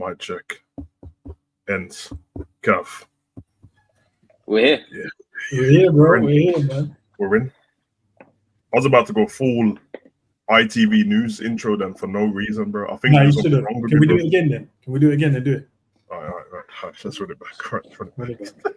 Mic check. Ends. Cav. We're here. Yeah. We're here, bro. We're here, man. We're in. I was about to go full ITV news intro then for no reason, bro. I think there's something wrong with Can we bro. do it again then? Can we do it again and do it? All right. Let's run it back. Right, run it back.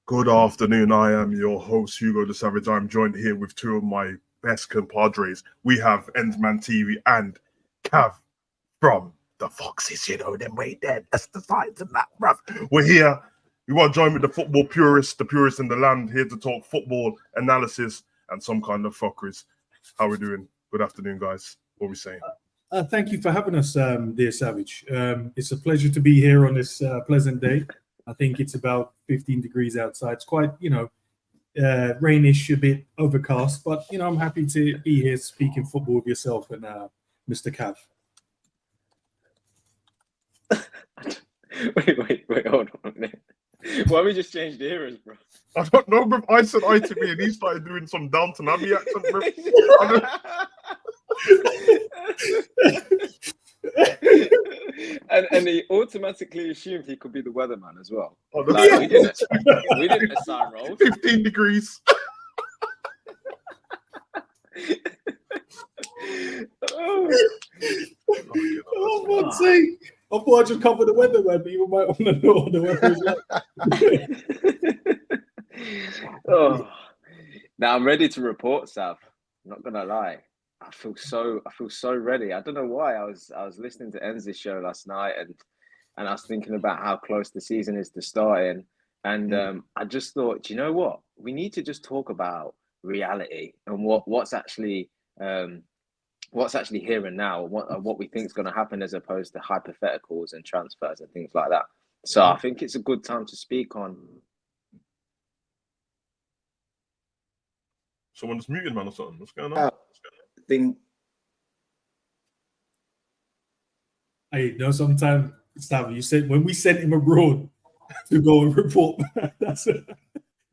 Good afternoon. I am your host, Hugo the Savage. I'm joined here with two of my best compadres. We have Endsman TV and Cav from the Foxes. You know them way dead. That's the signs of that, bruv. We're here. We want to join with the football purist, the purist in the land, here to talk football analysis and some kind of fuckeries. How we doing? Good afternoon, guys. What are we saying? Thank you for having us, dear Savage. It's a pleasure to be here on this pleasant day. I think it's about 15 degrees outside. It's quite, rainish, a bit overcast, but, I'm happy to be here speaking football with yourself and Mr. Cav. Wait, hold on a minute. Why we just changed the eras, bro? I don't know, bro. I said ITV and he started doing some Downton Abbey accent, bro. and he automatically assumed he could be the weatherman as well. Oh, like, we didn't assign roles. 15 degrees. Oh, God's sake. I thought I just covered the weather, man, but you might want to know what the weather is like. Now I'm ready to report, Sav. I'm not gonna lie. I feel so ready. I don't know why. I was listening to Enz's show last night and I was thinking about how close the season is to starting. And I just thought, do you know what? We need to just talk about reality and what's actually here and now, what we think is going to happen as opposed to hypotheticals and transfers and things like that. So I think it's a good time to speak on. Someone's muted, man, or something. What's going on? Sometimes, Stav, you said when we sent him abroad to go and report, that's it.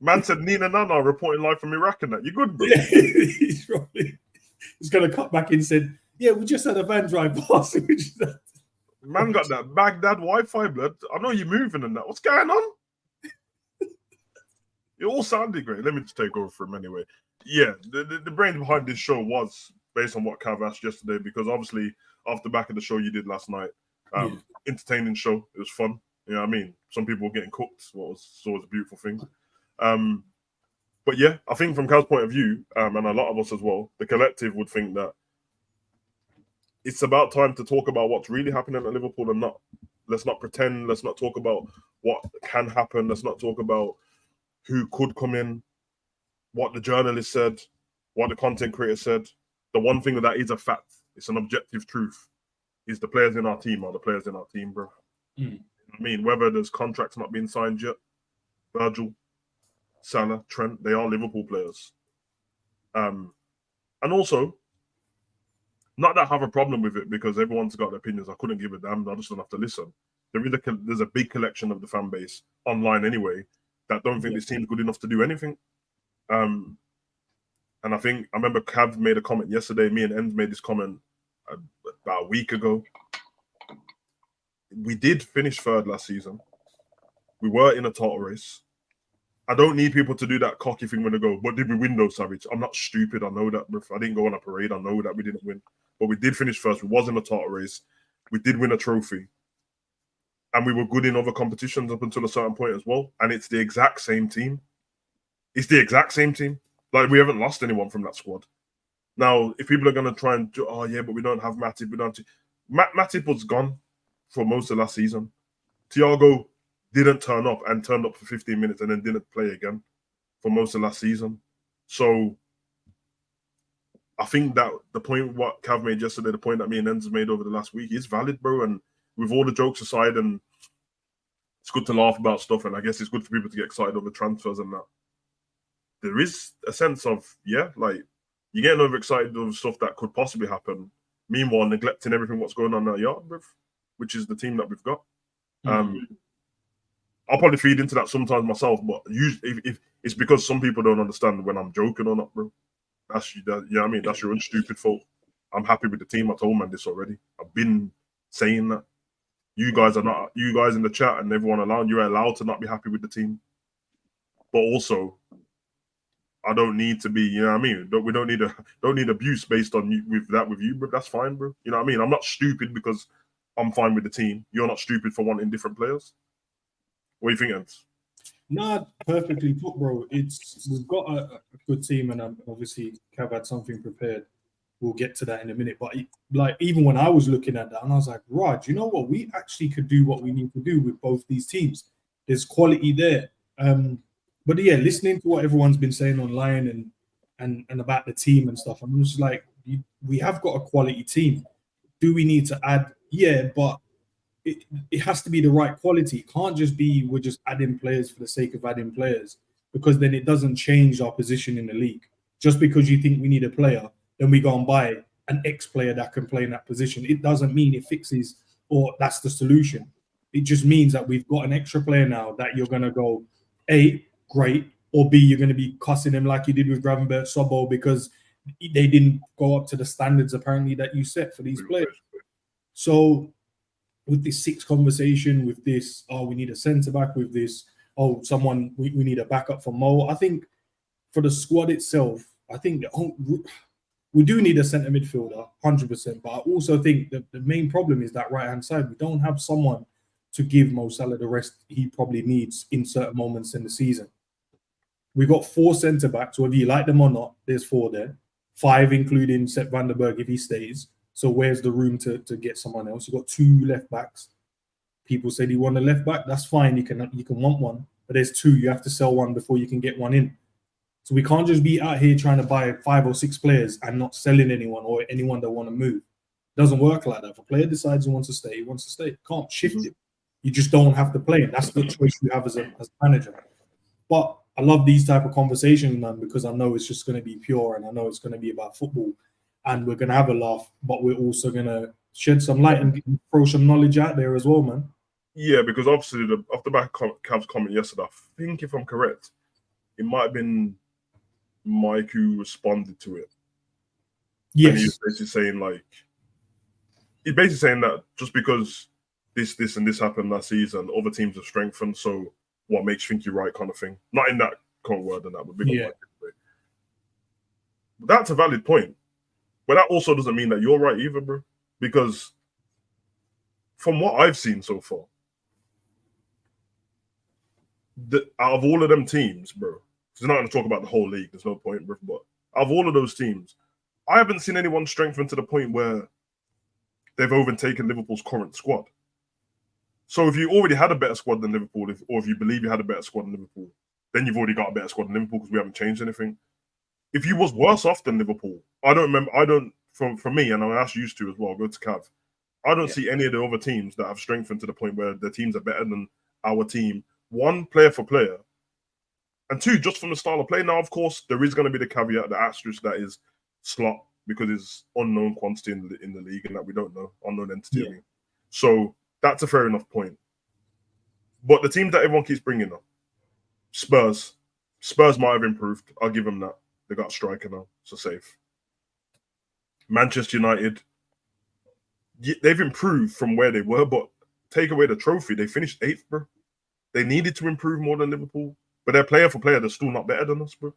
Man said Nina Nana reporting live from Iraq and that. You good, bro? Yeah, he's going to cut back in and said, yeah, we just had a van drive past. Man got that Baghdad Wi-Fi, blood. I know you're moving and that. What's going on? It all sounded great. Let me just take over for him anyway. Yeah, the brain behind this show was based on what Cav asked yesterday, because obviously off the back of the show you did last night, entertaining show. It was fun. You know what I mean? Some people were getting cooked, what was always a beautiful thing. But yeah, I think from Cav's point of view, and a lot of us as well, the collective would think that it's about time to talk about what's really happening at Liverpool and let's not pretend, let's not talk about what can happen, let's not talk about who could come in, what the journalist said, what the content creator said. The one thing that is a fact, it's an objective truth, is the players in our team are the players in our team, bro. I mean, whether there's contracts not being signed yet, Virgil, Salah, Trent, they are Liverpool players. And also, not that I have a problem with it because everyone's got their opinions. I couldn't give a damn. I just don't have to listen. There's a big collection of the fan base online anyway that don't think this team's good enough to do anything. And I remember Cav made a comment yesterday. Me and Enz made this comment about a week ago. We did finish third last season. We were in a title race. I don't need people to do that cocky thing when they go, "What did we win though, Savage?" I'm not stupid. I know that. I didn't go on a parade. I know that we didn't win. But we did finish first. We was in a title race. We did win a trophy. And we were good in other competitions up until a certain point as well. And it's the exact same team. It's the exact same team. Like, we haven't lost anyone from that squad. Now, if people are going to try and do, but we don't have Matip. Matip was gone for most of last season. Thiago didn't turn up and turned up for 15 minutes and then didn't play again for most of last season. So I think that the point what Cav made yesterday, the point that me and Enz made over the last week is valid, bro. And with all the jokes aside, and it's good to laugh about stuff, and I guess it's good for people to get excited over transfers and that. There is a sense of, you're getting overexcited over stuff that could possibly happen. Meanwhile, neglecting everything what's going on in our yard, bro, which is the team that we've got. I'll probably feed into that sometimes myself, but usually if it's because some people don't understand when I'm joking or not, bro. That's you know what I mean? That's your own stupid fault. I'm happy with the team. I told man this already. I've been saying that. You guys are not. You guys in the chat and everyone around you are allowed to not be happy with the team. But also, I don't need to be. You know what I mean? We don't need abuse based on with you, bro. That's fine, bro. You know what I mean? I'm not stupid because I'm fine with the team. You're not stupid for wanting different players. What do you think, Ants? Nah, perfectly put, bro. We've got a good team, and obviously Cav had something prepared. We'll get to that in a minute. But like even when I was looking at that, and I was like, Raj, you know what? We actually could do what we need to do with both these teams. There's quality there. But yeah, listening to what everyone's been saying online and about the team and stuff, I'm just like, we have got a quality team. Do we need to add? Yeah, but it has to be the right quality. It can't just be we're just adding players for the sake of adding players, because then it doesn't change our position in the league. Just because you think we need a player, then we go and buy an ex-player that can play in that position. It doesn't mean it fixes or that's the solution. It just means that we've got an extra player now that you're going to go, A, great, or B, you're going to be cussing him like you did with Gravenberch Sobbo because they didn't go up to the standards apparently that you set for these players. So with this six conversation, with this, oh, we need a centre back, with this, oh, we need a backup for Mo. I think for the squad itself, I think we do need a centre midfielder, 100%. But I also think that the main problem is that right hand side. We don't have someone to give Mo Salah the rest he probably needs in certain moments in the season. We got 4 centre backs, whether you like them or not. There's 4 there, 5 including Sepp van der Berg if he stays. So where's the room to get someone else? You got 2 left backs. People said you want a left back. That's fine. You can want one, but there's 2. You have to sell one before you can get one in. So we can't just be out here trying to buy 5 or 6 players and not selling anyone or anyone that want to move. It doesn't work like that. If a player decides he wants to stay, he wants to stay. Can't shift it. You just don't have to play him. That's the choice you have as a manager. But I love these type of conversations, man, because I know it's just going to be pure and I know it's going to be about football. And we're going to have a laugh, but we're also going to shed some light and throw some knowledge out there as well, man. Yeah, because obviously, off the back of Cav's comment yesterday, I think if I'm correct, it might have been Mike who responded to it. Yes. And he's basically saying that just because this and this happened last season, other teams have strengthened, so what makes you think you're right kind of thing. Not in that kind of word and that, but big up Mike. That's a valid point. But that also doesn't mean that you're right either, bro. Because from what I've seen so far, out of all of them teams, bro, we're not going to talk about the whole league. There's no point, bro. But out of all of those teams, I haven't seen anyone strengthen to the point where they've overtaken Liverpool's current squad. So if you already had a better squad than Liverpool, or if you believe you had a better squad than Liverpool, then you've already got a better squad than Liverpool because we haven't changed anything. If you was worse off than Liverpool, from me, and I'm actually used to as well, go to Cav, I don't see any of the other teams that have strengthened to the point where the teams are better than our team. 1, player for player, and 2, just from the style of play. Now, of course, there is going to be the caveat, the asterisk that is slot, because it's unknown quantity in the league and that we don't know, unknown entity. Yeah. So that's a fair enough point. But the teams that everyone keeps bringing up, Spurs might have improved. I'll give them that. They got a striker now, so safe. Manchester United, they've improved from where they were, but take away the trophy, they finished 8th, bro. They needed to improve more than Liverpool, but they're player for player. They're still not better than us, bro.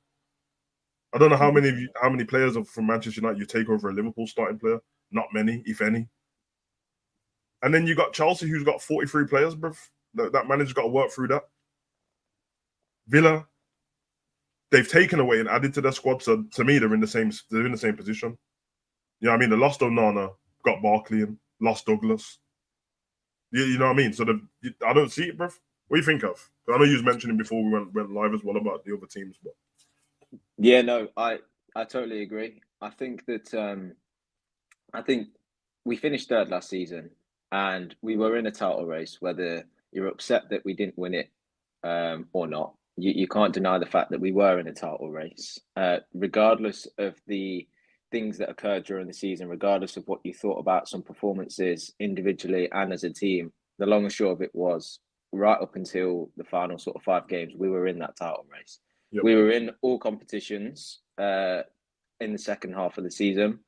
I don't know how many players from Manchester United you take over a Liverpool starting player. Not many, if any. And then you got Chelsea, who's got 43 players, bro. That manager's got to work through that. Villa, they've taken away and added to their squad. So to me, they're in the same position. You know what I mean? They lost Onana, got Barkley and lost Douglas. You know what I mean? So I don't see it, bro. What do you think of? I know you was mentioning before we went live as well about the other teams, but yeah, no, I totally agree. I think that we finished 3rd last season, and we were in a title race. Whether you're upset that we didn't win it or not, you can't deny the fact that we were in a title race, regardless of the things that occurred during the season, regardless of what you thought about some performances individually and as a team. The long and short of it was right up until the final sort of 5 games, we were in that title race. Yep. We were in all competitions in the second half of the season.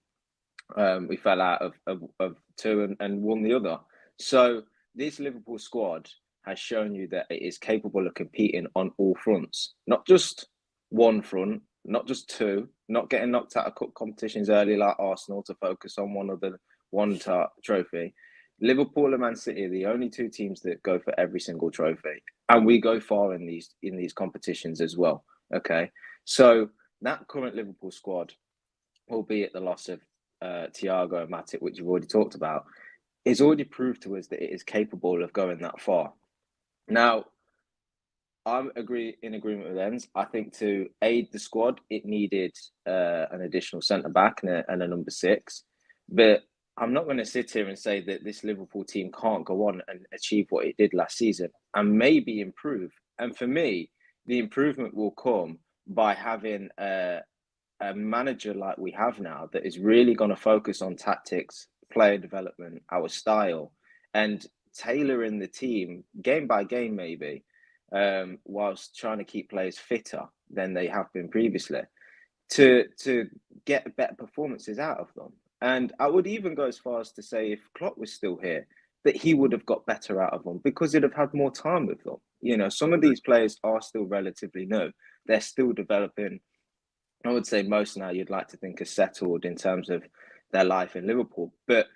We fell out of 2 and won the other. So this Liverpool squad has shown you that it is capable of competing on all fronts, not just one front, not just 2, not getting knocked out of cup competitions early like Arsenal to focus on one trophy. Liverpool and Man City are the only 2 teams that go for every single trophy, and we go far in these competitions as well. Okay, so that current Liverpool squad, albeit the loss of Thiago and Matip, which you've already talked about, is already proved to us that it is capable of going that far. Now, I'm in agreement with Enz. I think to aid the squad, it needed an additional centre back and a number 6. But I'm not going to sit here and say that this Liverpool team can't go on and achieve what it did last season and maybe improve. And for me, the improvement will come by having a manager like we have now that is really going to focus on tactics, player development, our style, and tailoring the team game by game, maybe, whilst trying to keep players fitter than they have been previously to get better performances out of them. And I would even go as far as to say, if Klopp was still here, that he would have got better out of them because he'd have had more time with them. You know, some of these players are still relatively new. They're still developing. I would say most now you'd like to think are settled in terms of their life in Liverpool. But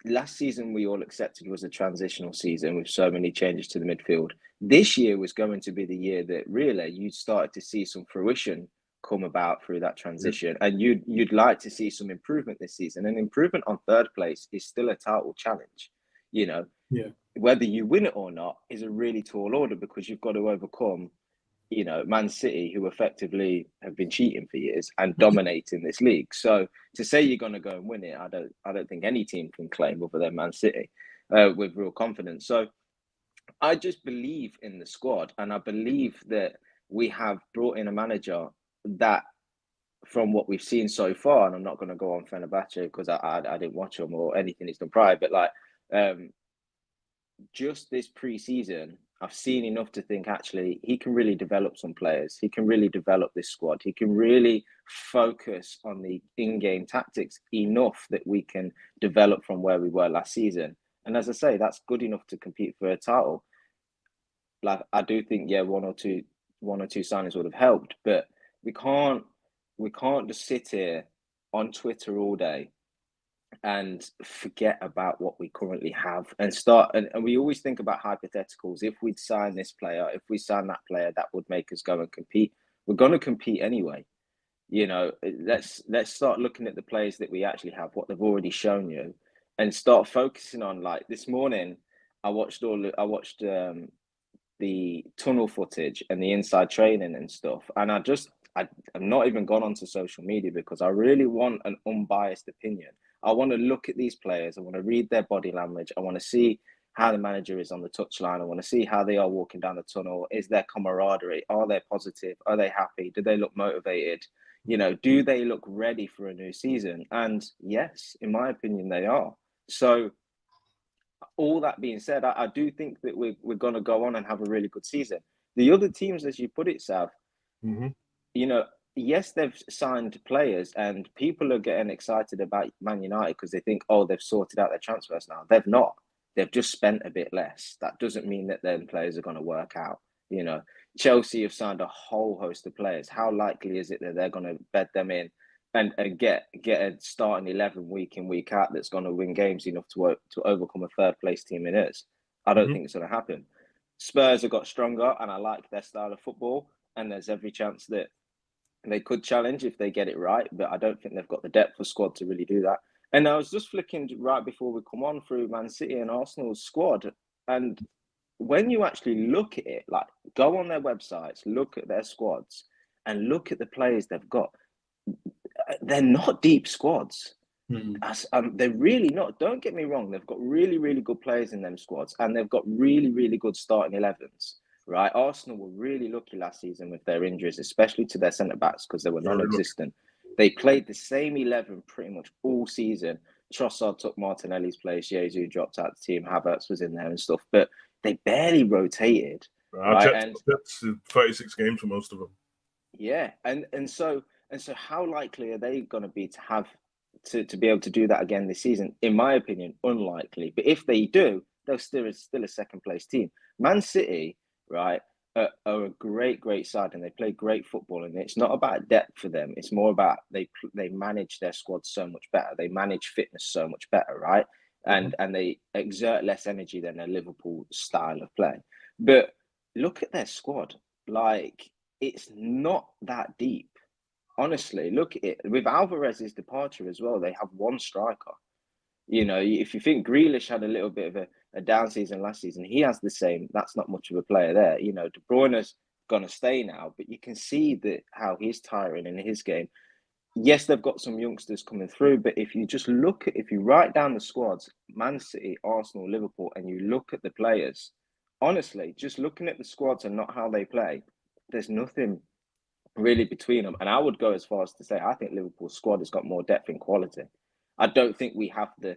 last season we all accepted was a transitional season with so many changes to the midfield. This year was going to be the year that really you started to see some fruition come about through that transition, and you'd like to see some improvement this season. And improvement on 3rd place is still a title challenge. You know, whether you win it or not is a really tall order because you've got to overcome, you know, Man City, who effectively have been cheating for years and dominating this league. So to say you're going to go and win it, I don't think any team can claim other than Man City with real confidence. So I just believe in the squad, and I believe that we have brought in a manager that, from what we've seen so far, and I'm not going to go on Fenerbahce because I didn't watch them or anything he's done prior, but like just this pre-season, I've seen enough to think actually he can really develop some players. He can really develop this squad. He can really focus on the in-game tactics enough that we can develop from where we were last season. And as I say, that's good enough to compete for a title. Like, I do think, one or two signings would have helped, but we can't just sit here on Twitter all day and forget about what we currently have and start. And we always think about hypotheticals. If we'd sign this player, if we sign that player, that would make us go and compete. We're going to compete anyway. You know, let's start looking at the players that we actually have, what they've already shown you, and start focusing on, like, this morning, I watched the tunnel footage and the inside training and stuff. And I'm not even gone onto social media because I really want an unbiased opinion. I want to look at these players. I want to read their body language. I want to see how the manager is on the touchline. I want to see how they are walking down the tunnel. Is there camaraderie? Are they positive? Are they happy? Do they look motivated? You know, do they look ready for a new season? And yes, in my opinion, they are. So all that being said, I do think that we're going to go on and have a really good season. The other teams, as you put it, Sav, you know, yes, they've signed players and people are getting excited about Man United because they think, oh, they've sorted out their transfers now. They've not. They've just spent a bit less. That doesn't mean that their players are going to work out. You know, Chelsea have signed a whole host of players. How likely is it that they're going to bed them in and get a starting 11 week in, week out that's going to win games enough to overcome a 3rd place team in us? I don't think it's going to happen. Spurs have got stronger and I like their style of football, and there's every chance that they could challenge if they get it right, but I don't think they've got the depth of squad to really do that. And I was just flicking right before we come on through Man City and Arsenal's squad, and when you actually look at it, like, go on their websites, look at their squads, and look at the players they've got, they're not deep squads. They're really not. Don't get me wrong. They've got really, really good players in them squads, and they've got really, really good starting 11s. Right, Arsenal were really lucky last season with their injuries, especially to their centre-backs, because they were non-existent. They played the same 11 pretty much all season. Trossard took Martinelli's place. Jesus dropped out the team. Havertz was in there and stuff. But they barely rotated. I right? checked. That's 36 games for most of them. Yeah, and so how likely are they going to be to have to be able to do that again this season? In my opinion, unlikely. But if they do, they're still a second place team. Man City, right, are a great side, and they play great football. And it's not about depth for them. It's more about they manage their squad so much better. They manage fitness so much better, right? And they exert less energy than their Liverpool style of play. But look at their squad, like. It's not that deep. Honestly, look at it. With Alvarez's departure as well, they have one striker. You know, if you think Grealish had a little bit of a down season last season, he has the same. That's not much of a player there. You know, De Bruyne's going to stay now, but you can see that how he's tiring in his game. Yes, they've got some youngsters coming through, but if you just if you write down the squads, Man City, Arsenal, Liverpool, and you look at the players, honestly, just looking at the squads and not how they play, there's nothing really between them. And I would go as far as to say I think Liverpool's squad has got more depth and quality. I don't think we have the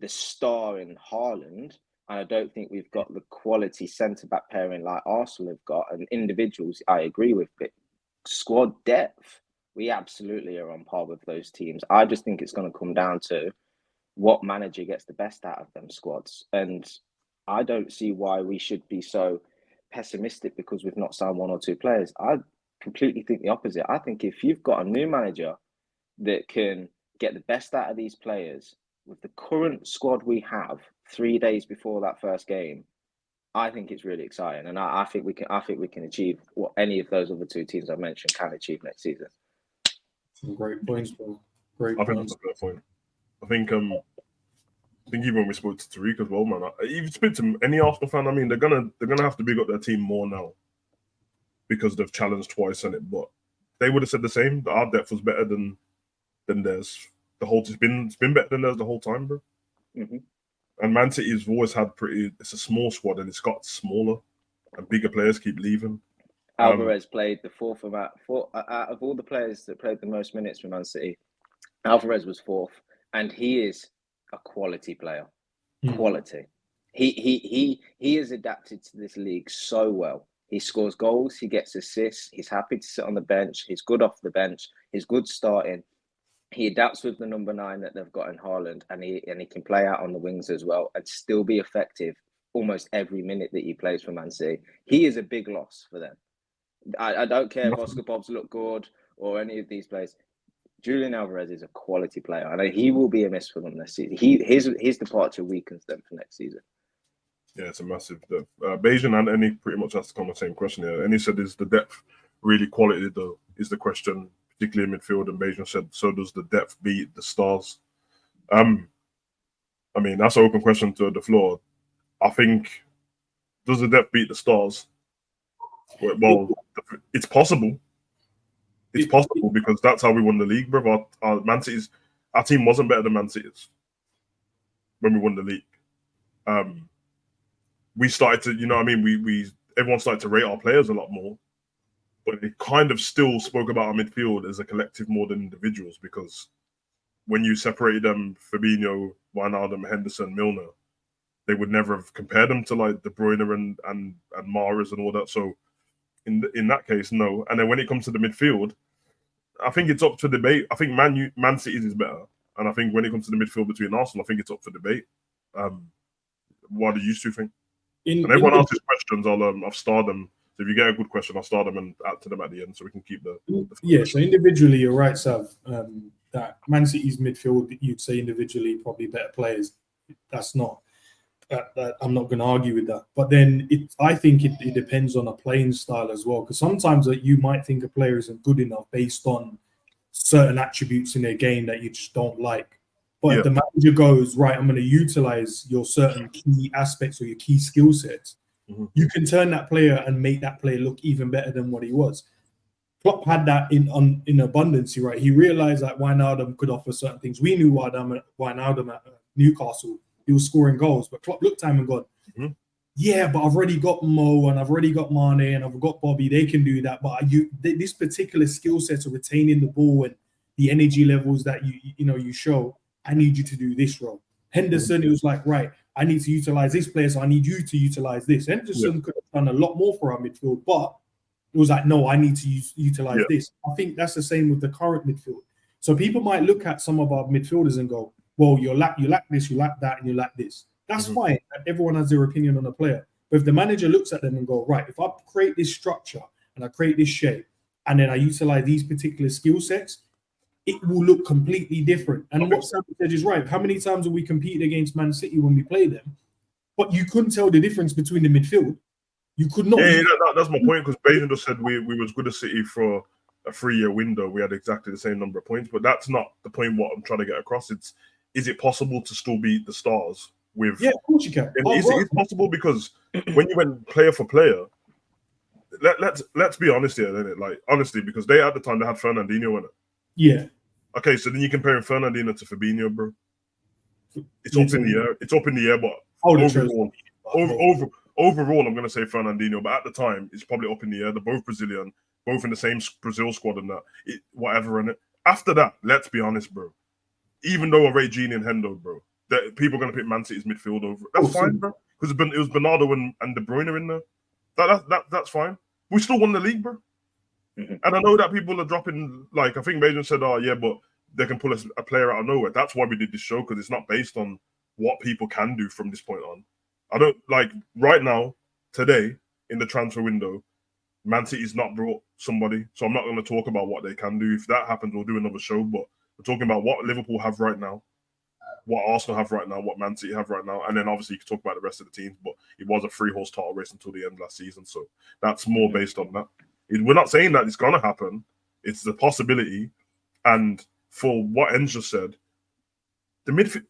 star in Haaland, and I don't think we've got the quality centre-back pairing like Arsenal have got. And individuals, I agree with, but squad depth, we absolutely are on par with those teams. I just think it's going to come down to what manager gets the best out of them squads. And I don't see why we should be so pessimistic because we've not signed one or two players. I completely think the opposite. I think if you've got a new manager that can get the best out of these players with the current squad we have 3 days before that first game, I think it's really exciting, and I think we can achieve what any of those other two teams I mentioned can achieve next season. Some great points, bro. Great. I think that's a fair point. I think even when we spoke to Tariq as well, man. If you speak to any Arsenal fan, I mean, they're gonna have to big up their team more now because they've challenged twice in it. But they would have said the same. That our depth was better than theirs. It's been better than theirs the whole time, bro. Mm-hmm. And Man City's always had it's a small squad, and it's got smaller and bigger players keep leaving. Alvarez played the fourth out of all the players that played the most minutes for Man City. Alvarez was fourth, and he is a quality player. Quality. He has adapted to this league so well. He scores goals, he gets assists, he's happy to sit on the bench, he's good off the bench, he's good starting. He adapts with the number 9 that they've got in Haaland, and he can play out on the wings as well and still be effective almost every minute that he plays for Man City. He is a big loss for them. I don't care if Oscar Bobbs look good or any of these players. Julian Alvarez is a quality player, and he will be a miss for them this season. His departure weakens them for next season. Yeah, it's a massive depth. Bajan and Eni pretty much asked the same question here. Eni said, "Is the depth really quality though?" Is the question, particularly in midfield. And Bajan said, "So does the depth beat the stars?" I mean, that's an open question to the floor. I think, does the depth beat the stars? Well, it's possible. It's possible because that's how we won the league, bro. Our team wasn't better than Man City's when we won the league. We started to, you know what I mean? Everyone started to rate our players a lot more, but it kind of still spoke about our midfield as a collective more than individuals, because when you separated them, Fabinho, Wijnaldum, Henderson, Milner, they would never have compared them to like De Bruyne and Mahrez and all that. So in that case, no. And then when it comes to the midfield, I think it's up for debate. I think Man City is better, and I think when it comes to the midfield between Arsenal, I think it's up for debate. What do you two think? And everyone else's questions, I've starred them. So if you get a good question, I'll star them and add to them at the end, so we can keep the yeah. So individually, you're right, Sav. That Man City's midfield, you'd say individually probably better players. That's not. I'm not going to argue with that. But then I think it depends on a playing style as well, because sometimes you might think a player isn't good enough based on certain attributes in their game that you just don't like. But if the manager goes, right, I'm going to utilize your certain key aspects or your key skill sets, you can turn that player and make that player look even better than what he was. Klopp had that in abundance, right? He realized that Wijnaldum could offer certain things. We knew Wijnaldum at Newcastle, he was scoring goals, but Klopp looked at him and gone, yeah, but I've already got Mo and I've already got Mane and I've got Bobby. They can do that, but this particular skill set of retaining the ball and the energy levels that you show, I need you to do this role. Henderson, it was like, right, I need to utilize this player, so I need you to utilize this. Henderson could have done a lot more for our midfield, but it was like, no, I need to utilize this. I think that's the same with the current midfield. So people might look at some of our midfielders and go, well, you lack this, you lack that, and you lack this. That's fine. Everyone has their opinion on a player. But if the manager looks at them and go, right, if I create this structure and I create this shape, and then I utilize these particular skill sets, it will look completely different. And what Sam said is right. How many times have we competed against Man City when we played them? But you couldn't tell the difference between the midfield. You could not. Yeah, that's my point, because Bajan just said we was good at City for a 3-year window. We had exactly the same number of points, but that's not the point what I'm trying to get across. Is it possible to still beat the Stars with? Yeah, of course you can. It's possible, because when you went player for player, let's be honest here, isn't it? Like, honestly, because they at the time they had Fernandinho in it. Yeah. Okay, so then you're comparing Fernandinho to Fabinho, bro. It's up in the air. It's up in the air, but overall, I'm going to say Fernandinho. But at the time, it's probably up in the air. They're both Brazilian, both in the same Brazil squad and that. Whatever in it. After that, let's be honest, bro. Even though I rate Gini and Hendo, bro, that people are going to pick Man City's midfield over. That's fine, bro. Because it was Bernardo and De Bruyne in there. That's fine. We still won the league, bro. And I know that people are dropping, like, I think Mason said, oh, yeah, but they can pull a player out of nowhere. That's why we did this show, because it's not based on what people can do from this point on. I don't, like, right now, today, in the transfer window, Man City's not brought somebody, so I'm not going to talk about what they can do. If that happens, we'll do another show, but we're talking about what Liverpool have right now, what Arsenal have right now, what Man City have right now, and then obviously you can talk about the rest of the teams, but it was a 3-horse title race until the end last season, so that's more based on that. We're not saying that it's going to happen. It's the possibility. And for what Enz just said, the midfield,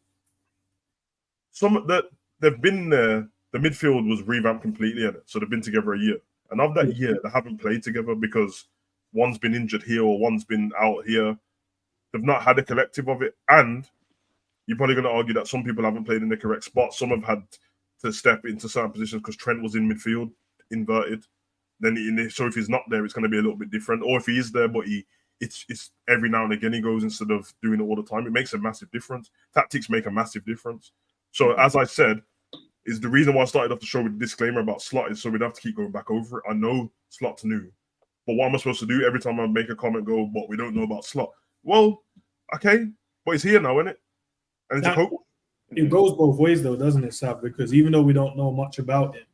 they've been there. The midfield was revamped completely in it, so they've been together a year. And of that year, they haven't played together because one's been injured here or one's been out here. They've not had a collective of it. And you're probably going to argue that some people haven't played in the correct spot. Some have had to step into certain positions because Trent was in midfield, inverted. Then so if he's not there, it's going to be a little bit different. Or if he is there, but it's every now and again he goes instead of doing it all the time. It makes a massive difference. Tactics make a massive difference. So as I said, is the reason why I started off the show with a disclaimer about Slot is so we'd have to keep going back over it. I know Slot's new, but what am I supposed to do every time I make a comment? Go, but we don't know about Slot. Well, okay, but he's here now, isn't it? And it's a coach. It goes both ways, though, doesn't it, Sab? Because even though we don't know much about him,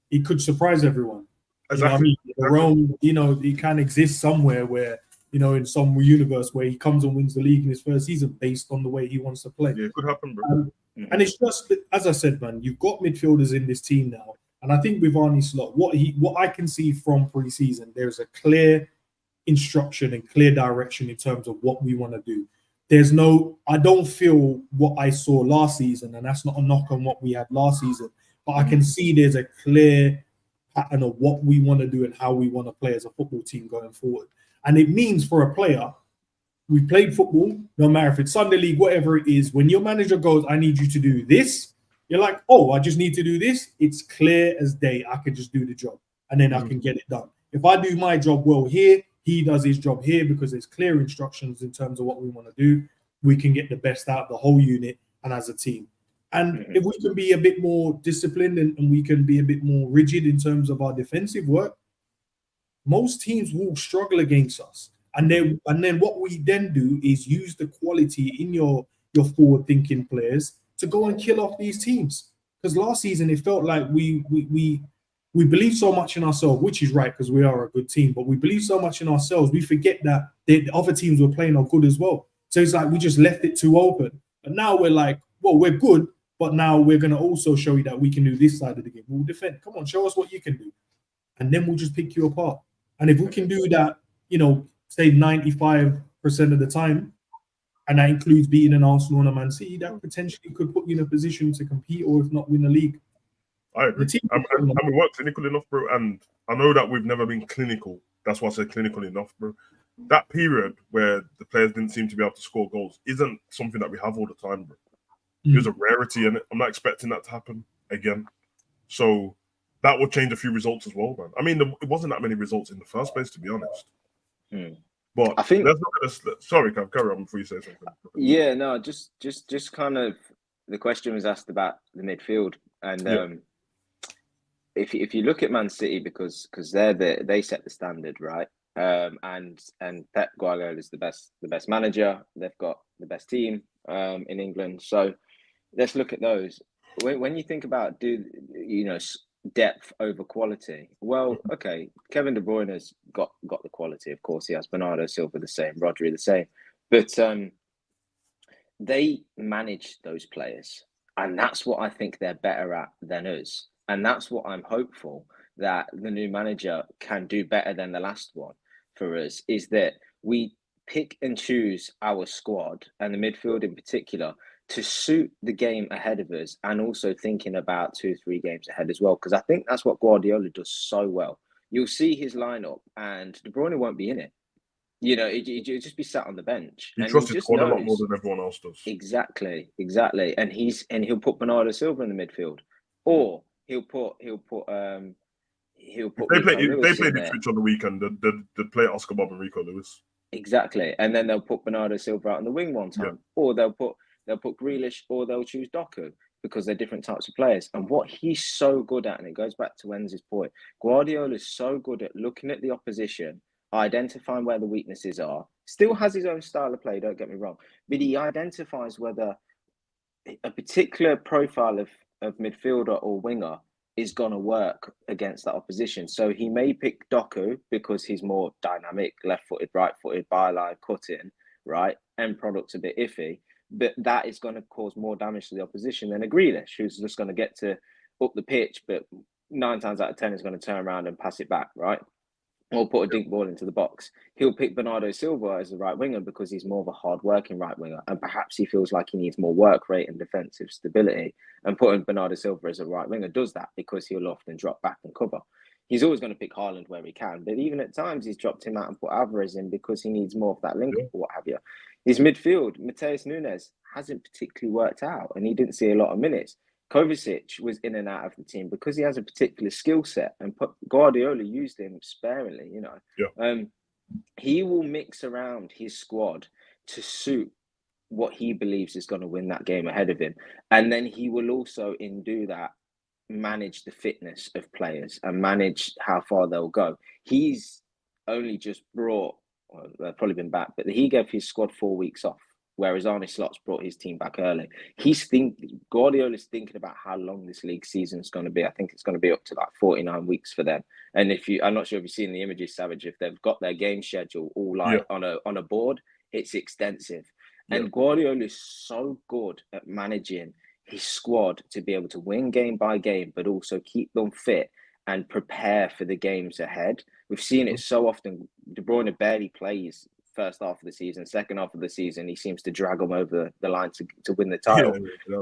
he could surprise everyone. Exactly. The realm, he can exist somewhere where, in some universe where he comes and wins the league in his first season based on the way he wants to play. Yeah, it could happen, bro. And it's just, as I said, man, you've got midfielders in this team now. And I think with Arne Slot, what I can see from pre-season, there's a clear instruction and clear direction in terms of what we want to do. I don't feel what I saw last season, and that's not a knock on what we had last season, but I can see there's a clear pattern of what we want to do and how we want to play as a football team going forward. And it means for a player, we played football, no matter if it's Sunday League, whatever it is, when your manager goes, I need you to do this, you're like, oh, I just need to do this. It's clear as day. I can just do the job and then I can get it done. If I do my job well here, he does his job here because there's clear instructions in terms of what we want to do. We can get the best out of the whole unit and as a team. And if we can be a bit more disciplined and we can be a bit more rigid in terms of our defensive work, most teams will struggle against us. And then what we then do is use the quality in your forward-thinking players to go and kill off these teams. Because last season it felt like we believe so much in ourselves, which is right because we are a good team. But we believe so much in ourselves, we forget that the other teams we're playing are good as well. So it's like we just left it too open. And now we're like, well, we're good, but now we're going to also show you that we can do this side of the game. We'll defend. Come on, show us what you can do. And then we'll just pick you apart. And if we can do that, say 95% of the time, and that includes beating an Arsenal and a Man City, that potentially could put you in a position to compete or if not win a league. I agree. And we weren't clinical enough, bro. And I know that we've never been clinical. That's why I said clinical enough, bro. That period where the players didn't seem to be able to score goals isn't something that we have all the time, bro. There's a rarity in it. I'm not expecting that to happen again. So that would change a few results as well, man. I mean, it wasn't that many results in the first place, to be honest. But I think let's look at this. Sorry, Cav, carry on before you say something. Yeah, no, just kind of the question was asked about the midfield, and Yeah. if you look at Man City, because they set the standard, right? And Pep Guardiola is the best manager. They've got the best team in England. So let's look at those. When you think about depth over quality, well, okay, Kevin De Bruyne has got the quality. Of course, he has Bernardo Silva the same, Rodri the same, but they manage those players, and that's what I think they're better at than us. And that's what I'm hopeful that the new manager can do better than the last one for us, is that we pick and choose our squad and the midfield in particular to suit the game ahead of us, and also thinking about 2-3 games ahead as well. Because I think that's what Guardiola does so well. You'll see his lineup and De Bruyne won't be in it. He'd just be sat on the bench. He and trusts he his just squad a knows lot more than everyone else does. exactly. And he'll put Bernardo Silva in the midfield, or he'll put If Rico they Lewis play in the there. Switch on the weekend, they'd play Oscar Bob and Rico Lewis. Exactly, and then they'll put Bernardo Silva out on the wing one time, or they'll put Grealish, or they'll choose Doku, because they're different types of players. And what he's so good at, and it goes back to Enzo's point, Guardiola is so good at looking at the opposition, identifying where the weaknesses are. Still has his own style of play, don't get me wrong, but he identifies whether a particular profile of midfielder or winger is going to work against that opposition. So he may pick Doku because he's more dynamic, left-footed, right-footed, byline, cutting, right? End product's a bit iffy, but that is going to cause more damage to the opposition than a Grealish, who's just going to get to up the pitch, but 9 times out of 10 is going to turn around and pass it back, right? Or put a dink ball into the box. He'll pick Bernardo Silva as the right winger because he's more of a hard-working right winger, and perhaps he feels like he needs more work rate and defensive stability. And putting Bernardo Silva as a right winger does that, because he'll often drop back and cover. He's always going to pick Haaland where he can, but even at times he's dropped him out and put Alvarez in because he needs more of that link or what have you. His midfield, Mateus Nunes, hasn't particularly worked out, and he didn't see a lot of minutes. Kovacic was in and out of the team because he has a particular skill set, and Guardiola used him sparingly, He will mix around his squad to suit what he believes is going to win that game ahead of him. And then he will also, in do that, manage the fitness of players and manage how far they'll go. He's only just brought, well, they've probably been back, but he gave his squad 4 weeks off, whereas Arne Slot's brought his team back early. Guardiola's thinking about how long this league season is going to be. I think it's going to be up to like 49 weeks for them. And I'm not sure if you've seen the images, Savage, if they've got their game schedule all on a board, it's extensive. And Guardiola is so good at managing his squad to be able to win game by game, but also keep them fit and prepare for the games ahead. We've seen it so often. De Bruyne barely plays first half of the season. Second half of the season, he seems to drag them over the line to win the title.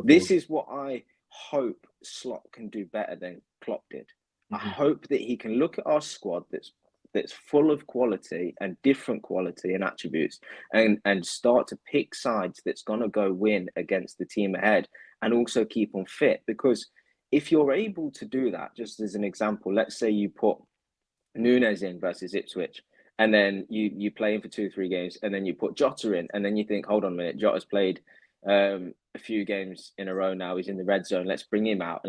This is what I hope Slot can do better than Klopp did. I hope that he can look at our squad that's full of quality and different quality and attributes, and start to pick sides that's going to go win against the team ahead, and also keep them fit. Because if you're able to do that, just as an example, let's say you put Nunes in versus Ipswich, and then you play him for 2-3 games, and then you put Jota in, and then you think, hold on a minute, Jota's played a few games in a row now, he's in the red zone, let's bring him out,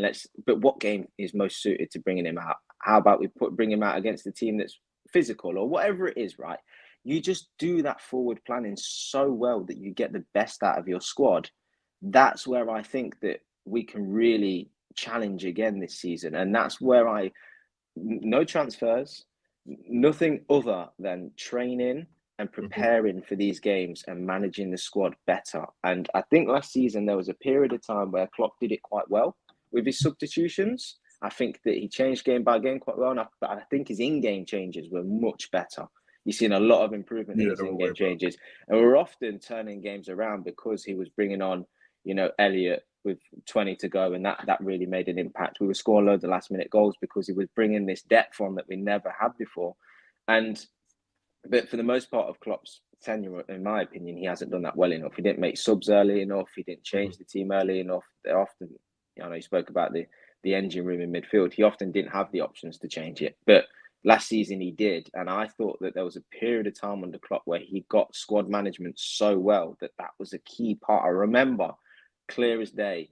but what game is most suited to bringing him out? How about we bring him out against a team that's physical, or whatever it is, right? You just do that forward planning so well that you get the best out of your squad. That's where I think that we can really challenge again this season. And that's where no transfers, nothing other than training and preparing for these games and managing the squad better. And I think last season there was a period of time where Klopp did it quite well with his substitutions. I think that he changed game by game quite well, but I think his in-game changes were much better. You've seen a lot of improvement in his in-game changes, and we're often turning games around because he was bringing on, Elliott with 20 to go, and that really made an impact. We were scoring loads of last-minute goals because he was bringing this depth on that we never had before. But for the most part of Klopp's tenure, in my opinion, he hasn't done that well enough. He didn't make subs early enough. He didn't change the team early enough. They're often, I know you spoke about the engine room in midfield. He often didn't have the options to change it. But last season he did. And I thought that there was a period of time under Klopp where he got squad management so well that was a key part. I remember clear as day.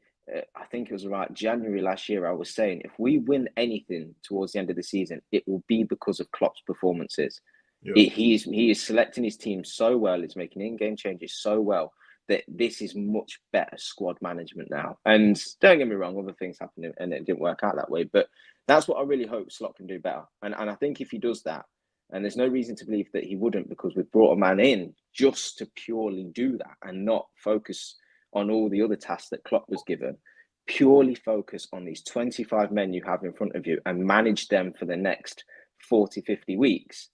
I think it was about January last year. I was saying if we win anything towards the end of the season, it will be because of Klopp's performances. Yeah. He is selecting his team so well. He's making in-game changes so well that this is much better squad management now. And don't get me wrong, other things happened and it didn't work out that way. But that's what I really hope Slot can do better. And I think if he does that, and there's no reason to believe that he wouldn't, because we've brought a man in just to purely do that and not focus on all the other tasks that Klopp was given. Purely focus on these 25 men you have in front of you and manage them for the next 40, 50 weeks.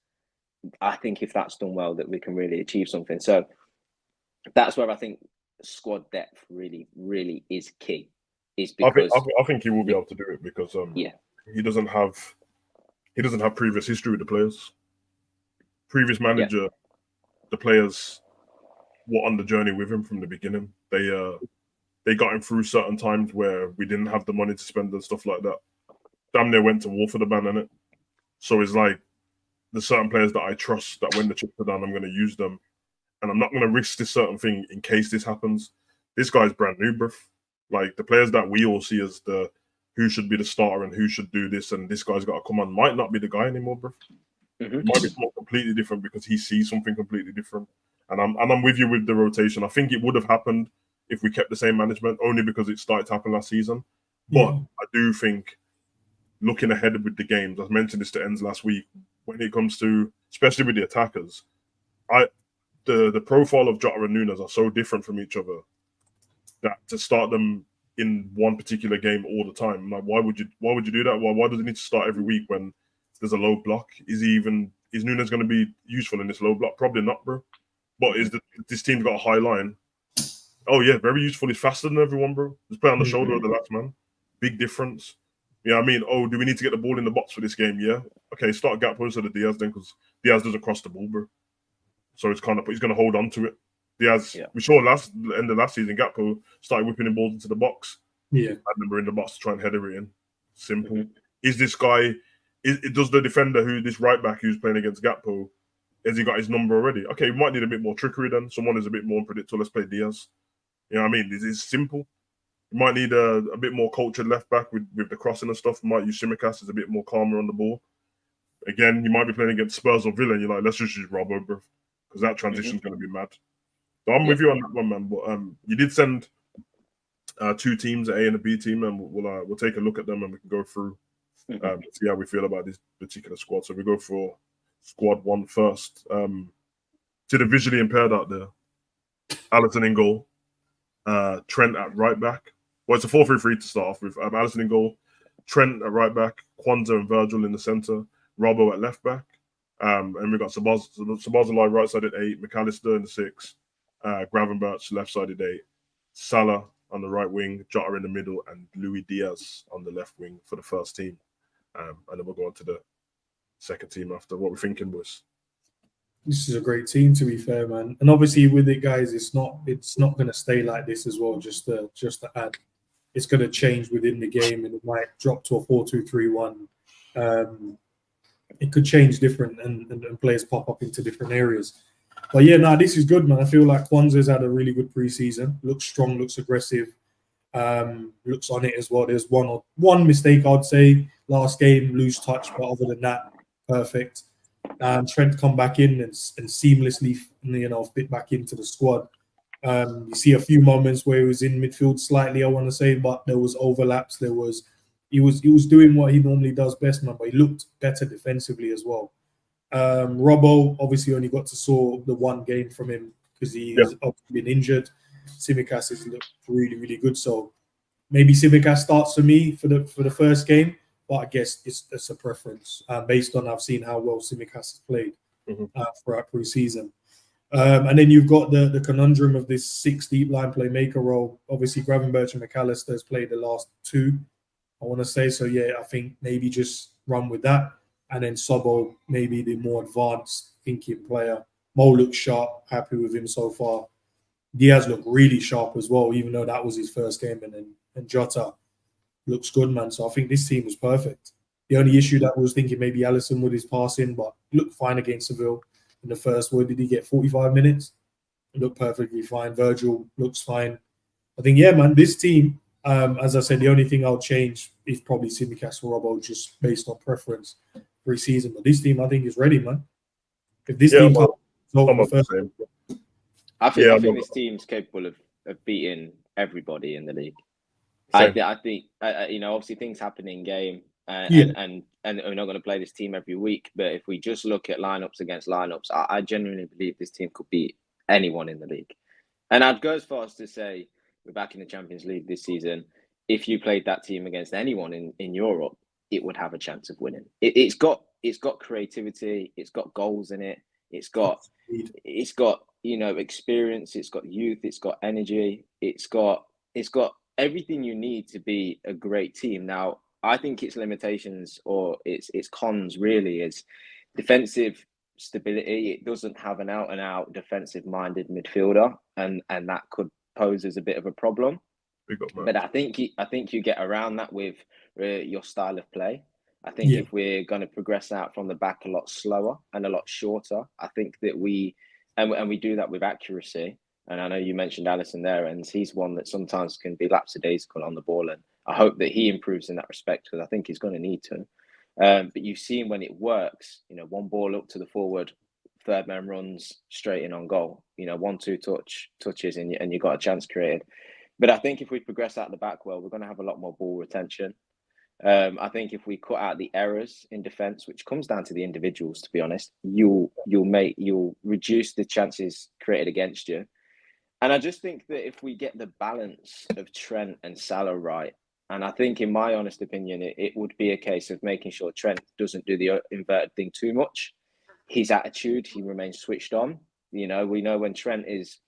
I think if that's done well, that we can really achieve something. So that's where I think squad depth really, really is key. Is because I think he will be able to do it because he doesn't have previous history with the players. Previous manager, the players were on the journey with him from the beginning. They got him through certain times where we didn't have the money to spend and stuff like that. Damn near went to war for the man, innit? So it's like there's certain players that I trust that when the chips are down, I'm going to use them. And I'm not going to risk this certain thing in case this happens. This guy's brand new, bruv. Like the players that we all see as the who should be the starter and who should do this and this guy's got to come on might not be the guy anymore, bruv. It might be something completely different because he sees something completely different. And I'm with you with the rotation. I think it would have happened if we kept the same management, only because it started to happen last season. But I do think, looking ahead with the games, I mentioned this to Enz last week, when it comes to, especially with the attackers, the profile of Jota and Nunes are so different from each other that to start them in one particular game all the time, like why would you do that? Why does it need to start every week when there's a low block? Is Nunes going to be useful in this low block? Probably not, bro. But this team's got a high line. Oh yeah, very useful. He's faster than everyone, bro. Just play on the shoulder of the last man. Big difference. Yeah, I mean, do we need to get the ball in the box for this game? Yeah. Okay, start Gakpo instead of Diaz then, because Diaz doesn't cross the ball, bro. So it's kind of, he's going to hold on to it. Diaz, we saw end of last season, Gakpo started whipping in balls into the box. Yeah. I remember in the box to try and header it in. Simple. Is this guy, does the defender this right back who's playing against Gakpo, has he got his number already? Okay, we might need a bit more trickery then. Someone is a bit more unpredictable. Let's play Diaz. You know what I mean? It's simple. You might need a bit more cultured left back with the crossing and stuff. You might use Tsimikas as a bit more calmer on the ball. Again, you might be playing against Spurs or Villa and you're like, let's just use Robbo, bro, because that transition's going to be mad. So I'm with you on that one, man. But you did send two teams, an A and a B team, and we'll take a look at them and we can go through see how we feel about this particular squad. So we go for squad one first. To the visually impaired out there, Alisson in goal, Trent at right back. Well, it's a 4-3-3 to start off with. Alisson in goal, Trent at right back, Kwanzaa and Virgil in the centre, Robbo at left back. And we've got Szoboszlai right side at 8, McAllister in the 6, Gravenberch left side at 8, Salah on the right wing, Jota in the middle, and Luis Diaz on the left wing for the first team. And then we'll go on to the second team after. What we're thinking, boys. This is a great team, to be fair, man. And obviously with it, guys, it's not going to stay like this as well. Just to add, it's going to change within the game, and it might drop to a 4-2-3-1. It could change different, and players pop up into different areas. But yeah, this is good, man. I feel like Kwanzaa's had a really good preseason. Looks strong, looks aggressive, looks on it as well. There's one mistake, I'd say, last game, loose touch, but other than that, perfect. Trent come back in and seamlessly, fit back into the squad. You see a few moments where he was in midfield slightly, I want to say, but there was overlaps. He was doing what he normally does best, man, but he looked better defensively as well. Robbo obviously only got to saw the one game from him because he's been injured. Tsimikas has looked really, really good. So maybe Tsimikas starts for me for the first game. But I guess it's a preference based on I've seen how well Tsimikas has played throughout pre-season. And then you've got the conundrum of this 6 deep line playmaker role. Obviously, Gravenberch and McAllister has played the last 2, I want to say. So, yeah, I think maybe just run with that. And then Sobo, maybe the more advanced thinking player. Mo looks sharp, happy with him so far. Diaz looked really sharp as well, even though that was his first game. And Jota looks good, man. So I think this team was perfect. The only issue that I was thinking maybe Alisson with his passing, but he looked fine against Seville in the first. Did he get 45 minutes? He looked perfectly fine. Virgil looks fine. I think, yeah, man, this team, as I said, the only thing I'll change is probably Simicast or Robbo, just based on preference pre-season. But this team, I think, is ready, man. If this team can't result in the first, I think this team's capable of beating everybody in the league. I think obviously things happen in game, and we're not going to play this team every week. But if we just look at lineups against lineups, I genuinely believe this team could beat anyone in the league. And I'd go as far as to say we're back in the Champions League this season. If you played that team against anyone in Europe, it would have a chance of winning. It's got creativity. It's got goals in it. It's got experience. It's got youth. It's got energy. It's got everything you need to be a great team. Now, I think its limitations or its cons really is defensive stability. It doesn't have an out and out defensive minded midfielder, and that could pose as a bit of a problem. But I think you get around that with your style of play. I think if we're going to progress out from the back a lot slower and a lot shorter, I think that we do that with accuracy. And I know you mentioned Alisson there, and he's one that sometimes can be lapsadaisical on the ball. And I hope that he improves in that respect, because I think he's going to need to. But you've seen when it works, one ball up to the forward, third man runs straight in on goal. 1-2 touches, and you got a chance created. But I think if we progress out the back well, we're going to have a lot more ball retention. I think if we cut out the errors in defence, which comes down to the individuals, to be honest, you'll reduce the chances created against you. And I just think that if we get the balance of Trent and Salah right, and I think in my honest opinion, it would be a case of making sure Trent doesn't do the inverted thing too much. His attitude, he remains switched on. We know when Trent is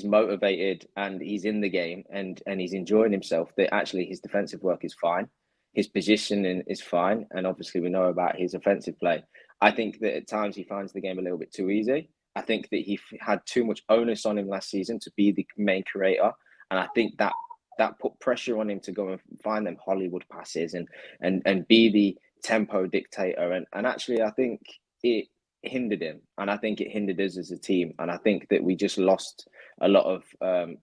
motivated and he's in the game and he's enjoying himself, that actually his defensive work is fine. His positioning is fine. And obviously we know about his offensive play. I think that at times he finds the game a little bit too easy. I think that he had too much onus on him last season to be the main creator. And I think that put pressure on him to go and find them Hollywood passes and be the tempo dictator. And actually, I think it hindered him. And I think it hindered us as a team. And I think that we just lost a lot of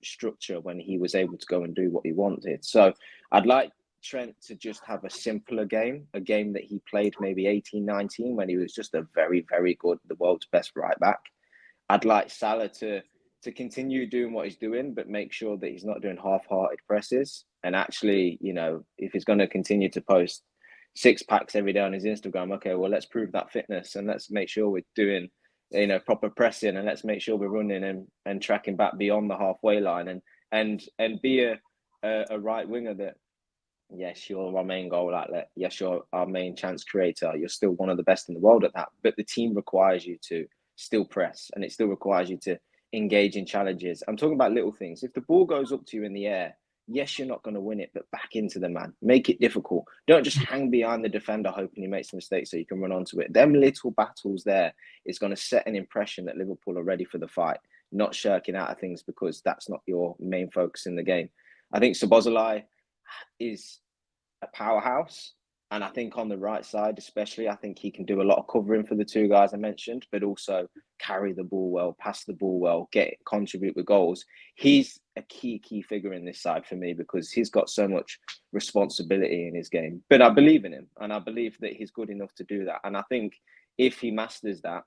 structure when he was able to go and do what he wanted. So I'd like Trent to just have a simpler game, a game that he played maybe 18-19 when he was just a very, very good, the world's best right back. I'd like Salah to continue doing what he's doing, but make sure that he's not doing half-hearted presses. And actually, if he's going to continue to post 6-packs every day on his Instagram, okay, well, let's prove that fitness and let's make sure we're doing, proper pressing, and let's make sure we're running and tracking back beyond the halfway line and be a right winger that, yes, you're our main goal outlet. Yes, you're our main chance creator. You're still one of the best in the world at that. But the team requires you to still press, and it still requires you to engage in challenges. I'm talking about little things. If the ball goes up to you in the air, yes, you're not going to win it, but back into the man. Make it difficult. Don't just hang behind the defender hoping he makes a mistake so you can run onto it. Them little battles there is going to set an impression that Liverpool are ready for the fight, not shirking out of things because that's not your main focus in the game. I think Szoboszlai is a powerhouse. And I think on the right side, especially, I think he can do a lot of covering for the two guys I mentioned, but also carry the ball well, pass the ball well, contribute with goals. He's a key figure in this side for me because he's got so much responsibility in his game. But I believe in him, and I believe that he's good enough to do that. And I think if he masters that,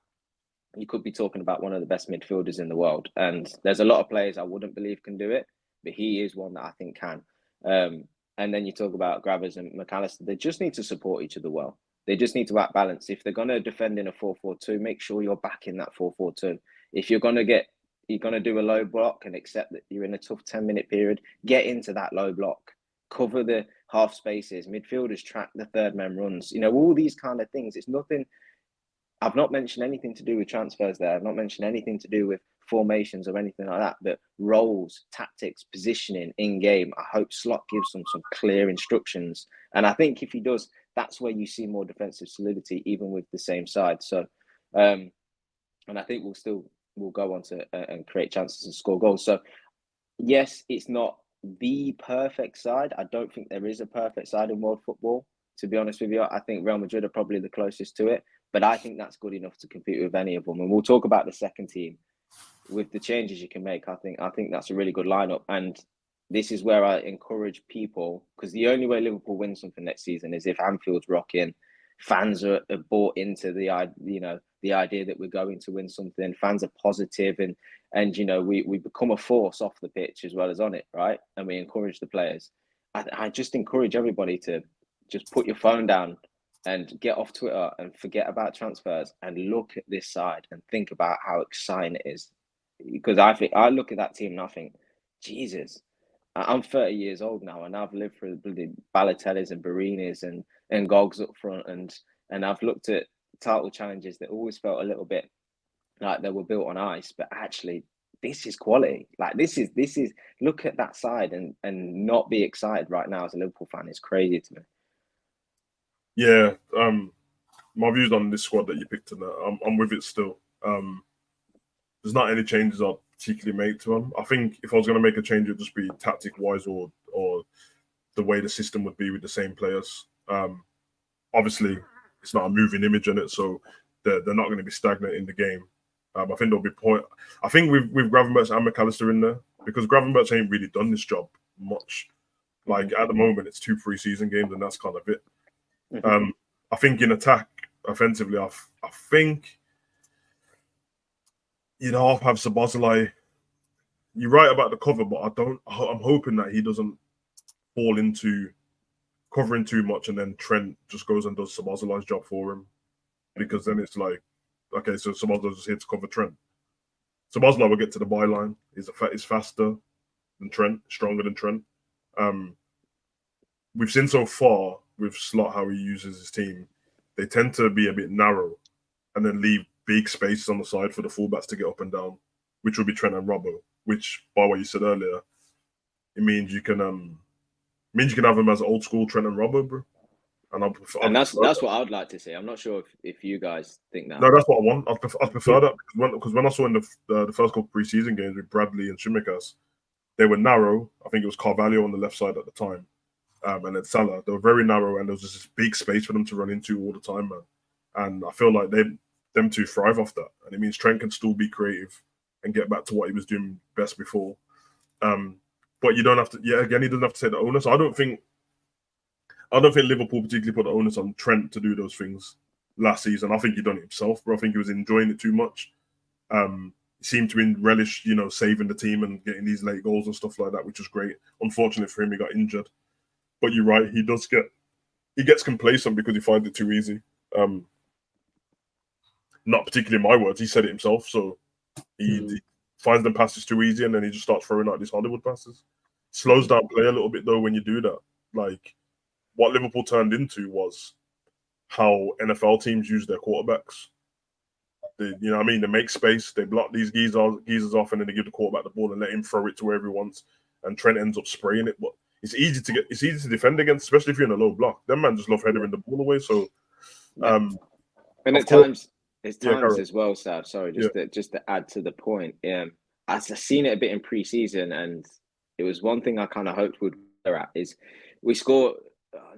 you could be talking about one of the best midfielders in the world. And there's a lot of players I wouldn't believe can do it, but he is one that I think can. And then you talk about Graves and McAllister. They just need to support each other well. They just need to act balanced. If they're going to defend in a 4-4-2, make sure you're back in that 4-4-2. If you're going to do a low block and accept that you're in a tough 10-minute period, get into that low block. Cover the half spaces. Midfielders track the third man runs. All these kind of things. It's nothing. I've not mentioned anything to do with transfers there. I've not mentioned anything to do with formations or anything like that, but roles, tactics, positioning in game. I hope Slot gives them some clear instructions. And I think if he does, that's where you see more defensive solidity, even with the same side. So, and I think we'll go on to and create chances and score goals. So, yes, it's not the perfect side. I don't think there is a perfect side in world football, to be honest with you. I think Real Madrid are probably the closest to it, but I think that's good enough to compete with any of them. And we'll talk about the second team with the changes you can make. I think that's a really good lineup. And this is where I encourage people, because the only way Liverpool win something next season is if Anfield's rocking, fans are bought into the idea that we're going to win something. Fans are positive, and we become a force off the pitch as well as on it, right? And we encourage the players. I just encourage everybody to just put your phone down and get off Twitter and forget about transfers and look at this side and think about how exciting it is. Because I look at that team and I think, Jesus, I'm 30 years old now, and I've lived through the Balotellis and Barinis and Gogs up front, and I've looked at title challenges that always felt a little bit like they were built on ice, but actually this is quality. Like this is look at that side and not be excited right now as a Liverpool fan is crazy to me. Yeah, my views on this squad that you picked tonight, I'm with it still. There's not any changes I'd particularly make to them. I think if I was going to make a change, it'd just be tactic-wise or the way the system would be with the same players. Obviously, it's not a moving image in it, so they're not going to be stagnant in the game. I think there'll be point. I think with Gravenberch and McAllister in there, because Gravenberch ain't really done this job much. Like at the moment, it's 2 pre-season games, and that's kind of it. I think in attack, offensively, I think I'll have Szoboszlai. You're right about the cover, but I'm hoping that he doesn't fall into covering too much, and then Trent just goes and does Szoboszlai's job for him, because then it's like, okay, so Szoboszlai's just here to cover Trent. Szoboszlai will get to the byline. He's faster than Trent, stronger than Trent. We've seen so far with Slot how he uses his team. They tend to be a bit narrow and then leave big spaces on the side for the fullbacks to get up and down, which will be Trent and Robbo. Which, by what you said earlier, it means you can have them as old school Trent and Robbo, bro. And that's what I would like to see. I'm not sure if you guys think that. No, that's what I want. I'd prefer that, because when I saw in the first couple pre-season games with Bradley and Tsimikas, they were narrow. I think it was Carvalho on the left side at the time, and then Salah. They were very narrow, and there was just this big space for them to run into all the time, man. And I feel like them two thrive off that, and it means Trent can still be creative and get back to what he was doing best before. But you don't have to. Yeah, again, he doesn't have to take the onus. I don't think Liverpool particularly put the onus on Trent to do those things last season. I think he done it himself, bro. I think he was enjoying it too much. He seemed to relish, saving the team and getting these late goals and stuff like that, which was great. Unfortunately for him, he got injured. But you're right, he gets complacent because he finds it too easy. Not particularly my words, he said it himself. So he finds them passes too easy, and then he just starts throwing out these Hollywood passes. Slows down play a little bit though when you do that. Like, what Liverpool turned into was how NFL teams use their quarterbacks. They make space, they block these geezers off, and then they give the quarterback the ball and let him throw it to wherever he wants. And Trent ends up spraying it. But it's easy to defend against, especially if you're in a low block. Them man just love heading the ball away. So, and at times as well, Sav. Sorry, just to add to the point. I've seen it a bit in pre-season, and it was one thing I kind of hoped would be at is we score.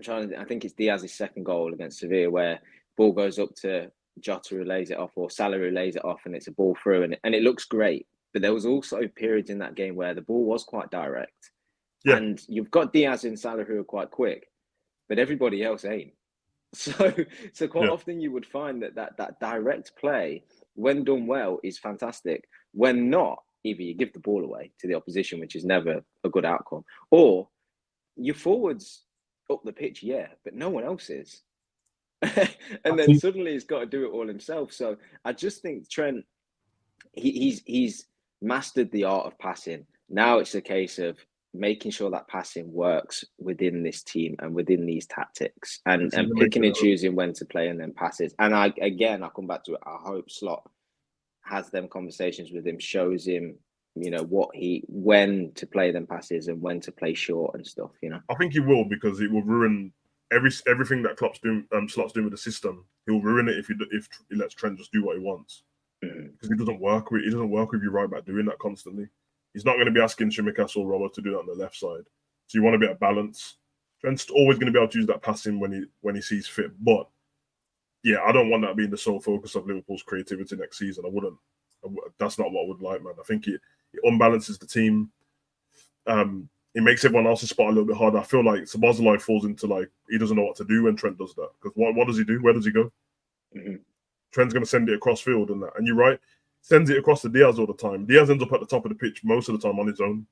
I think it's Diaz's second goal against Sevilla, where ball goes up to Jota, who lays it off, or Salah, who lays it off, and it's a ball through, and it looks great. But there was also periods in that game where the ball was quite direct, and you've got Diaz and Salah who are quite quick, but everybody else ain't. So quite often you would find that direct play, when done well, is fantastic. When not, either you give the ball away to the opposition, which is never a good outcome, or your forwards up the pitch, but no one else is. And then suddenly he's got to do it all himself. So I just think Trent, he's mastered the art of passing. Now it's a case of making sure that passing works within this team and within these tactics, and picking and choosing when to play and then passes. And I come back to it. I hope Slot has them conversations with him, shows him, when to play them passes and when to play short and stuff. I think he will, because it will ruin everything that Slot's doing with the system. He'll ruin it if he lets Trent just do what he wants, because he doesn't work with you right back doing that constantly. He's not going to be asking Tsimikas or Robert to do that on the left side. So you want a bit of balance. Trent's always going to be able to use that passing when he sees fit. But yeah, I don't want that being the sole focus of Liverpool's creativity next season. I wouldn't. That's not what I would like, man. I think it unbalances the team. it makes everyone else's spot a little bit harder. I feel like Szoboszlai falls into like he doesn't know what to do when Trent does that, because what does he do? Where does he go? Mm-hmm. Trent's going to send it across field and that, and you're right, sends it across to Diaz all the time. Diaz ends up at the top of the pitch most of the time on his own.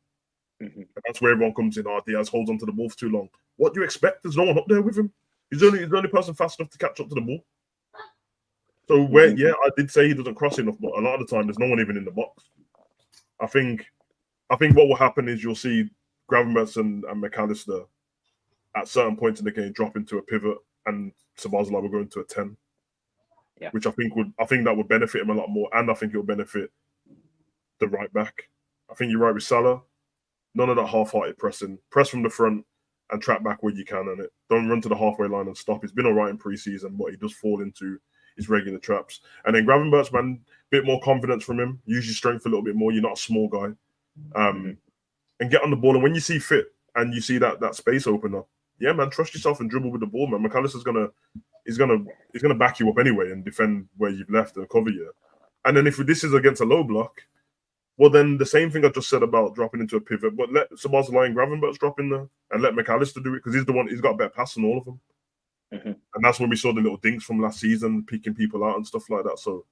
Mm-hmm. And that's where everyone comes in. Diaz holds onto the ball for too long. What do you expect? There's no one up there with him. He's the only person fast enough to catch up to the ball. So I did say he doesn't cross enough, but a lot of the time there's no one even in the box. I think what will happen is you'll see Gravenberch and McAllister at certain points in the game drop into a pivot, and Szoboszlai will go into a 10. Yeah. Which I think that would benefit him a lot more, and I think it will benefit the right back. I think you're right with Salah. None of that half-hearted pressing. Press from the front and trap back where you can on it. Don't run to the halfway line and stop. He's been all right in pre-season, but he does fall into his regular traps. And then Gravenberch, man, bit more confidence from him. Use your strength a little bit more. You're not a small guy. And get on the ball. And when you see fit and you see that space open up, yeah, man, trust yourself and dribble with the ball, man. McAllister's gonna back you up anyway and defend where you've left and cover you. And then if this is against a low block, well, then the same thing I just said about dropping into a pivot, but let Szoboszlai and Gravenberch drop in there and let McAllister do it, because he's the one, he's got a better pass than all of them. Mm-hmm. And that's when we saw the little dinks from last season, picking people out and stuff like that. So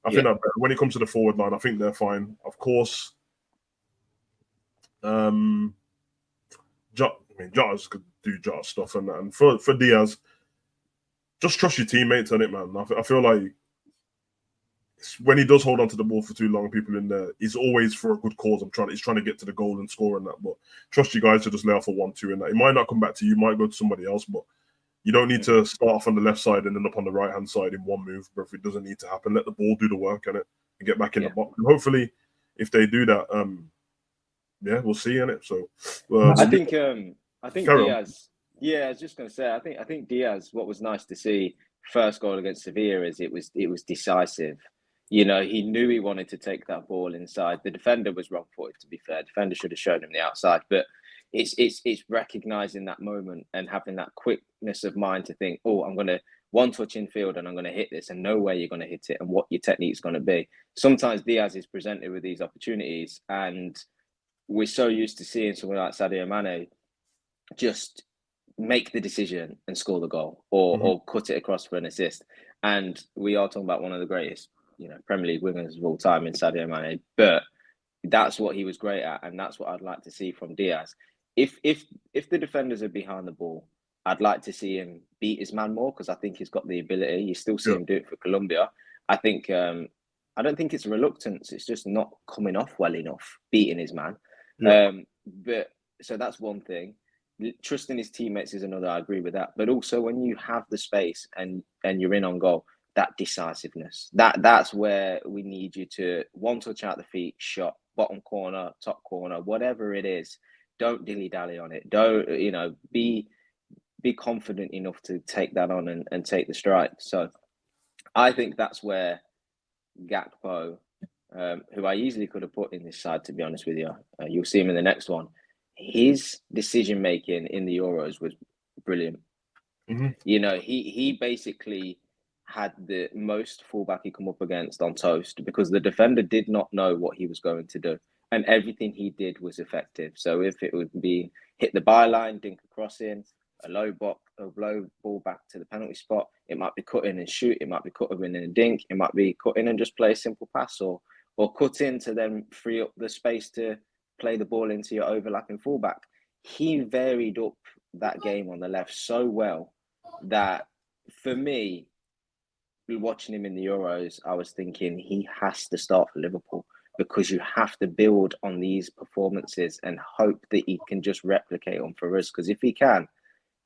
I think that when it comes to the forward line, I think they're fine. Of course, Jota's could do Jota stuff and for Diaz, just trust your teammates on it, man. I feel like when he does hold on to the ball for too long, people in there, he's always for a good cause. He's trying to get to the goal and score and that. But trust you guys to just lay off a 1-2 and that. It might not come back to you, might go to somebody else, but you don't need to start off on the left side and end up on the right hand side in one move. But if it doesn't need to happen, let the ball do the work on it and get back in the box. And hopefully, if they do that, we'll see in it. So I think Diaz. Yeah, I was just going to say, I think Diaz. What was nice to see first goal against Sevilla is it was decisive. You know, he knew he wanted to take that ball inside. The defender was wrong-footed, to be fair. Defender should have shown him the outside, but it's recognizing that moment and having that quickness of mind to think, oh, I'm going to one touch in field and I'm going to hit this, and know where you're going to hit it and what your technique's going to be. Sometimes Diaz is presented with these opportunities, and we're so used to seeing someone like Sadio Mane just make the decision and score the goal or cut it across for an assist. And we are talking about one of the greatest, Premier League wingers of all time in Sadio Mane, but that's what he was great at, and that's what I'd like to see from Diaz. If the defenders are behind the ball, I'd like to see him beat his man more, because I think he's got the ability. You still see him do it for Colombia. I think I don't think it's reluctance; it's just not coming off well enough, beating his man. But so that's one thing. Trusting his teammates is another. I agree with that. But also, when you have the space and you're in on goal, that decisiveness, that's where we need you to one touch out the feet, shot, bottom corner, top corner, whatever it is. Don't dilly-dally on it. Don't, be confident enough to take that on and take the strike. So I think that's where Gakpo, who I easily could have put in this side, to be honest with you, you'll see him in the next one. His decision-making in the Euros was brilliant. Mm-hmm. He basically had the most fullback he come up against on toast, because the defender did not know what he was going to do, and everything he did was effective. So if it would be hit the byline, dink a crossing, a low ball back to the penalty spot, it might be cut in and shoot, it might be cut in and dink, it might be cut in and just play a simple pass, or cut in to then free up the space to play the ball into your overlapping fullback. He varied up that game on the left so well that, for me, watching him in the Euros, I was thinking he has to start for Liverpool, because you have to build on these performances and hope that he can just replicate them for us. Because if he can,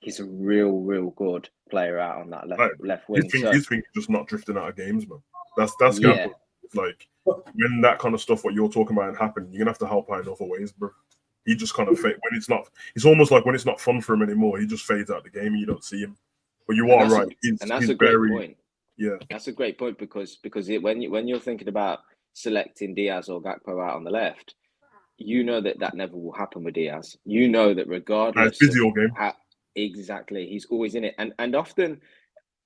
he's a real good player out on that left wing. His thing is just not drifting out of games, man. That's Gakpo. Like, when that kind of stuff, what you're talking about, happen, you're gonna have to help out in other ways, bro. He just kind of when it's not. It's almost like when it's not fun for him anymore, he just fades out the game and you don't see him. But you are right. That's a great point. Yeah, that's a great point, because when you're thinking about selecting Diaz or Gakpo out on the left, that never will happen with Diaz. That regardless, physio game. Exactly, he's always in it, and often,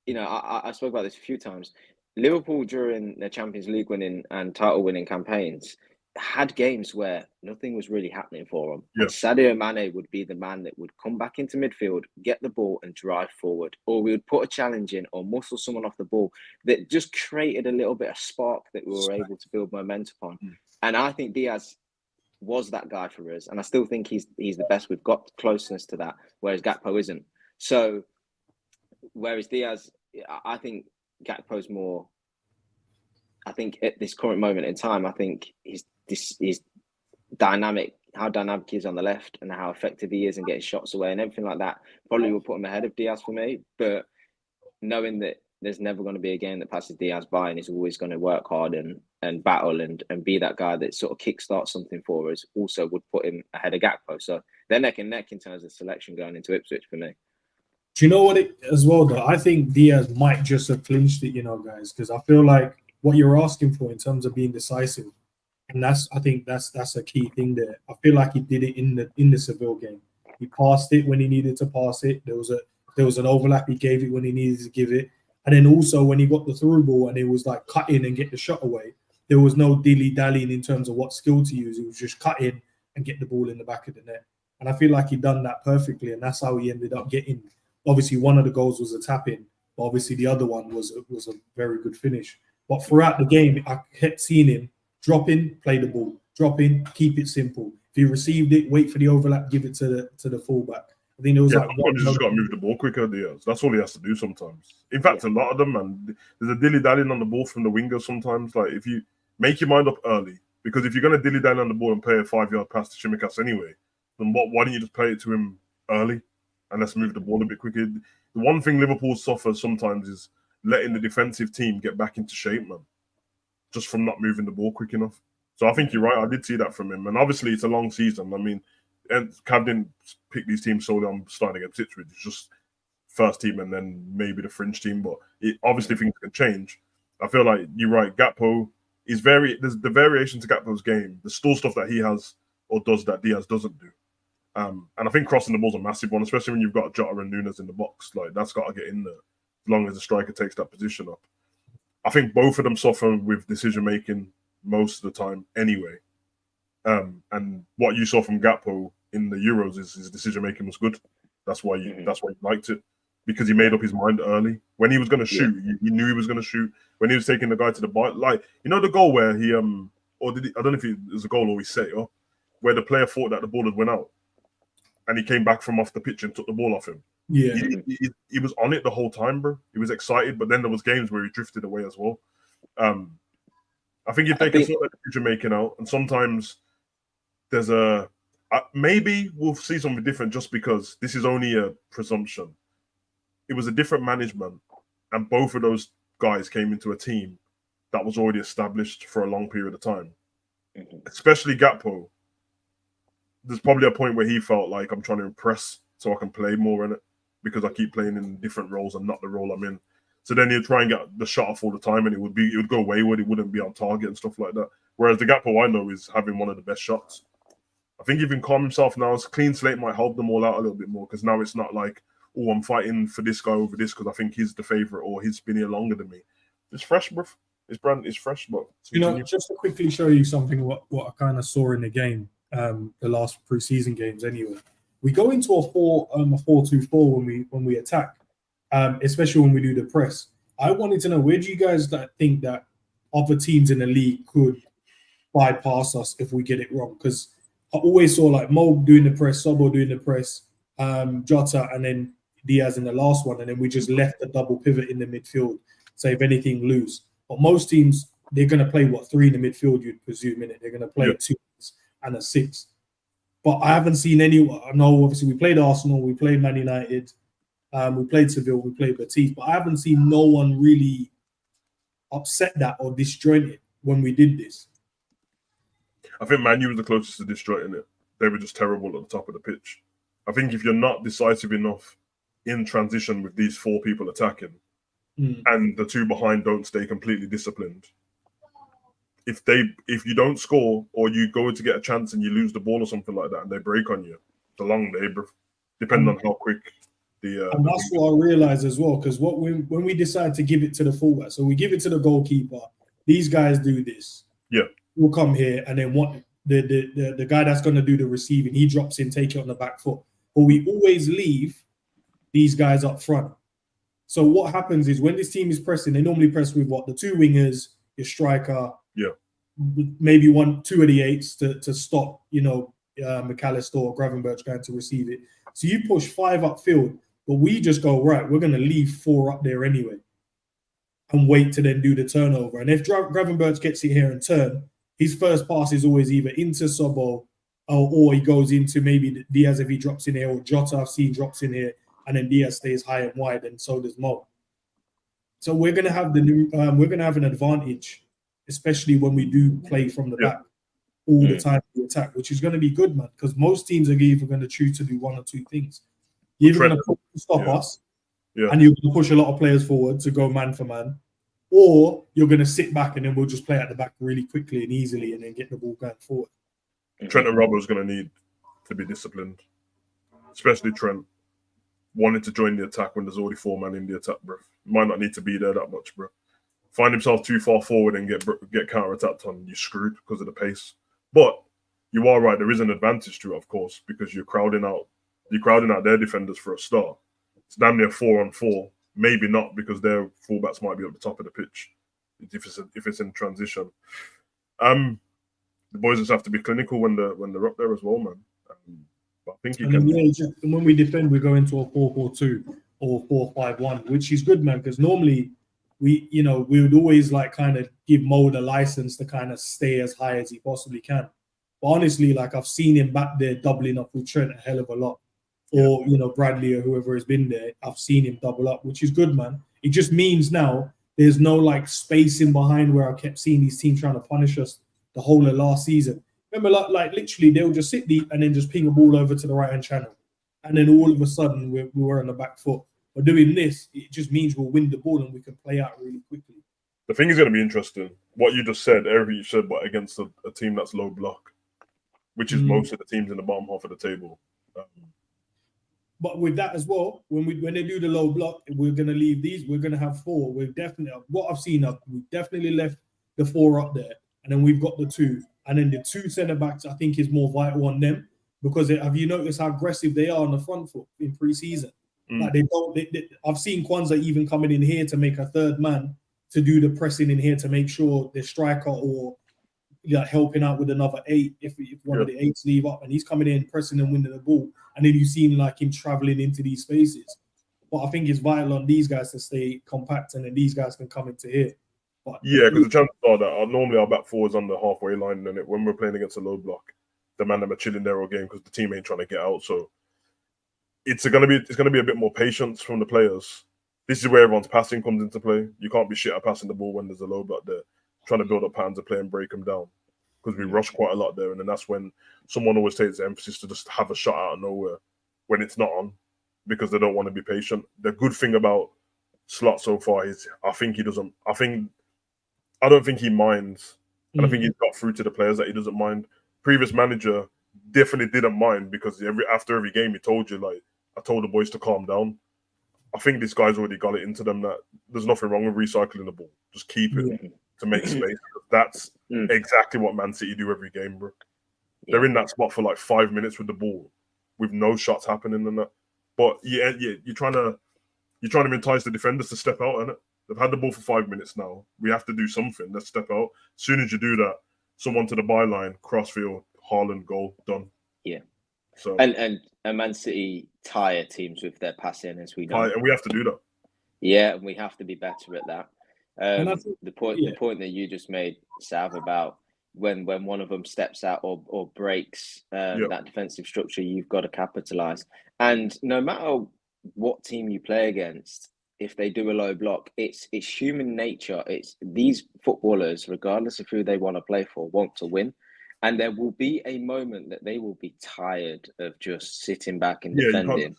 I spoke about this a few times. Liverpool during their Champions League winning and title winning campaigns, had games where nothing was really happening for him. Yeah. And Sadio Mane would be the man that would come back into midfield, get the ball and drive forward. Or we would put a challenge in or muscle someone off the ball that just created a little bit of spark that we were able to build momentum on. And I think Diaz was that guy for us. And I still think he's the best. We've got closeness to that, whereas Gakpo isn't. So, whereas Diaz, I think Gakpo's more... I think at this current moment in time, I think he's dynamic, how dynamic he is on the left and how effective he is in getting shots away and everything like that probably will put him ahead of Diaz for me. But knowing that there's never going to be a game that passes Diaz by and he's always going to work hard and battle and be that guy that sort of kickstarts something for us also would put him ahead of Gakpo. So they're neck and neck in terms of selection going into Ipswich for me. Do you know what as well, though? I think Diaz might just have clinched it, guys, because I feel like what you're asking for in terms of being decisive, and I think that's a key thing there. I feel like he did it in the Seville game. He passed it when he needed to pass it. There was an overlap. He gave it when he needed to give it, and then also when he got the through ball and it was like cut in and get the shot away, there was no dilly dallying in terms of what skill to use. It was just cut in and get the ball in the back of the net. And I feel like he done that perfectly, and that's how he ended up getting. Obviously, one of the goals was a tap in, but obviously the other one was a very good finish. But throughout the game, I kept seeing him drop in, play the ball, drop in, keep it simple. If he received it, wait for the overlap, give it to the fullback. I think there was he's just got to move the ball quicker. Diaz. That's all he has to do sometimes. In fact, a lot of them, man, there's a dilly-dallying on the ball from the winger sometimes. Like, if you make your mind up early, because if you're going to dilly-dally on the ball and play a 5-yard pass to Shimikas anyway, then why don't you just play it to him early and let's move the ball a bit quicker? The one thing Liverpool suffers sometimes is letting the defensive team get back into shape, man, just from not moving the ball quick enough. So I think you're right. I did see that from him. And obviously, it's a long season. I mean, and Cav didn't pick these teams solely on starting against Ipswich. It's just first team and then maybe the fringe team. But obviously, things can change. I feel like you're right. Gakpo is there's the variation to Gakpo's game. The stall stuff that he has or does that Diaz doesn't do. And I think crossing the ball's a massive one, especially when you've got Jota and Nunes in the box. Like, that's got to get in there as long as the striker takes that position up. I think both of them suffer with decision-making most of the time anyway. And what you saw from Gakpo in the Euros is his decision-making was good. That's why you liked it, because he made up his mind early. When he was going to shoot, he knew he was going to shoot. When he was taking the guy to the bar, like, the goal where he, or did he, I don't know if it was a goal or he set it up, where the player thought that the ball had went out. And he came back from off the pitch and took the ball off him. Yeah, he was on it the whole time, bro. He was excited, but then there was games where he drifted away as well. I think if they can sort that decision making out, and sometimes there's maybe we'll see something different, just because this is only a presumption. It was a different management, and both of those guys came into a team that was already established for a long period of time. Especially Gakpo. There's probably a point where he felt like, I'm trying to impress so I can play more in it, because I keep playing in different roles and not the role I'm in. So then he'd try and get the shot off all the time, and it would go wayward. It wouldn't be on target and stuff like that. Whereas the Gakpo I know is having one of the best shots. I think he can calm himself now. His clean slate might help them all out a little bit more, because now it's not like, oh, I'm fighting for this guy over this because I think he's the favourite or he's been here longer than me. It's fresh, bro. It's fresh, but just to quickly show you something what I kind of saw in the game. The last pre-season games anyway. We go into a 4-2-4 when we attack, especially when we do the press. I wanted to know, where do you guys think that other teams in the league could bypass us if we get it wrong? Because I always saw like Mo doing the press, Sobo doing the press, Jota, and then Diaz in the last one, and then we just left the double pivot in the midfield. So if anything, lose. But most teams, they're going to play 3 in the midfield, you'd presume, innit? They're going to play 2 and a 6. But I haven't seen anyone. I know obviously we played Arsenal, we played Man United, we played Seville, we played Betis, but I haven't seen no one really upset that or disjoint it when we did this. I think Man U was the closest to disjointing it. They were just terrible at the top of the pitch. I think if you're not decisive enough in transition with these 4 people attacking, and the 2 behind don't stay completely disciplined, if you don't score or you go to get a chance and you lose the ball or something like that and they break on you, it's a long day, bro. Depending on how quick and that's what I realized as well, because when we decide to give it to the fullback, so we give it to the goalkeeper, these guys do this. Yeah. will come here, and then what the guy that's going to do the receiving, he drops in, take it on the back foot. But we always leave these guys up front. So what happens is when this team is pressing, they normally press with what? The two wingers, your striker, maybe two of the eights to stop, McAllister or Gravenberch going to receive it. So you push 5 upfield, but we just go, right, we're going to leave 4 up there anyway and wait to then do the turnover. And if Gravenberch gets it here and turn, his first pass is always either into Sobo or he goes into maybe Diaz if he drops in here, or Jota I've seen drops in here, and then Diaz stays high and wide, and so does Mo. So we're going to have an advantage, especially when we do play from the back all the time in the attack, which is going to be good, man, because most teams are either going to choose to do one or two things. You're either going to stop us, and you're going to push a lot of players forward to go man for man, or you're going to sit back and then we'll just play at the back really quickly and easily and then get the ball going forward. Trent and Robbo's going to need to be disciplined, especially Trent wanting to join the attack when there's already 4 men in the attack, bro. Might not need to be there that much, bro. Find himself too far forward and get counter-attacked on, you're screwed because of the pace. But you are right, there is an advantage to it, of course, because you're crowding out their defenders for a start. It's damn near 4-on-4. Maybe not, because their fullbacks might be up the top of the pitch if it's in transition. The boys just have to be clinical when they're up there as well, man. But I think when we defend, we go into a 4-4-2 or 4-5-1, which is good, man, because normally we would always kind of give Mo the license to kind of stay as high as he possibly can. But honestly, I've seen him back there doubling up with Trent a hell of a lot. Or, Bradley or whoever has been there, I've seen him double up, which is good, man. It just means now there's no space in behind where I kept seeing these teams trying to punish us the whole of last season. Remember, literally, they'll just sit deep and then just ping a ball over to the right-hand channel. And then all of a sudden, we were on the back foot. But doing this, it just means we'll win the ball and we can play out really quickly. The thing is going to be interesting. What you just said, everything you said, but against a team that's low block, which is most of the teams in the bottom half of the table. But with that as well, when they do the low block, we're going to leave these. We're going to have 4. We've definitely, what I've seen, we've definitely left the 4 up there, and then we've got the 2, and then the 2 centre backs. I think is more vital on them because have you noticed how aggressive they are on the front foot in pre-season? I've seen Kwanzaa even coming in here to make a third man to do the pressing in here to make sure the striker or helping out with another 8 if one of the 8s leave up, and he's coming in pressing and winning the ball, and then you see him traveling into these spaces. But I think it's vital on these guys to stay compact, and then these guys can come into here. But because the chances are that normally our back 4 is on the halfway line, and when we're playing against a low block, the man that are chilling there all game because the team ain't trying to get out. So it's gonna be a bit more patience from the players. This is where everyone's passing comes into play. You can't be shit at passing the ball when there's a low block there, trying to build up patterns of play and break them down, because we rush quite a lot there, and then that's when someone always takes the emphasis to just have a shot out of nowhere when it's not on, because they don't want to be patient. The good thing about Slot so far is I don't think he minds, and I think he's got through to the players that he doesn't mind. Previous manager definitely didn't mind, because after every game he told you, I told the boys to calm down. I think this guy's already got it into them that there's nothing wrong with recycling the ball. Just keep it to make space. That's exactly what Man City do every game, bro. They're in that spot for 5 minutes with the ball, with no shots happening and that. But you're trying to entice the defenders to step out, innit? They've had the ball for 5 minutes now. We have to do something. Let's step out. As soon as you do that, someone to the byline, crossfield, Haaland, goal, done. Yeah. So and Man City tire teams with their passing, as we know. And we have to do that. Yeah, and we have to be better at that. The point that you just made, Sav, about when one of them steps out or breaks that defensive structure, you've got to capitalize. And no matter what team you play against, if they do a low block, it's human nature. It's these footballers, regardless of who they want to play for, want to win. And there will be a moment that they will be tired of just sitting back and defending.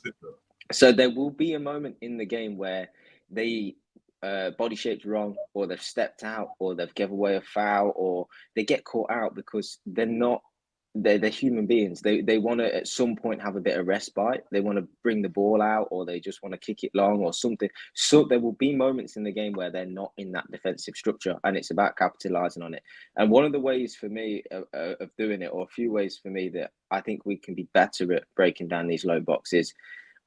So there will be a moment in the game where they body shape's wrong, or they've stepped out, or they've given away a foul, or they get caught out because they're not they're human beings. They want to at some point have a bit of respite. They want to bring the ball out, or they just want to kick it long or something. So there will be moments in the game where they're not in that defensive structure, and it's about capitalizing on it. And one of the ways for me of doing it, or a few ways for me that I think we can be better at breaking down these low boxes.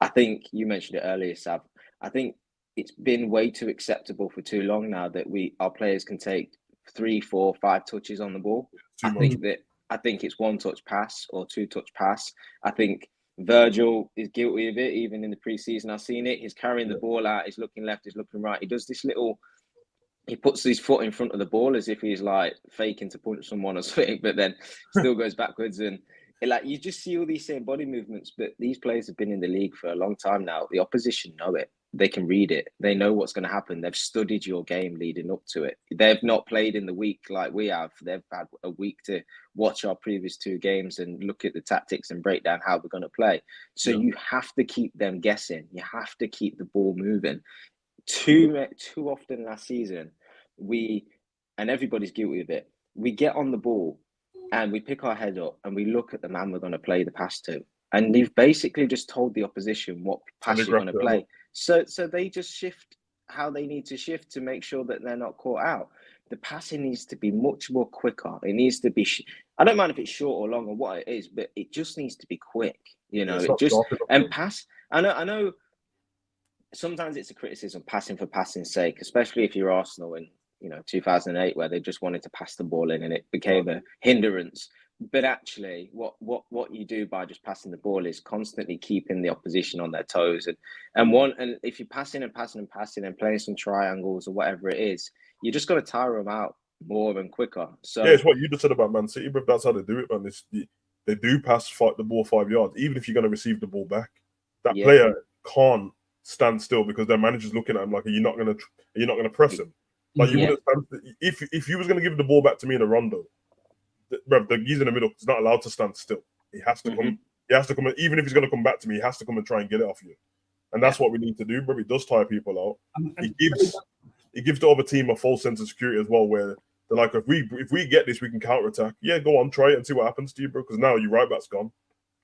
I think you mentioned it earlier, Sav. I think it's been way too acceptable for too long now that our players can take 3, 4, 5 touches on the ball. I think it's 1-touch pass or 2-touch pass. I think Virgil is guilty of it, even in the preseason. I've seen it. He's carrying the ball out. He's looking left. He's looking right. He does this he puts his foot in front of the ball as if he's like faking to punch someone or something, but then still goes backwards. And you just see all these same body movements, but these players have been in the league for a long time now. The opposition know it. They can read it. They know what's going to happen. They've studied your game leading up to it. They've not played in the week like we have. They've had a week to watch our previous 2 games and look at the tactics and break down how we're going to play. So you have to keep them guessing. You have to keep the ball moving. Too often last season, and everybody's guilty of it, we get on the ball and we pick our head up and we look at the man we're going to play the pass to. And you've basically just told the opposition what pass you're going to play. So they just shift how they need to shift to make sure that they're not caught out. The passing needs to be much more quicker. It needs to be. I don't mind if it's short or long or what it is, but it just needs to be quick. Pass. I know. Sometimes it's a criticism, passing for passing's sake, especially if you're Arsenal in 2008, where they just wanted to pass the ball in and it became a hindrance. But actually, what you do by just passing the ball is constantly keeping the opposition on their toes. And if you're passing and playing some triangles or whatever it is, you just got to tire them out more and quicker. So it's what you just said about Man City, but that's how they do it, man. They do pass the ball 5 yards, even if you're going to receive the ball back. That player can't stand still because their manager's looking at him like, are you not going to press him? Like you wouldn't stand, if you was going to give the ball back to me in a rondo. The geezer in the middle is not allowed to stand still. He has to come. He has to come. Even if he's going to come back to me, he has to come and try and get it off you. And that's what we need to do. Bro, he does tire people out. He gives the other team a false sense of security as well, where they're like, if we get this, we can counterattack. Yeah, go on, try it and see what happens to you, bro. Because now your right back's gone,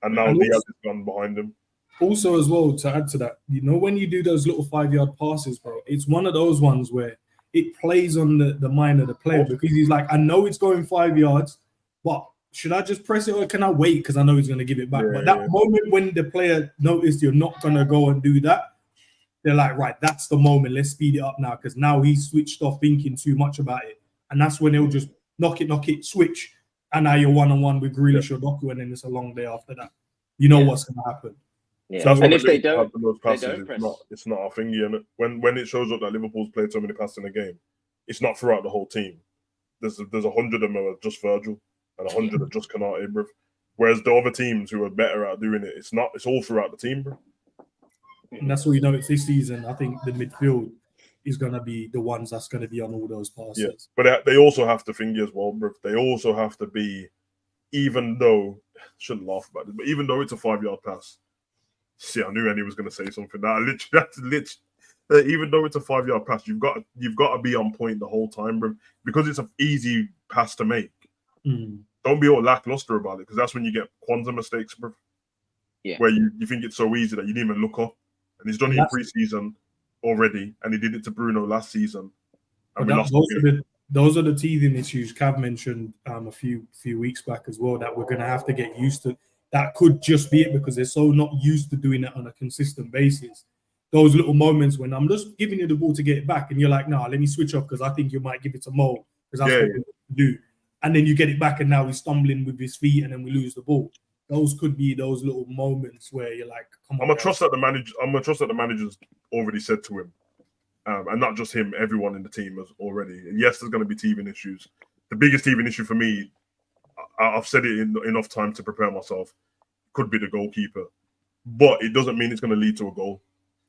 and now Diaz is gone behind him. Also, as well, to add to that, when you do those little 5-yard passes, bro, it's one of those ones where it plays on the mind of the player because he's like, I know it's going 5 yards. But should I just press it or can I wait because I know he's going to give it back? But that moment when the player noticed you're not going to go and do that, they're like, right, that's the moment. Let's speed it up now because now he's switched off thinking too much about it. And that's when he'll just knock it, switch. And now you're one-on-one with Grealish or Doku, and then it's a long day after that. You know what's going to happen. Yeah. So and if they don't, it's not our thingy. And when it shows up that Liverpool's played so many passes in a game, it's not throughout the whole team. There's 100 of them are just Virgil. And 100 are just Canate, bro. Whereas the other teams who are better at doing it, it's all throughout the team, bro. And that's what it's this season. I think the midfield is going to be the ones that's going to be on all those passes. Yeah, but they also have to thingy as well, bro. They also have to be, even though, I shouldn't laugh about it, but even though it's a 5-yard pass, see, I knew Andy was going to say something. Even though it's a 5-yard pass, you've got to be on point the whole time, bro, because it's an easy pass to make. Don't be all lackluster about it because that's when you get quantum mistakes, bro. Yeah. Where you think it's so easy that you didn't even look up. And he's done it in pre-season already, and he did it to Bruno last season. And those are the teething issues Cav mentioned a few weeks back as well that we're going to have to get used to. That could just be it because they're so not used to doing it on a consistent basis. Those little moments when I'm just giving you the ball to get it back and you're like, nah, let me switch off because I think you might give it to Mo because that's what we do. And then you get it back and now he's stumbling with his feet and then we lose the ball. Those could be those little moments where you're like, come on. I'm gonna trust that the manager's already said to him. And not just him, everyone in the team has already. And yes, there's going to be teething issues. The biggest teething issue for me, I've said it in enough time to prepare myself, could be the goalkeeper. But it doesn't mean it's going to lead to a goal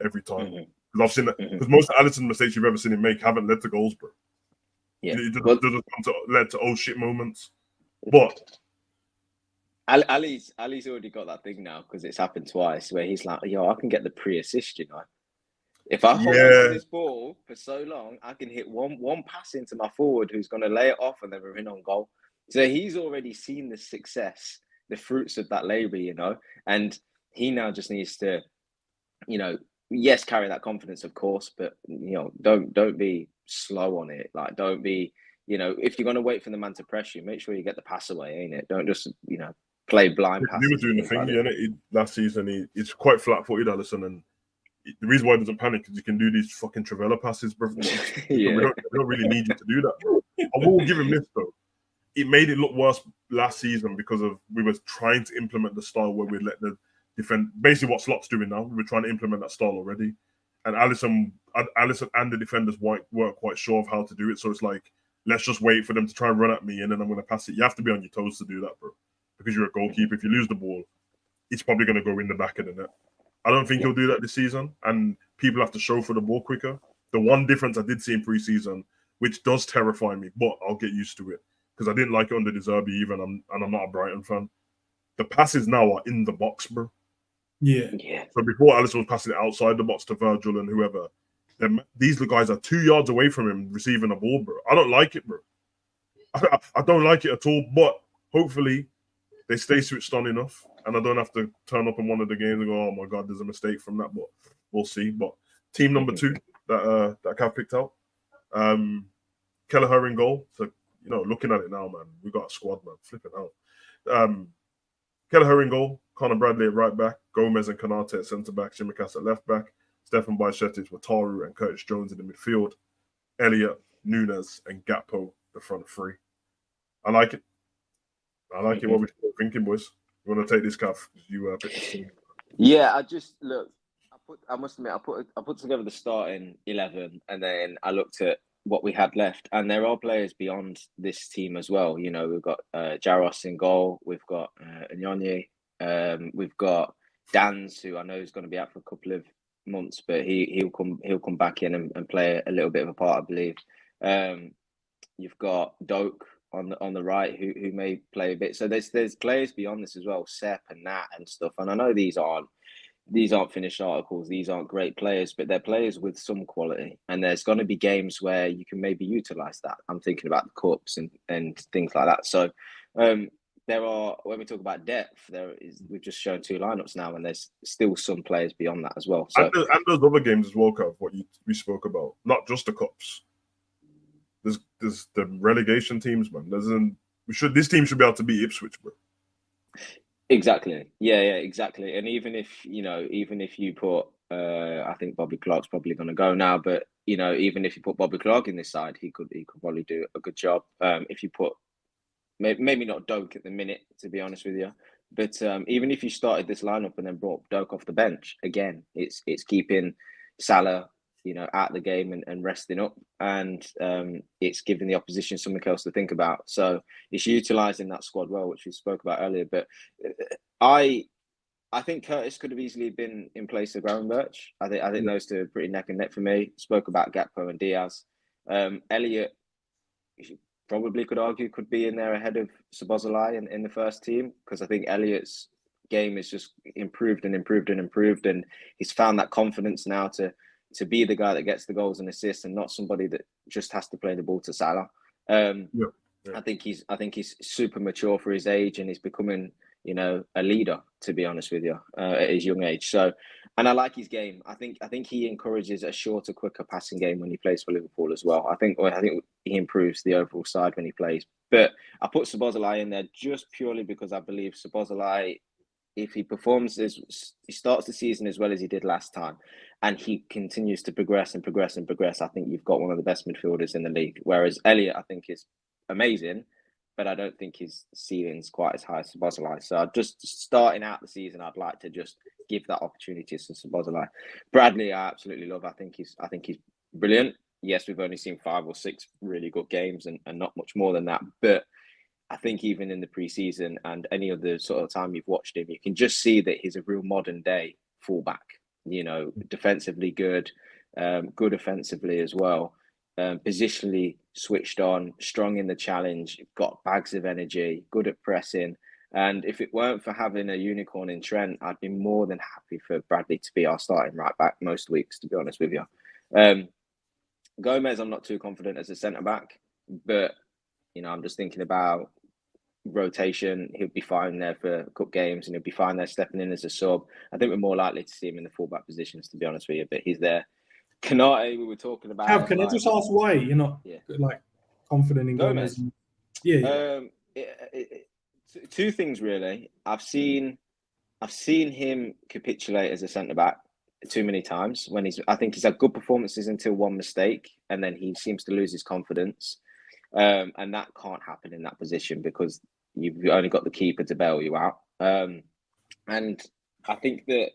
every time. Because I've seen that. Because most Alisson mistakes you've ever seen him make haven't led to goals, bro. Yeah. It doesn't lead to oh shit moments. But Ali's already got that thing now because it's happened twice where he's like, yo, I can get the pre-assist, If I hold on to this ball for so long, I can hit one pass into my forward who's going to lay it off and then we're in on goal. So he's already seen the success the fruits of that labor, and he now just needs to, yes, carry that confidence, of course, but don't be slow on it. Like, don't be, if you're going to wait for the man to press you, make sure you get the pass away, ain't it? Don't just, play blind passes. He was doing the thing, last season. He's quite flat-footed, Alisson, and the reason why he doesn't panic is he can do these fucking Travella passes, bro. We don't really need you to do that, bro. I will give him this, though. It made it look worse last season because we were trying to implement the style where we let the defend, basically what Slot's doing now. We were trying to implement that style already, and Alisson and the defenders weren't quite sure of how to do it. So it's like, let's just wait for them to try and run at me, and then I'm going to pass it. You have to be on your toes to do that, bro, because you're a goalkeeper. If you lose the ball, it's probably going to go in the back of the net. I don't think he'll do that this season, and people have to show for the ball quicker. The one difference I did see in pre-season, which does terrify me, but I'll get used to it, because I didn't like it under De Zerbi even, and I'm not a Brighton fan. The passes now are in the box, bro. Yeah. So before, Alisson was passing it outside the box to Virgil and whoever. These guys are 2 yards away from him receiving a ball, bro. I don't like it, bro. I don't like it at all, but hopefully they stay switched on enough, and I don't have to turn up in one of the games and go, oh my God, there's a mistake from that, but we'll see. But team number 2 that Cav picked out, Kelleher in goal. So, looking at it now, man, we got a squad, man. Flipping out. Kelleher in goal, Conor Bradley at right back, Gomez and Konate at centre back, Tsimikas at left back, Stefan Bajcetic, Wataru and Curtis Jones in the midfield, Elliott, Nunes and Gakpo the front 3. I like it. What we're thinking, boys. You want to take this, Cav? You pick this team. Yeah, I must admit, I put together the starting 11, and then I looked at what we had left, and there are players beyond this team as well. We've got Jaros in goal, we've got Anyonyi, we've got Danz, who I know is going to be out for a couple of months, but he'll come back in and play a little bit of a part, I believe. You've got Doak on the right who may play a bit. So there's players beyond this as well, Sepp and Nat and stuff. And I know these aren't finished articles, these aren't great players, but they're players with some quality. And there's going to be games where you can maybe utilize that. I'm thinking about the cups and things like that. So there are, when we talk about depth, we've just shown 2 lineups now, and there's still some players beyond that as well. So and those other games as well, Cav, we spoke about, not just the cups. There's the relegation teams, man. This team should be able to beat Ipswich, bro. Exactly. Yeah, exactly. And even if you put, I think Bobby Clark's probably going to go now, but even if you put Bobby Clark in this side, he could probably do a good job. If you put maybe not Doak at the minute, to be honest with you, but even if you started this lineup and then brought Doak off the bench, again, it's keeping Salah, out of the game and resting up, and it's giving the opposition something else to think about. So it's utilising that squad well, which we spoke about earlier. But I think Curtis could have easily been in place of Gravenberch. I think those 2 are pretty neck and neck for me. Spoke about Gakpo and Diaz. Elliott, you probably could argue, could be in there ahead of Szoboszlai in the first team, because I think Elliott's game is just improved, and he's found that confidence now to be the guy that gets the goals and assists, and not somebody that just has to play the ball to Salah. I think he's super mature for his age, and he's becoming, a leader, to be honest with you, at his young age. So, and I like his game. I think he encourages a shorter, quicker passing game when he plays for Liverpool as well. I think he improves the overall side when he plays. But I put Szoboszlai in there just purely because I believe Szoboszlai, if he performs he starts the season as well as he did last time, and he continues to progress, I think you've got one of the best midfielders in the league. Whereas Elliott, I think, is amazing, but I don't think his ceiling's quite as high as Szoboszlai. So just starting out the season, I'd like to just give that opportunity to Szoboszlai. Bradley, I absolutely love. I think he's brilliant. Yes, we've only seen 5 or 6 really good games and not much more than that, but I think even in the pre-season and any other sort of time you've watched him, you can just see that he's a real modern day fullback. Defensively good, good offensively as well. Positionally switched on, strong in the challenge, got bags of energy, good at pressing. And if it weren't for having a unicorn in Trent, I'd be more than happy for Bradley to be our starting right back most weeks, to be honest with you. Gomez, I'm not too confident as a centre back, but I'm just thinking about rotation. He'll be fine there for cup games, and he'll be fine there stepping in as a sub. I think we're more likely to see him in the fullback positions, to be honest with you. But he's there. Canate, we were talking about. Cav, can I just ask why you're not like confident in Gomez? Yeah. Two things really. I've seen him capitulate as a centre back too many times. I think he's had good performances until one mistake, and then he seems to lose his confidence. And that can't happen in that position because you've only got the keeper to bail you out. And I think that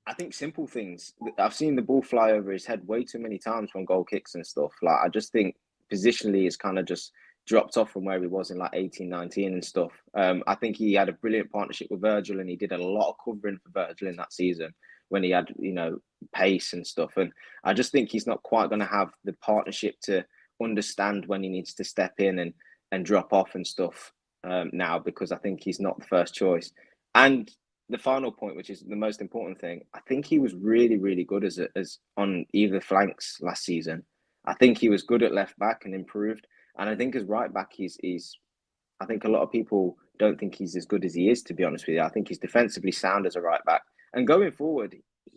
I think simple things. I've seen the ball fly over his head way too many times from goal kicks and stuff. Like, I just think positionally he's kind of just dropped off from where he was in like 18, 19 and stuff. I think he had a brilliant partnership with Virgil, and he did a lot of covering for Virgil in that season when he had, pace and stuff. And I just think he's not quite going to have the partnership to understand when he needs to step in and drop off and stuff now, because I think he's not the first choice. And the final point, which is the most important thing, I think he was really, really good as on either flanks last season. I think he was good at left back and improved. And I think as right back, I think a lot of people don't think he's as good as he is, to be honest with you. I think he's defensively sound as a right back. And going forward,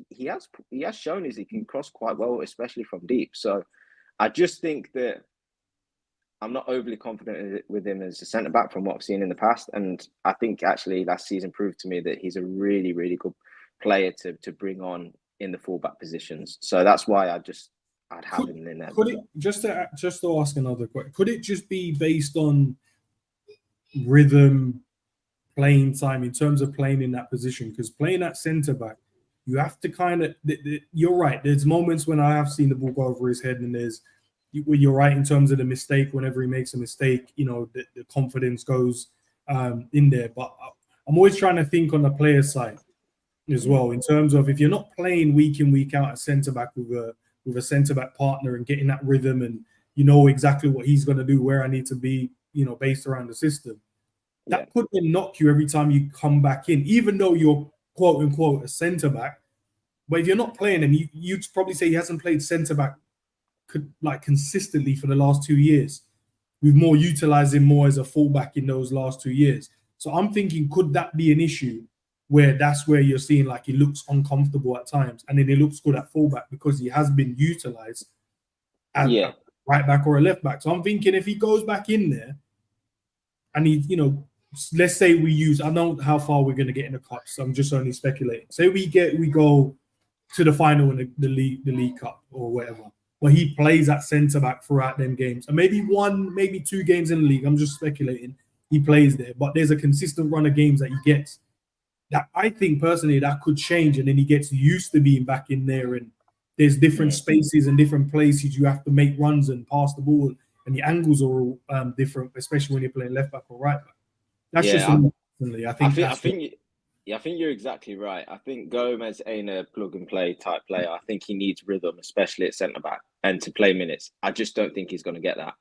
he has shown he can cross quite well, especially from deep. So I just think that I'm not overly confident with him as a centre back from what I've seen in the past. And I think actually last season proved to me that he's a really, really good player to bring on in the fullback positions. So that's why I'd have him in there. Could it just to ask another question? Could it just be based on rhythm, playing time in terms of playing in that position? Because playing at centre back, you have to kind of. You're right. There's moments when I have seen the ball go over his head, and you're right in terms of the mistake. Whenever he makes a mistake, the confidence goes in there. But I'm always trying to think on the player side as well, in terms of if you're not playing week in, week out at centre back with a centre-back partner and getting that rhythm, and exactly what he's going to do, where I need to be, based around the system. That could then knock you every time you come back in, even though you're quote-unquote a centre-back. But if you're not playing him, you'd probably say he hasn't played centre-back consistently for the last 2 years. We've more utilised him more as a fullback in those last 2 years. So I'm thinking, could that be an issue where that's where you're seeing like he looks uncomfortable at times, and then he looks good at fullback because he has been utilised as a right back or a left back. So I'm thinking if he goes back in there and he, let's say I don't know how far we're going to get in the cups. So I'm just only speculating. Say we go to the final in the league cup or whatever, where he plays at centre back throughout them games, and maybe 2 games in the league. I'm just speculating. He plays there, but there's a consistent run of games that he gets. That I think personally that could change, and then he gets used to being back in there, and there's different spaces and different places you have to make runs and pass the ball, and the angles are all different, especially when you're playing left back or right back. That's just personally. I think you're exactly right. I think Gomez ain't a plug and play type player. I think he needs rhythm, especially at centre back, and to play minutes. I just don't think he's going to get that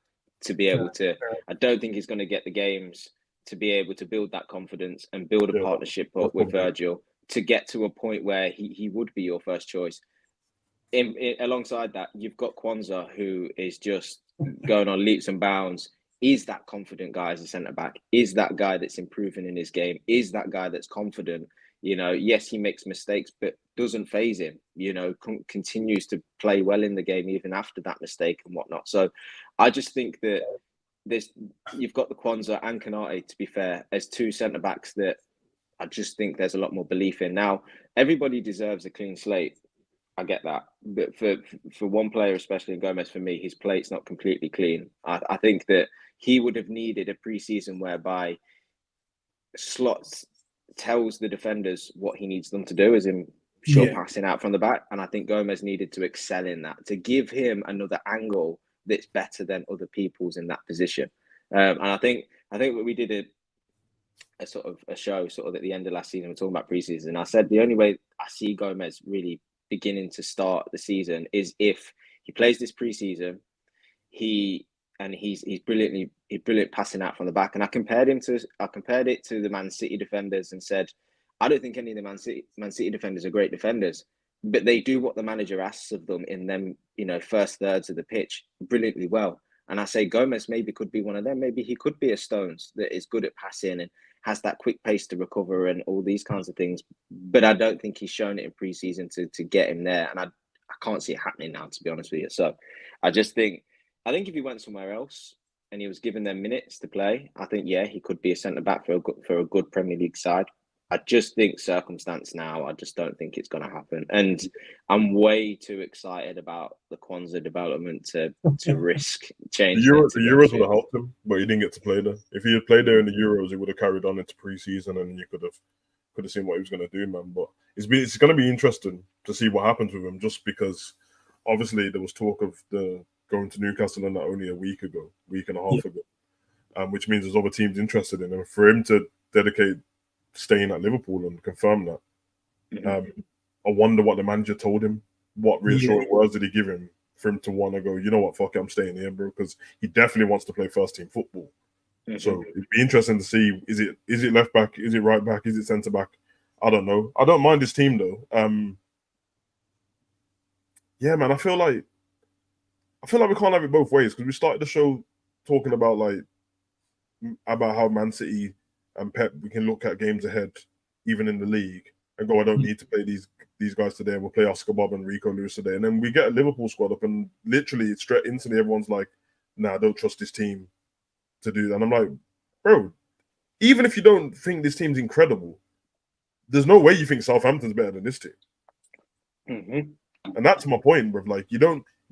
to be able to. I don't think he's going to get the games to be able to build that confidence and build a partnership up with Virgil to get to a point where he would be your first choice. Alongside that, you've got Kwanzaa, who is just going on leaps and bounds. Is that confident guy as a centre-back? Is that guy that's improving in his game? Is that guy that's confident? Yes, he makes mistakes, but doesn't faze him. Continues to play well in the game even after that mistake and whatnot. So I just think that you've got the Kwanzaa and Canate, to be fair, as 2 centre-backs that I just think there's a lot more belief in. Now, everybody deserves a clean slate. I get that. But for one player, especially in Gomez, for me, his plate's not completely clean. I think that he would have needed a pre-season whereby Slots tells the defenders what he needs them to do, as in short passing out from the back. And I think Gomez needed to excel in that, to give him another angle that's better than other people's in that position. And I think we did a sort of a show sort of at the end of last season, we're talking about preseason. I said the only way I see Gomez really beginning to start the season is if he plays this preseason, he's brilliant passing out from the back. And I compared it to the Man City defenders and said, I don't think any of the Man City defenders are great defenders, but they do what the manager asks of them in them, first thirds of the pitch brilliantly well. And I say Gomez maybe could be one of them. Maybe he could be a Stones that is good at passing and has that quick pace to recover and all these kinds of things. But I don't think he's shown it in preseason to get him there. And I can't see it happening now, to be honest with you. So I think if he went somewhere else and he was given them minutes to play, I think, yeah, he could be a centre-back for a good Premier League side. I just think circumstance now, I just don't think it's going to happen. And I'm way too excited about the Kwanzaa development to risk changing it. The Euros would have helped him, but he didn't get to play there. If he had played there in the Euros, he would have carried on into pre-season and you could have seen what he was going to do, man. But it's going to be interesting to see what happens with him, just because obviously there was talk of the going to Newcastle and that only a week and a half ago, which means there's other teams interested in him. For him to dedicate staying at Liverpool and confirm that, I wonder what the manager told him. What reassuring words did he give him for him to want to go, you know what, fuck it, I'm staying here, bro, because he definitely wants to play first team football. So it'd be interesting to see, is it left back, is it right back, is it centre back? I don't know. I don't mind this team though. Yeah, man, I feel like we can't have it both ways, because we started the show talking about how Man City and Pep, we can look at games ahead, even in the league, and go, I don't need to play these guys today. We'll play Oscar Bob and Rico Lewis today. And then we get a Liverpool squad up, and literally straight instantly everyone's like, nah, I don't trust this team to do that. And I'm like, bro, even if you don't think this team's incredible, there's no way you think Southampton's better than this team. And that's my point, bro. Like, you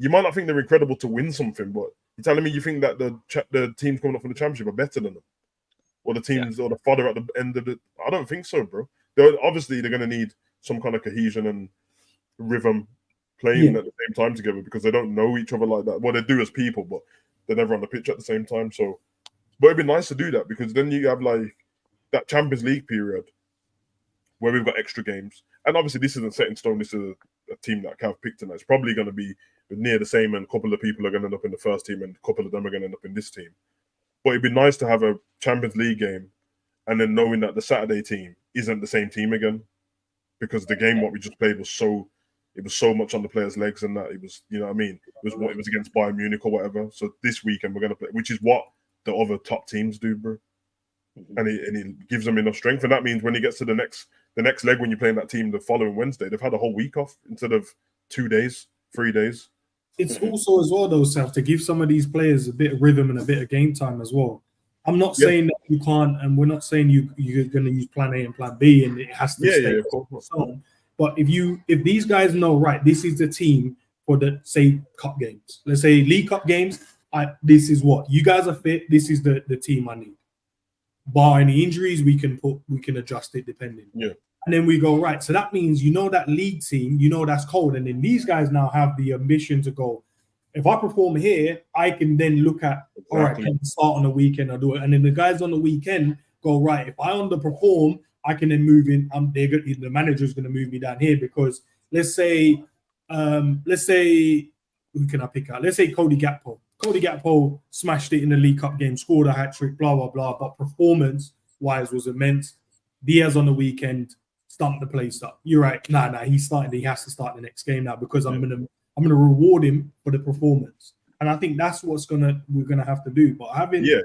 might not think they're incredible to win something, but you're telling me you think that the teams coming up from the Championship are better than them? Or the teams or the fodder at the end of it? I don't think so, bro. Obviously, they're going to need some kind of cohesion and rhythm playing at the same time together, because they don't know each other like that. Well, they do as people, but they're never on the pitch at the same time. So, but it'd be nice to do that, because then you have like that Champions League period where we've got extra games. And obviously, this isn't set in stone. This is a team that Cav picked tonight. It's probably going to be near the same, and a couple of people are going to end up in the first team, and a couple of them are going to end up in this team. But it'd be nice to have a Champions League game, and then knowing that the Saturday team isn't the same team again, because the game what we just played was so much on the players' legs, and that it was, you know what I mean, it was against Bayern Munich or whatever. So this weekend we're going to play, which is what the other top teams do, bro. And it gives them enough strength, and that means when he gets to the next leg, when you're playing that team the following Wednesday, they've had a whole week off instead of 2 days, 3 days. It's also as well, though, Saf, to give some of these players a bit of rhythm and a bit of game time as well. I'm not saying that you can't, and we're not saying you're going to use plan A and plan B, and it has to stay on. But if these guys know, right, this is the team for the, say, cup games. Let's say League Cup games. This is what you guys are fit. This is the team I need. Bar any injuries, we can adjust it depending. Yeah. And then we go, right. So that means that league team, that's cold. And then these guys now have the ambition to go, if I perform here, I can then look at, all right, can I start on the weekend or do it? And then the guys on the weekend go, right, if I underperform, I can then move in. The manager's going to move me down here, because let's say, who can I pick out? Let's say Cody Gakpo. Cody Gakpo smashed it in the League Cup game, scored a hat-trick, blah, blah, blah. But performance-wise was immense. Diaz on the weekend stumped the place up. You're right. Nah, he's starting. He has to start the next game now, because I'm gonna reward him for the performance. And I think that's what we're gonna have to do. But because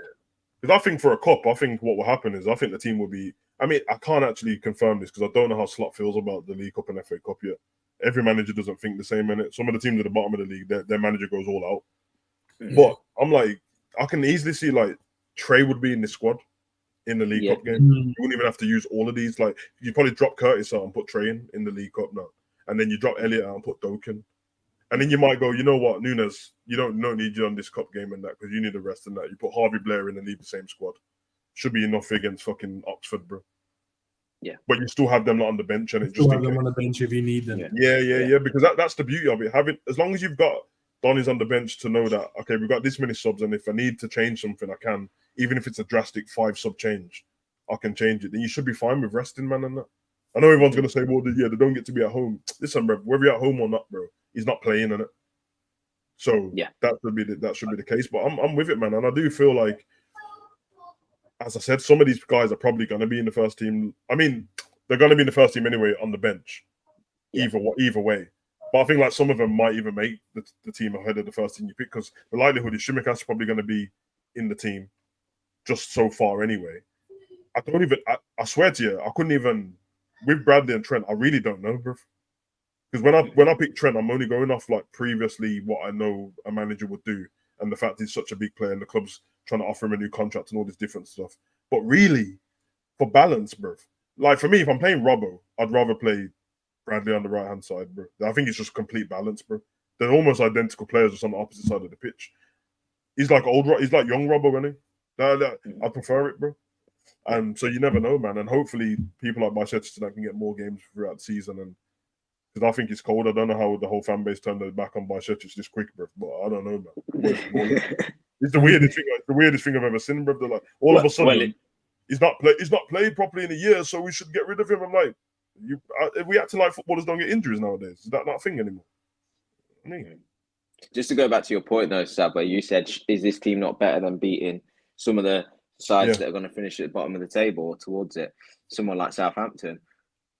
I think for a cup, I think what will happen is I think the team will be. I mean, I can't actually confirm this because I don't know how Slot feels about the League Cup and FA Cup yet. Every manager doesn't think the same in it. Some of the teams at the bottom of the league, their manager goes all out. But I'm like, I can easily see like Trey would be in this squad in the League Cup game. You wouldn't even have to use all of these. Like, you probably drop Curtis out and put Trey in the League Cup now, and then you drop Elliott out and put Doken, and then you might go, you know what, Nunes, you don't need you on this cup game and that, because you need a rest and that. You put Harvey Blair in and leave the same squad. Should be enough against fucking Oxford, bro. Yeah, but you still have them not on the bench, and it just have them on the bench if you need them. Yeah. Because that's the beauty of it. As long as you've got Donny's on the bench to know that, okay, we've got this many subs, and if I need to change something, I can. Even if it's a drastic 5 sub change, I can change it. Then you should be fine with resting, man, and that. I know everyone's going to say, well, they don't get to be at home. Listen, bro, whether you're at home or not, bro, he's not playing in it. So that should be the case. But I'm with it, man, and I do feel like, as I said, some of these guys are probably going to be in the first team. I mean, they're going to be in the first team anyway on the bench, either way. But I think like some of them might even make the team ahead of the first team you pick, because the likelihood is Shimikas probably going to be in the team just so far anyway. I swear to you, I couldn't even, with Bradley and Trent, I really don't know, bro. Because when I pick Trent, I'm only going off like previously what I know a manager would do, and the fact he's such a big player and the club's trying to offer him a new contract and all this different stuff. But really, for balance, bro, like for me, if I'm playing Robbo, I'd rather play Bradley on the right hand side, bro. I think it's just complete balance, bro. They're almost identical players, just on the opposite side of the pitch. He's like he's like young Robbo, isn't he? I prefer it, bro. So you never know, man. And hopefully people like Bajcetic can get more games throughout the season. And because I think it's cold. I don't know how the whole fan base turned their back on Bajcetic this quick, bro. But I don't know, man. It's the weirdest thing. It's the weirdest thing I've ever seen, bro. They're like all of a sudden he's not played properly in a year, so we should get rid of him. I'm like, we act like footballers don't get injuries nowadays. Is that not a thing anymore? I mean, just to go back to your point though, Sab, where you said, is this team not better than beating some of the sides that are going to finish at the bottom of the table or towards it? Someone like Southampton.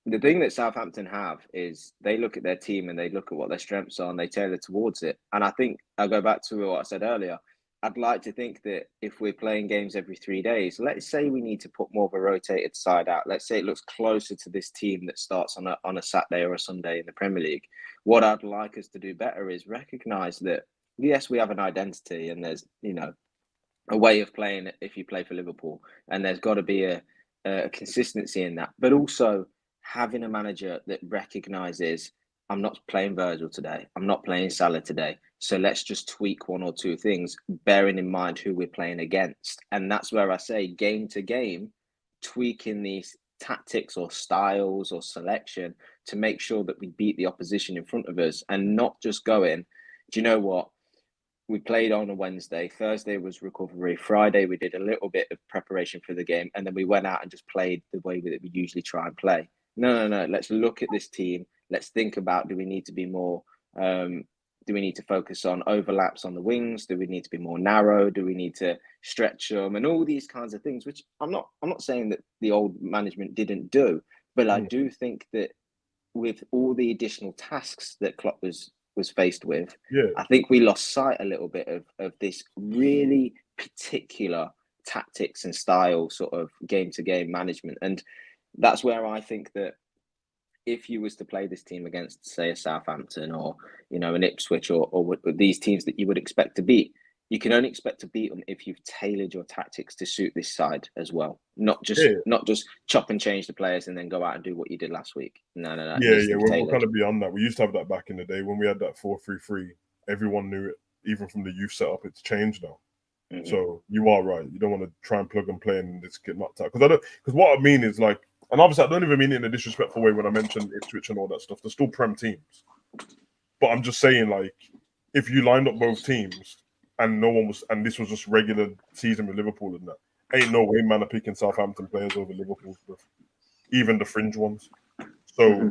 The thing that Southampton have is they look at their team and they look at what their strengths are and they tailor towards it. And I think I'll go back to what I said earlier. I'd like to think that if we're playing games every 3 days, let's say we need to put more of a rotated side out. Let's say it looks closer to this team that starts on a Saturday or a Sunday in the Premier League. What I'd like us to do better is recognise that, yes, we have an identity and there's, a way of playing if you play for Liverpool. And there's got to be a consistency in that. But also having a manager that recognises, I'm not playing Virgil today. I'm not playing Salah today. So let's just tweak one or two things, bearing in mind who we're playing against. And that's where I say game to game, tweaking these tactics or styles or selection to make sure that we beat the opposition in front of us and not just going, do you know what? We played on a Wednesday. Thursday was recovery. Friday, we did a little bit of preparation for the game. And then we went out and just played the way that we usually try and play. No. Let's look at this team. Let's think about, do we need to be more, do we need to focus on overlaps on the wings? Do we need to be more narrow? Do we need to stretch them? And all these kinds of things, which I'm not saying that the old management didn't do, but I do think that with all the additional tasks that Klopp was faced with, I think we lost sight a little bit of this really particular tactics and style sort of game-to-game management. And that's where I think that if you was to play this team against, say, a Southampton or, an Ipswich or these teams that you would expect to beat, you can only expect to beat them if you've tailored your tactics to suit this side as well. Not just chop and change the players and then go out and do what you did last week. No. We're kind of beyond that. We used to have that back in the day when we had that 4-3-3. Everyone knew it, even from the youth setup. It's changed now. Mm-hmm. So you are right. You don't want to try and plug and play and just get knocked out. Because what I mean is like, and obviously I don't even mean it in a disrespectful way when I mention Ipswich and all that stuff. They're still Prem teams. But I'm just saying, like, if you lined up both teams and this was just regular season with Liverpool and that, ain't no way man are picking Southampton players over Liverpool, even the fringe ones. So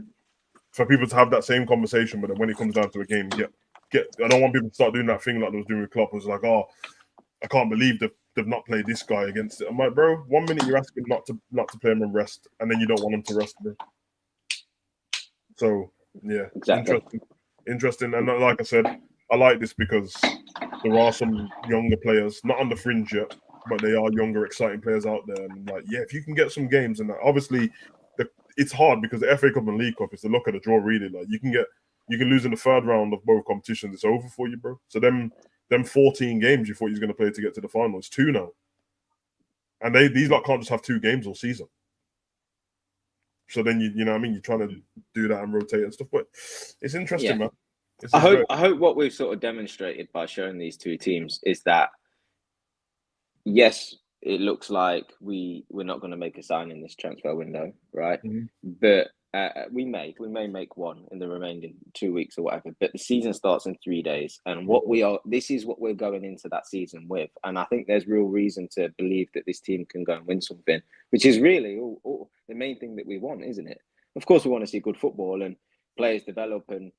for people to have that same conversation, but when it comes down to a game, I don't want people to start doing that thing like they was doing with Klopp. It was like, oh, I can't believe they've not played this guy against it. I'm like, bro, 1 minute you're asking not to play him and rest, and then you don't want him to rest, bro. So yeah, exactly. Interesting. And like I said, I like this because there are some younger players, not on the fringe yet, but they are younger, exciting players out there. And like, yeah, if you can get some games, and obviously it's hard because the FA Cup and League Cup is the luck of the draw, really. Like you can lose in the third round of both competitions, it's over for you, bro. So them 14 games you thought you was going to play to get to the final, it's 2 now. And these lot can't just have 2 games all season. So then you know what I mean, you're trying to do that and rotate and stuff. But it's interesting, man. I hope what we've sort of demonstrated by showing these 2 teams is that yes, it looks like we're not going to make a sign in this transfer window, right? Mm-hmm. But we may make one in the remaining 2 weeks or whatever. But the season starts in 3 days, and this is what we're going into that season with. And I think there's real reason to believe that this team can go and win something, which is really all the main thing that we want, isn't it? Of course, we want to see good football and players develop and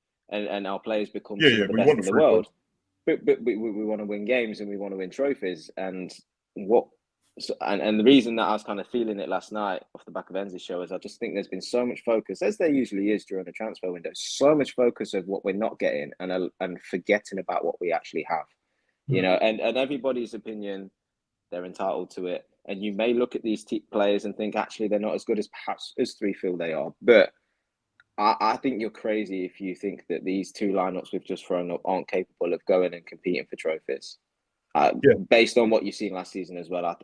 our players become some of the best in the world. But we want to win games and we want to win trophies. And what So, and the reason that I was kind of feeling it last night off the back of Enzi's show is I just think there's been so much focus, as there usually is during a transfer window, so much focus of what we're not getting and forgetting about what we actually have. You know, and everybody's opinion, they're entitled to it. And you may look at these players and think actually they're not as good as perhaps as 3 feel they are. But I think you're crazy if you think that these 2 lineups we've just thrown up aren't capable of going and competing for trophies. Based on what you've seen last season as well,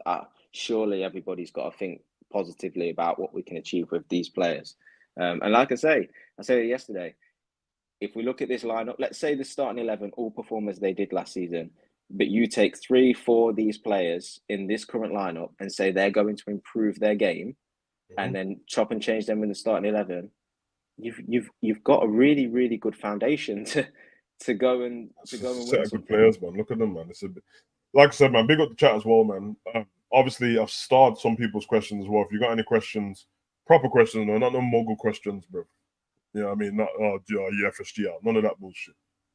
surely everybody's got to think positively about what we can achieve with these players. And like I said it yesterday, if we look at this lineup, let's say the starting 11 all perform as they did last season, but you take 3, 4 of these players in this current lineup and say they're going to improve their game, and then chop and change them in the starting 11, you've got a really, really good foundation to go and win set of good players, man. Look at them, man. It's like I said, man. Big up the chat as well, man. Obviously, I've starred some people's questions as well. If you got any questions, proper questions, no, not no mogul questions, bro. You know what I mean? Not FSG out. None of that bullshit.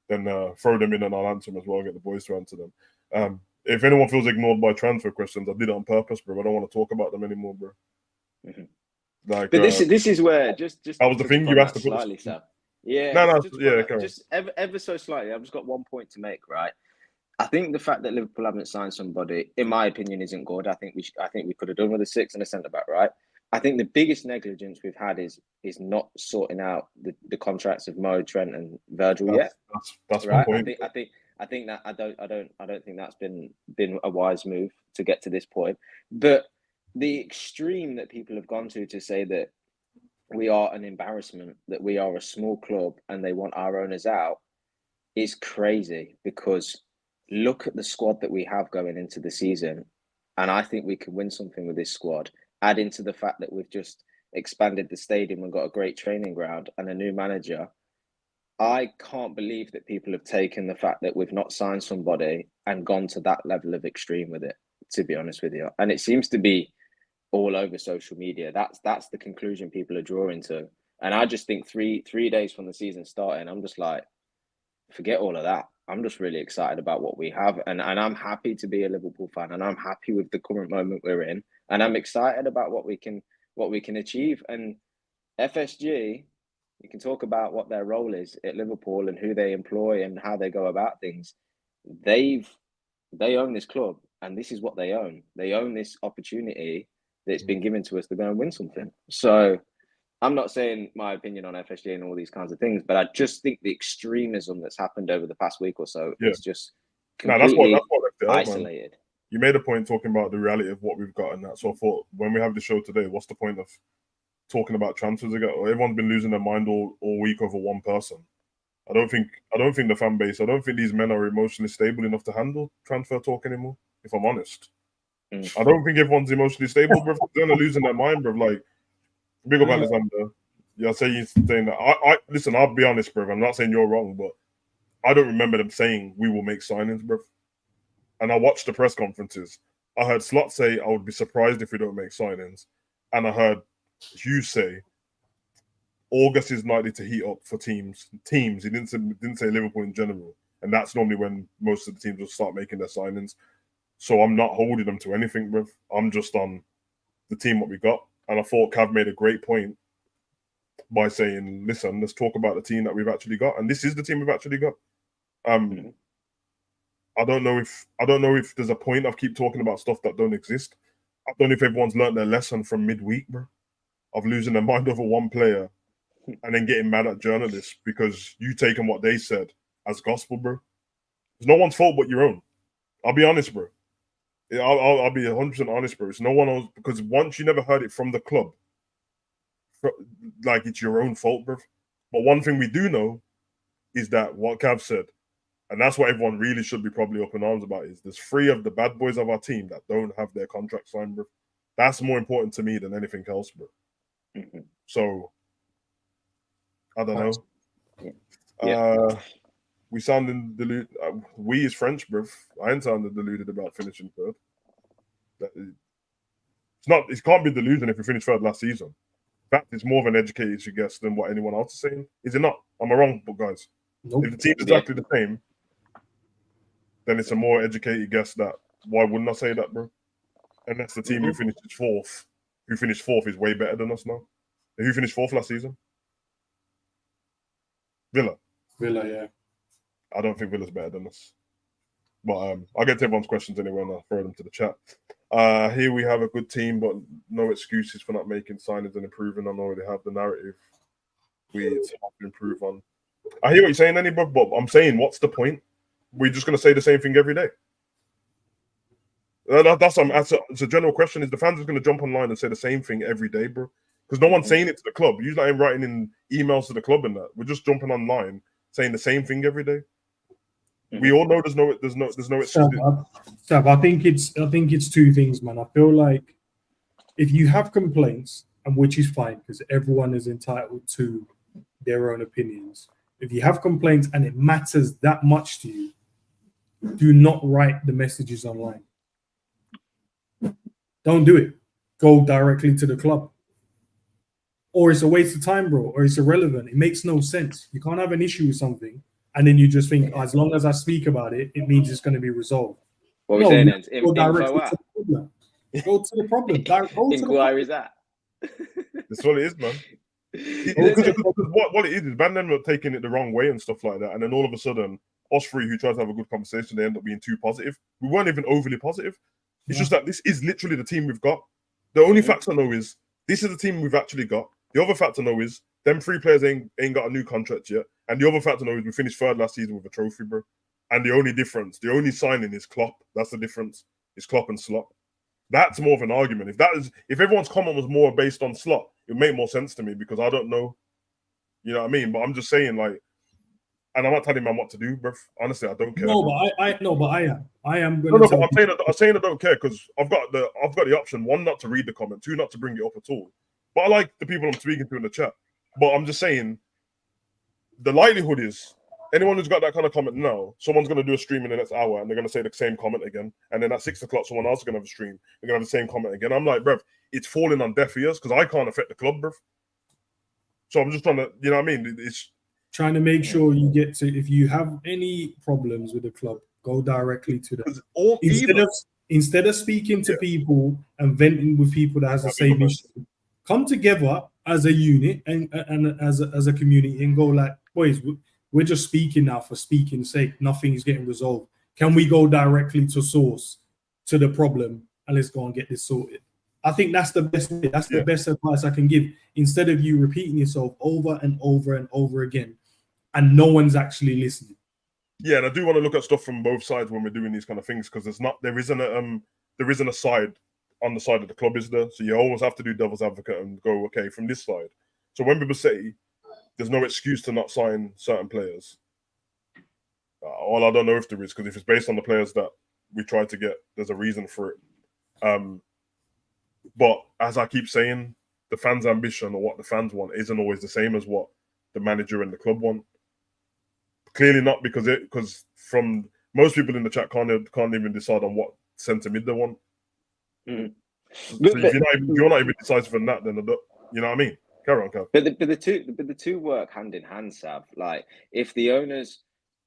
Then throw them in and I'll answer them as well. Get the boys to answer them. If anyone feels ignored by transfer questions, I did it on purpose, bro. I don't want to talk about them anymore, bro. Mm-hmm. Like, but this is where just that was the thing you asked to put slightly, Sam. Yeah, just ever so slightly. I've just got one point to make, right? I think the fact that Liverpool haven't signed somebody, in my opinion, isn't good. I think we could have done with a 6 and a centre back, right? I think the biggest negligence we've had is not sorting out the contracts of Mo, Trent, and Virgil yet. That's right. My point. I think that I don't think that's been a wise move to get to this point. But the extreme that people have gone to say that we are an embarrassment, that we are a small club, and they want our owners out, is crazy. Because look at the squad that we have going into the season, and I think we can win something with this squad. Add into the fact that we've just expanded the stadium and got a great training ground and a new manager. I can't believe that people have taken the fact that we've not signed somebody and gone to that level of extreme with it, to be honest with you. And it seems to be all over social media. That's the conclusion people are drawing to. And I just think three days from the season starting, I'm just like, forget all of that. I'm just really excited about what we have. And I'm happy to be a Liverpool fan, and I'm happy with the current moment we're in. And I'm excited about what we can achieve. And FSG, you can talk about what their role is at Liverpool and who they employ and how they go about things. They own this club, and this is what they own. They own this opportunity that's been given to us to go and win something. So I'm not saying my opinion on FSG and all these kinds of things, but I just think the extremism that's happened over the past week or so is just completely that's what left it isolated. Out, you made a point talking about the reality of what we've got and that. So I thought, when we have the show today, what's the point of talking about transfers again? Everyone's been losing their mind all week over one person. I don't think the fan base, I don't think these men are emotionally stable enough to handle transfer talk anymore, if I'm honest. I don't think everyone's emotionally stable, bro. They're losing their mind, bro. Like, big up Alexander. Yeah, I say you're saying that. I listen, I'll be honest, bro. I'm not saying you're wrong, but I don't remember them saying we will make signings, bro. And I watched the press conferences. I heard Slot say I would be surprised if we don't make signings. And I heard Hughes say August is likely to heat up for teams. He didn't say Liverpool in general. And that's normally when most of the teams will start making their signings. So I'm not holding them to anything, bro. I'm just on the team what we got. And I thought Cav made a great point by saying, listen, let's talk about the team that we've actually got. And this is the team we've actually got. I don't know if there's a point of keep talking about stuff that don't exist. I don't know if everyone's learned their lesson from midweek, bro, of losing their mind over one player and then getting mad at journalists because you taken what they said as gospel, bro. It's no one's fault but your own. I'll be honest, bro. I'll be 100% honest, bro. It's no one else, because once you never heard it from the club, like, it's your own fault, bro. But one thing we do know is that what Cav said, and that's what everyone really should be probably up in arms about, is there's 3 of the bad boys of our team that don't have their contract signed, bro. That's more important to me than anything else, bro. So, I don't know. Yeah. We sounded deluded. We is French, bro. I ain't sounded deluded about finishing third. It can't be delusion if we finished third last season. In fact, it's more of an educated guess than what anyone else is saying. Is it not? Am I wrong, guys? Nope. If the team's exactly the same, then it's a more educated guess that, why wouldn't I say that, bro? unless the team who finished fourth is way better than us now. Who finished fourth last season? Villa. Villa, yeah. I don't think Villa's better than us. But I'll get to everyone's questions anyway, and I'll throw them to the chat. Here we have a good team, but no excuses for not making signings and improving. I know they have the narrative it's hard to improve on. I hear what you're saying, Annie, but I'm saying, what's the point? We're just going to say the same thing every day. That's a general question. Is the fans just going to jump online and say the same thing every day, bro? Because no one's saying it to the club. Usually I'm writing in emails to the club and that. We're just jumping online saying the same thing every day. We all know there's no excuse. Sav, I think it's two things, man. I feel like if you have complaints, and which is fine because everyone is entitled to their own opinions. If you have complaints and it matters that much to you, do not write the messages online. Don't do it. Go directly to the club. Or it's a waste of time, bro, or it's irrelevant. It makes no sense. You can't have an issue with something and then you just think, as long as I speak about it, it means it's going to be resolved. What we're saying is, go directly to the problem. Go to the problem. Inquiries that. That's what it is, man. Because what it is man, them are taking it the wrong way and stuff like that. And then all of a sudden, us three who try to have a good conversation, they end up being too positive. We weren't even overly positive. It's just that this is literally the team we've got. The only fact I know is this is the team we've actually got. The other fact I know is them three players ain't got a new contract yet. And the other fact I know is we finished third last season with a trophy, bro. And the only signing is Klopp. That's the difference. It's Klopp and Slot. That's more of an argument. If everyone's comment was more based on Slot, it would make more sense to me because I don't know. You know what I mean? But I'm just saying, like, and I'm not telling man what to do, bro. Honestly, I don't care. No, but I am. I am going to. No, but I'm saying I don't care because I've got the option, one, not to read the comment, two, not to bring it up at all. But I like the people I'm speaking to in the chat. But I'm just saying, the likelihood is anyone who's got that kind of comment now, someone's going to do a stream in the next hour and they're going to say the same comment again. And then at 6 o'clock, someone else is going to have a stream. They're going to have the same comment again. I'm like, bruv, it's falling on deaf ears because I can't affect the club, bruv. So I'm just trying to, you know what I mean? It's trying to make sure you get to, if you have any problems with the club, go directly to them. Instead of speaking to people and venting with people that has the same issue, come together as a unit and as a community and go like, boys, we're just speaking now for speaking's sake. Nothing is getting resolved. Can we go directly to source, to the problem, and let's go and get this sorted? I think that's the best way. That's the best advice I can give. Instead of you repeating yourself over and over and over again, and no one's actually listening. Yeah, and I do want to look at stuff from both sides when we're doing these kind of things because there isn't a side on the side of the club, is there? So you always have to do devil's advocate and go, okay, from this side. So when people say there's no excuse to not sign certain players, well, I don't know if there is because if it's based on the players that we tried to get, there's a reason for it. But as I keep saying, the fans' ambition or what the fans want isn't always the same as what the manager and the club want. Clearly not because from most people in the chat can't even decide on what centre mid they want. Mm. So if you're not even decisive on that, then you know what I mean. Carry on, Kev. But the two work hand in hand, Sav. Like if the owner's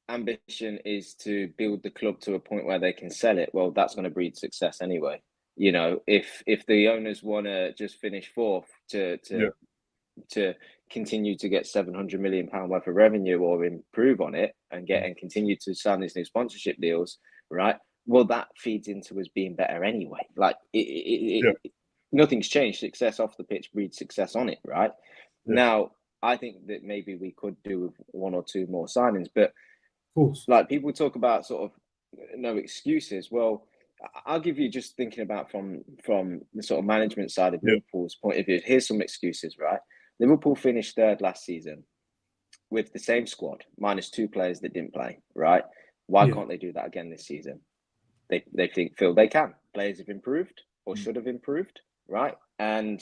ambition is to build the club to a point where they can sell it, well, that's going to breed success anyway. You know, if the owners want to just finish fourth to continue to get £700 million worth of revenue or improve on it and continue to sign these new sponsorship deals, right? Well, that feeds into us being better anyway. Like nothing's changed. Success off the pitch breeds success on it, right? Yeah. Now, I think that maybe we could do with one or two more signings, but of course, like people talk about sort of no excuses. Well, I'll give you just thinking about from the sort of management side of Liverpool's point of view. Here's some excuses, right? Liverpool finished third last season with the same squad, minus two players that didn't play, right? Why can't they do that again this season? They feel they can. Players have improved or should have improved, right? And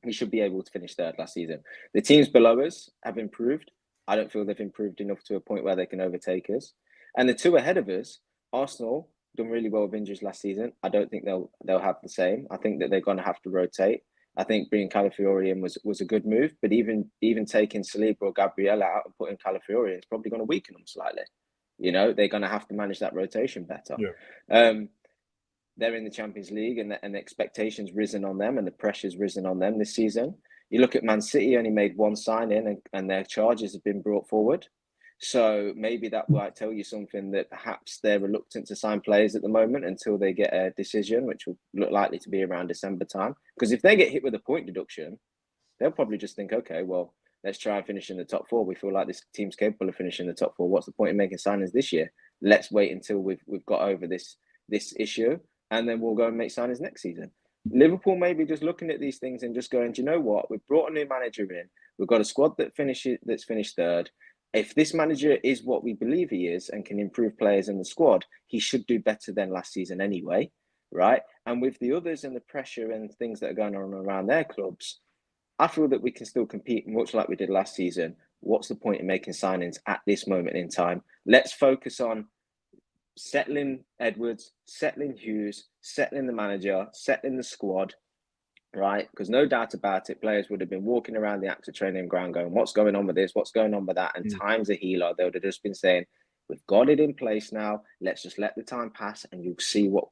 we should be able to finish third last season. The teams below us have improved. I don't feel they've improved enough to a point where they can overtake us. And the two ahead of us, Arsenal, done really well with injuries last season. I don't think they'll have the same. I think that they're going to have to rotate. I think bringing Calafiori in was a good move, but even taking Saliba or Gabriel out and putting Calafiori in is probably going to weaken them slightly. You know, they're going to have to manage that rotation better. Yeah. they're in the Champions League and the expectations risen on them and the pressure's risen on them this season. You look at Man City, only made one sign-in and their charges have been brought forward. So maybe that might tell you something, that perhaps they're reluctant to sign players at the moment until they get a decision, which will look likely to be around December time. Because if they get hit with a point deduction, they'll probably just think, okay, well, let's try and finish in the top four. We feel like this team's capable of finishing in the top four. What's the point in making signings this year? Let's wait until we've got over this issue, and then we'll go and make signings next season. Liverpool may be just looking at these things and just going, do you know what? We've brought a new manager in. We've got a squad that's finished third. If this manager is what we believe he is and can improve players in the squad, he should do better than last season anyway, right? And with the others and the pressure and things that are going on around their clubs, I feel that we can still compete much like we did last season. What's the point in making signings at this moment in time? Let's focus on settling Edwards, settling Hughes, settling the manager, settling the squad, right? Because no doubt about it, players would have been walking around the active training ground going, what's going on with this? What's going on with that? And time's a healer. They would have just been saying, we've got it in place now. Let's just let the time pass and you'll see what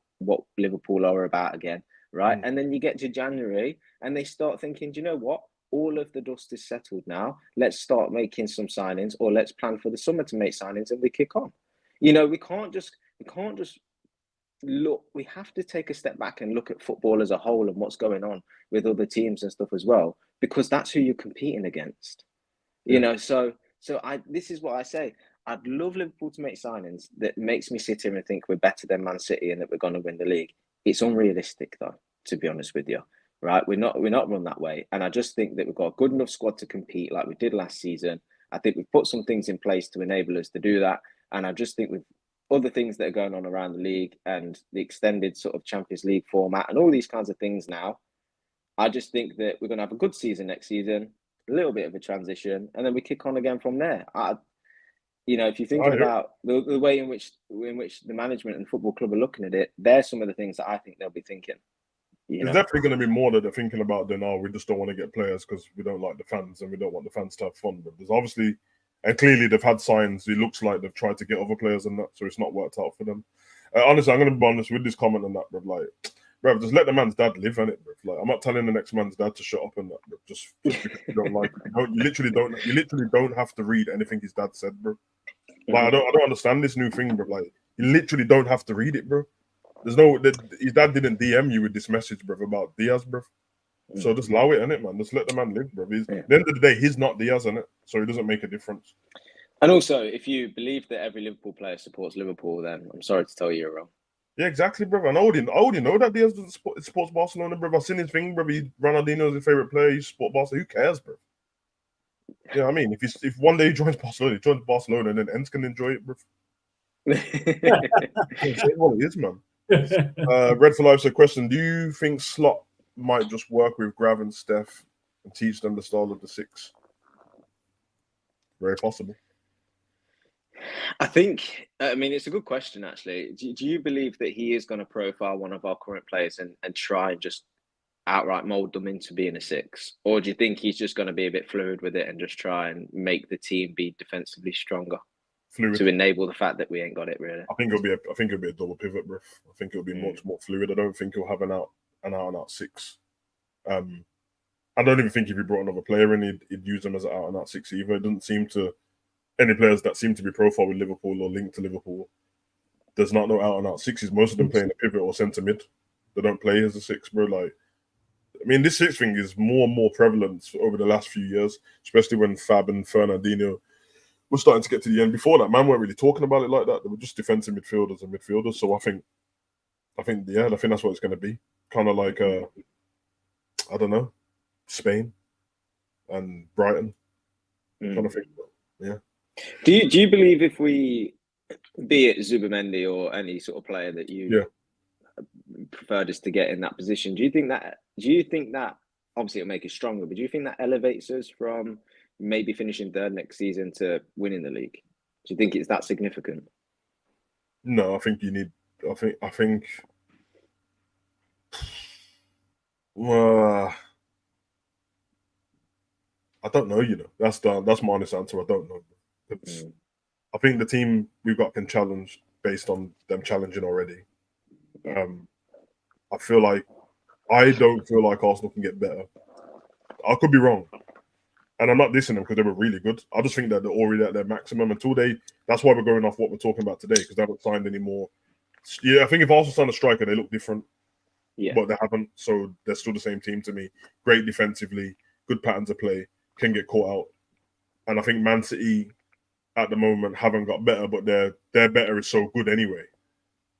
Liverpool are about again, right? And then you get to January and they start thinking, do you know what? All of the dust is settled now. Let's start making some signings, or let's plan for the summer to make signings, and we kick on. You know, we can't just look. We have to take a step back and look at football as a whole and what's going on with other teams and stuff as well, because that's who you're competing against. You know, so this is what I say. I'd love Liverpool to make signings that makes me sit here and think we're better than Man City and that we're going to win the league. It's unrealistic, though, to be honest with you. Right, we're not run that way, and I just think that we've got a good enough squad to compete like we did last season. I think we've put some things in place to enable us to do that, and I just think with other things that are going on around the league and the extended sort of Champions League format and all these kinds of things now, I just think that we're going to have a good season next season, a little bit of a transition, and then we kick on again from there. You know, if you're thinking about the way in which the management and the football club are looking at it, there's some of the things that I think they'll be thinking. There's definitely going to be more that they're thinking about than, we just don't want to get players because we don't like the fans and we don't want the fans to have fun. But there's obviously, and clearly they've had signs. It looks like they've tried to get other players and that, so it's not worked out for them. Honestly, I'm going to be honest with this comment on that, bro. Like, bro, just let the man's dad live in it, bro. Like, I'm not telling the next man's dad to shut up and that, bro. Just because you don't like it. You literally don't have to read anything his dad said, bro. Like, I don't understand this new thing, bro. Like, you literally don't have to read it, bro. His dad didn't DM you with this message, bro, about Diaz, bro. So just allow it, innit, man. Just let the man live, bro. At the end of the day, he's not Diaz, innit? So it doesn't make a difference. And also, if you believe that every Liverpool player supports Liverpool, then I'm sorry to tell you you're wrong. Yeah, exactly, bro. And I already know that Diaz doesn't supports Barcelona, bro. I've seen his thing, bro. Ronaldinho's his favorite player. He supports Barcelona. Who cares, bro? Yeah, I mean, if one day he joins Barcelona, and then Ents can enjoy it, bro. It's what it is, man. Red for Life said, question, do you think Slot might just work with Grav and Steph and teach them the style of the six? Very possible. I mean, it's a good question, actually. Do you believe that he is going to profile one of our current players and try and just outright mold them into being a six? Or do you think he's just going to be a bit fluid with it and just try and make the team be defensively stronger? Fluid. To enable the fact that we ain't got it, really. I think it'll be a double pivot, bro. I think it'll be much more fluid. I don't think he'll have an out and out six. I don't even think if he brought another player in, he'd use them as an out and out six either. It doesn't seem to any players that seem to be profiled with Liverpool or linked to Liverpool. There's not no out and out sixes. Most of them playing a pivot or centre mid. They don't play as a six, bro. Like, I mean, this six thing is more and more prevalent over the last few years, especially when Fab and Fernandinho we're starting to get to the end. Before that, man weren't really talking about it like that. They were just defensive midfielders and midfielders. So I think that's what it's going to be. Kind of like, I don't know, Spain and Brighton. Kind of thing. Yeah. Do you believe if we, be it Zubimendi or any sort of player that you preferred us to get in that position, do you think that obviously it'll make us stronger, but do you think that elevates us from maybe finishing third next season to winning the league? Do you think it's that significant? No, I think you need. I think. I don't know. You know, that's my honest answer. I don't know. I think the team we've got can challenge based on them challenging already. I don't feel like Arsenal can get better. I could be wrong. And I'm not dissing them because they were really good. I just think that they're already at their maximum until that's why we're going off what we're talking about today, because they haven't signed any more. Yeah, I think if Arsenal signed a striker, they look different. Yeah. But they haven't, so they're still the same team to me. Great defensively, good patterns of play, can get caught out. And I think Man City at the moment haven't got better, but their better is so good anyway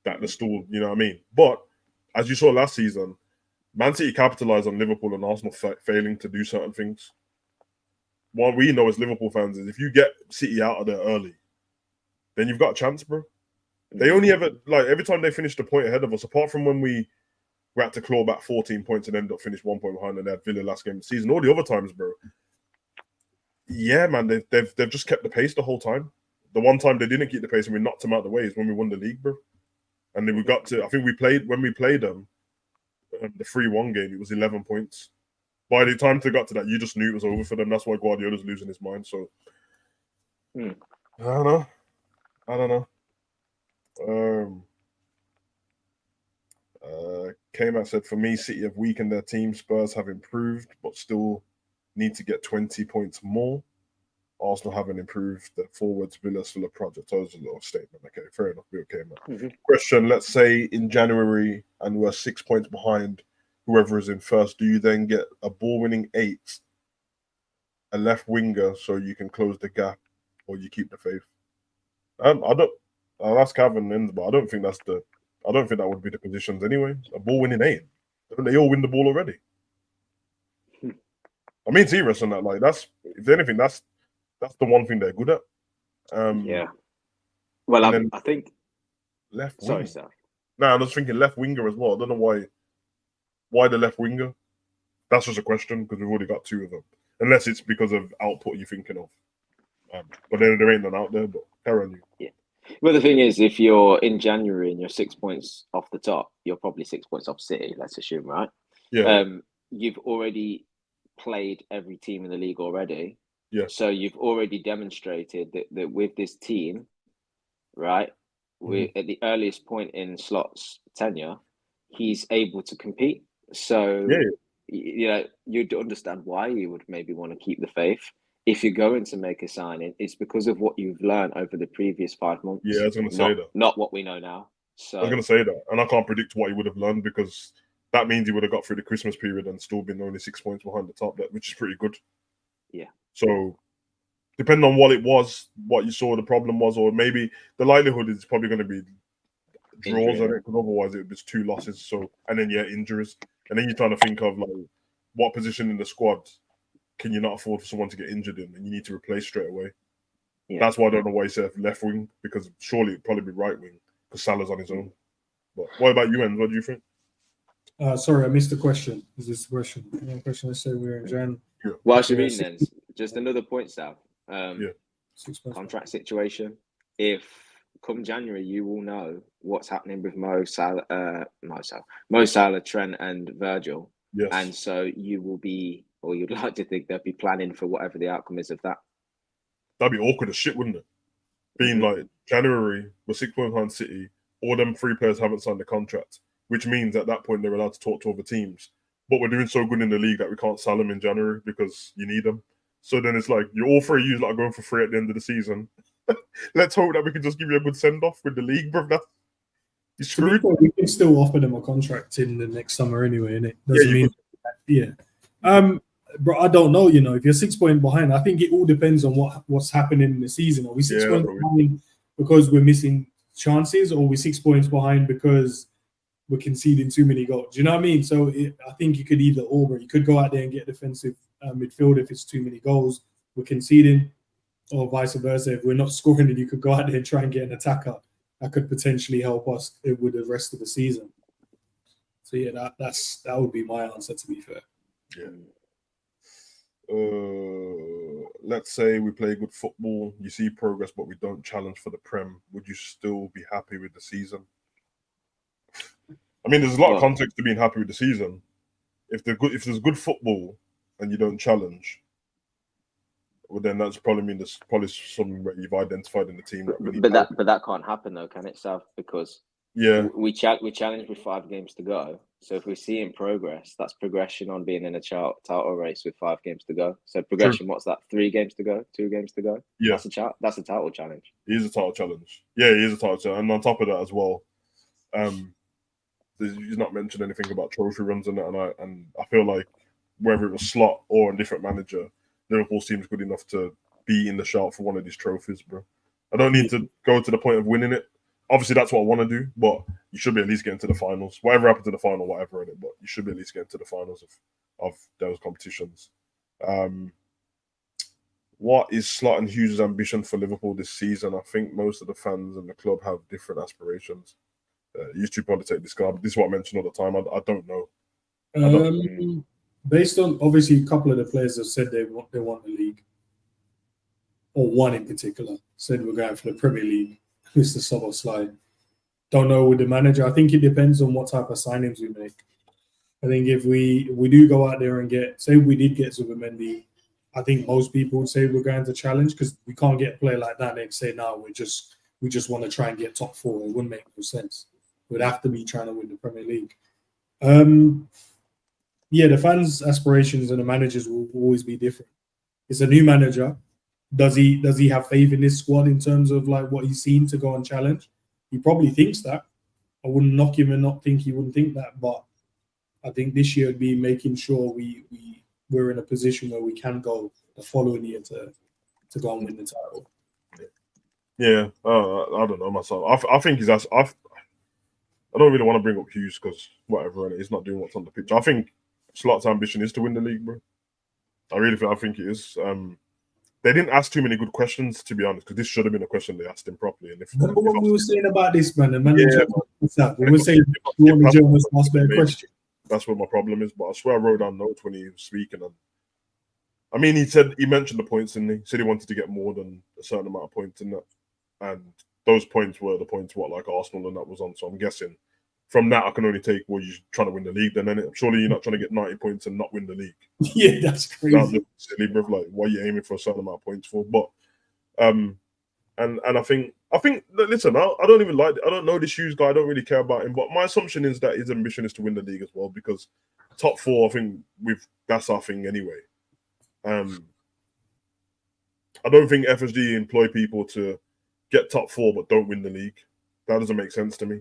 that they're still, you know what I mean? But as you saw last season, Man City capitalized on Liverpool and Arsenal failing to do certain things. What we know as Liverpool fans is if you get City out of there early, then you've got a chance, bro. They only ever, like, every time they finished a point ahead of us, apart from when we had to claw back 14 points and end up finish 1 point behind and they had Villa last game of the season, all the other times, bro. Yeah, man, they've just kept the pace the whole time. The one time they didn't keep the pace and we knocked them out of the way is when we won the league, bro. And then we got to, I think when we played them, the 3-1 game, it was 11 points. By the time they got to that, you just knew it was over for them. That's why Guardiola's losing his mind. So, I don't know. K-Mac said, for me, City have weakened their team. Spurs have improved, but still need to get 20 points more. Arsenal haven't improved. The forwards, Villa still a project. That was a little statement. Okay, fair enough. Be okay, man. Question, let's say in January and we're 6 points behind whoever is in first, do you then get a ball-winning 8, a left winger so you can close the gap, or you keep the faith? I'll ask Kevin, but I don't think that would be the positions anyway. A ball-winning 8. They all win the ball already. I mean, serious on that. Like, that's, if anything, that's the one thing they're good at. Yeah. Well, I think left. Sorry, sir. No, I was thinking left winger as well. I don't know why the left winger. That's just a question because we've already got 2 of them. Unless it's because of output you're thinking of. But there ain't none out there. But carry on, you. Yeah. Well, the thing is, if you're in January and you're 6 points off the top, you're probably 6 points off City. Let's assume, right? Yeah. You've already played every team in the league already. Yeah. So you've already demonstrated that with this team, right, we're at the earliest point in Slot's tenure, he's able to compete. So, you'd understand why you would maybe want to keep the faith. If you're going to make a signing, it's because of what you've learned over the previous 5 months. Yeah, I was going to say that. Not what we know now. So I was going to say that. And I can't predict what he would have learned because that means he would have got through the Christmas period and still been only 6 points behind the top, which is pretty good. Yeah. So, depending on what it was, what you saw the problem was, or maybe the likelihood is probably going to be draws on it, because otherwise it was 2 losses. So, and then injuries, and then you're trying to think of like what position in the squad can you not afford for someone to get injured in, and you need to replace straight away. Yeah. That's why I don't know why he said left wing, because surely it'd probably be right wing because Salah's on his own. But what about you, Enz? What do you think? Sorry, I missed the question. Is this the question? The question I said we're in Jan. Yeah. Well, Shireen, then just another point, Sal. 6 points contract situation. If come January, you will know what's happening with Mo Salah, Trent, and Virgil. Yes. And so you will be, or you'd like to think they'll be planning for whatever the outcome is of that. That'd be awkward as shit, wouldn't it? Being like January, we're 6 points behind City. All them 3 players haven't signed the contract, which means at that point they're allowed to talk to other teams. But we're doing so good in the league that we can't sell them in January because you need them. So then it's like you're all 3 of you are going for free at the end of the season. Let's hope that we can just give you a good send off with the league, bro. You're screwed. We can still offer them a contract in the next summer anyway, and it doesn't mean bro, I don't know. If you're 6 points behind, I think it all depends on what's happening in the season. Are we 6 points behind because we're missing chances, or are we 6 points behind because we're conceding too many goals? Do you know what I mean? So I think you could either or, bro. You could go out there and get defensive midfield if it's too many goals. We're conceding, or vice versa. If we're not scoring, then you could go out there and try and get an attacker that could potentially help us with the rest of the season. So that would be my answer, to be fair. Yeah. Let's say we play good football, you see progress, but we don't challenge for the Prem. Would you still be happy with the season? I mean, there's a lot of context to being happy with the season. If there's good football and you don't challenge, well, then that's probably mean there's probably something that you've identified in the team. But that can't happen though, can it, Sav? Because we challenge with 5 games to go. So if we see in progress, that's progression on being in a title race with 5 games to go. So progression, what's that? 3 games to go, 2 games to go. Yeah, that's a title challenge. He is a title challenge. Yeah, he is a title challenge. And on top of that as well, he's not mentioned anything about trophy runs and that. And I feel like whether it was Slot or a different manager, Liverpool seems good enough to be in the shout for one of these trophies, bro. I don't need to go to the point of winning it. Obviously, that's what I want to do, but you should be at least getting to the finals. Whatever happened to the final, whatever in it, but you should be at least getting to the finals of those competitions. What is Slot and Hughes' ambition for Liverpool this season? I think most of the fans and the club have different aspirations. Used to probably take this guy. This is what I mention all the time. I don't know. Based on obviously a couple of the players have said they want the league, or one in particular said we're going for the Premier League. Mr. Soboslai. Don't know with the manager. I think it depends on what type of signings we make. I think if we do go out there and say we did get Zubimendi, I think most people would say we're going to challenge, because we can't get a player like that and say, no, we just want to try and get top 4. It wouldn't make no sense. We'd have to be trying to win the Premier League. Yeah, the fans' aspirations and the managers will always be different. It's a new manager. Does he have faith in this squad in terms of like what he's seen to go and challenge? He probably thinks that. I wouldn't knock him and not think he wouldn't think that, but I think this year would be making sure we're in a position where we can go the following year to go and win the title. Yeah, I don't know myself. I think he's. I don't really want to bring up Hughes because whatever, and he's not doing what's on the pitch. I think Slot's ambition is to win the league, bro. I think it is. They didn't ask too many good questions, to be honest, because this should have been a question they asked him properly. And remember what we were saying about this, man? The manager, we were saying you want the journalist to ask better question. That's what my problem is. But I swear I wrote down notes when he was speaking. And I mean, he mentioned the points, and he said he wanted to get more than a certain amount of points in that. And those points were the points what like Arsenal and that was on. So I'm guessing from that I can only take, well, you're trying to win the league then, innit? Surely you're not trying to get 90 points and not win the league. Yeah, that's crazy. That's silly, bro. Like, what are you aiming for a certain amount of points for? But and I think listen, I don't even like, I don't know this Hughes guy, I don't really care about him, but my assumption is that his ambition is to win the league as well, because top 4, I think that's our thing anyway. I don't think FSG employ people to get top 4 but don't win the league. That doesn't make sense to me.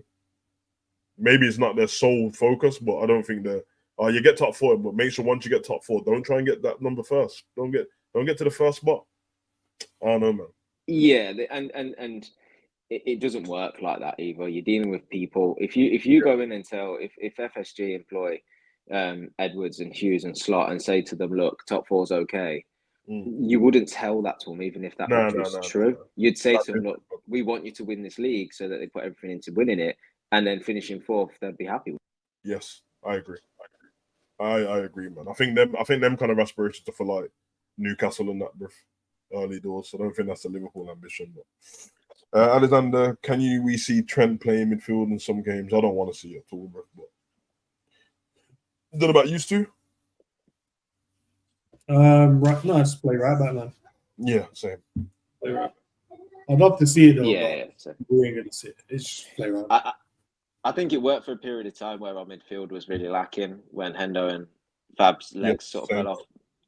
Maybe it's not their sole focus, but I don't think you get top 4, but make sure once you get top 4, don't try and get that number first. Don't get to the first spot. I don't know, man. Yeah, and it doesn't work like that either. You're dealing with people. If you go in and tell if FSG employ Edwards and Hughes and Slot and say to them, look, top 4's okay, you wouldn't tell that to them even if that was true. You'd say to them, look, we want you to win this league, so that they put everything into winning it, and then finishing 4th, they'd be happy. Yes, I agree. I agree, man. I think them kind of aspirations are for like Newcastle and that early doors. So I don't think that's a Liverpool ambition. But Alexander, we see Trent playing midfield in some games? I don't want to see it at all, bro. But I don't know about used to. Right, no, just play right back, man. Yeah, same. Play right. I'd love to see it though. Yeah, we ain't gonna see it. It's just play right. I think it worked for a period of time where our midfield was really lacking when Hendo and Fab's legs sort of fell off.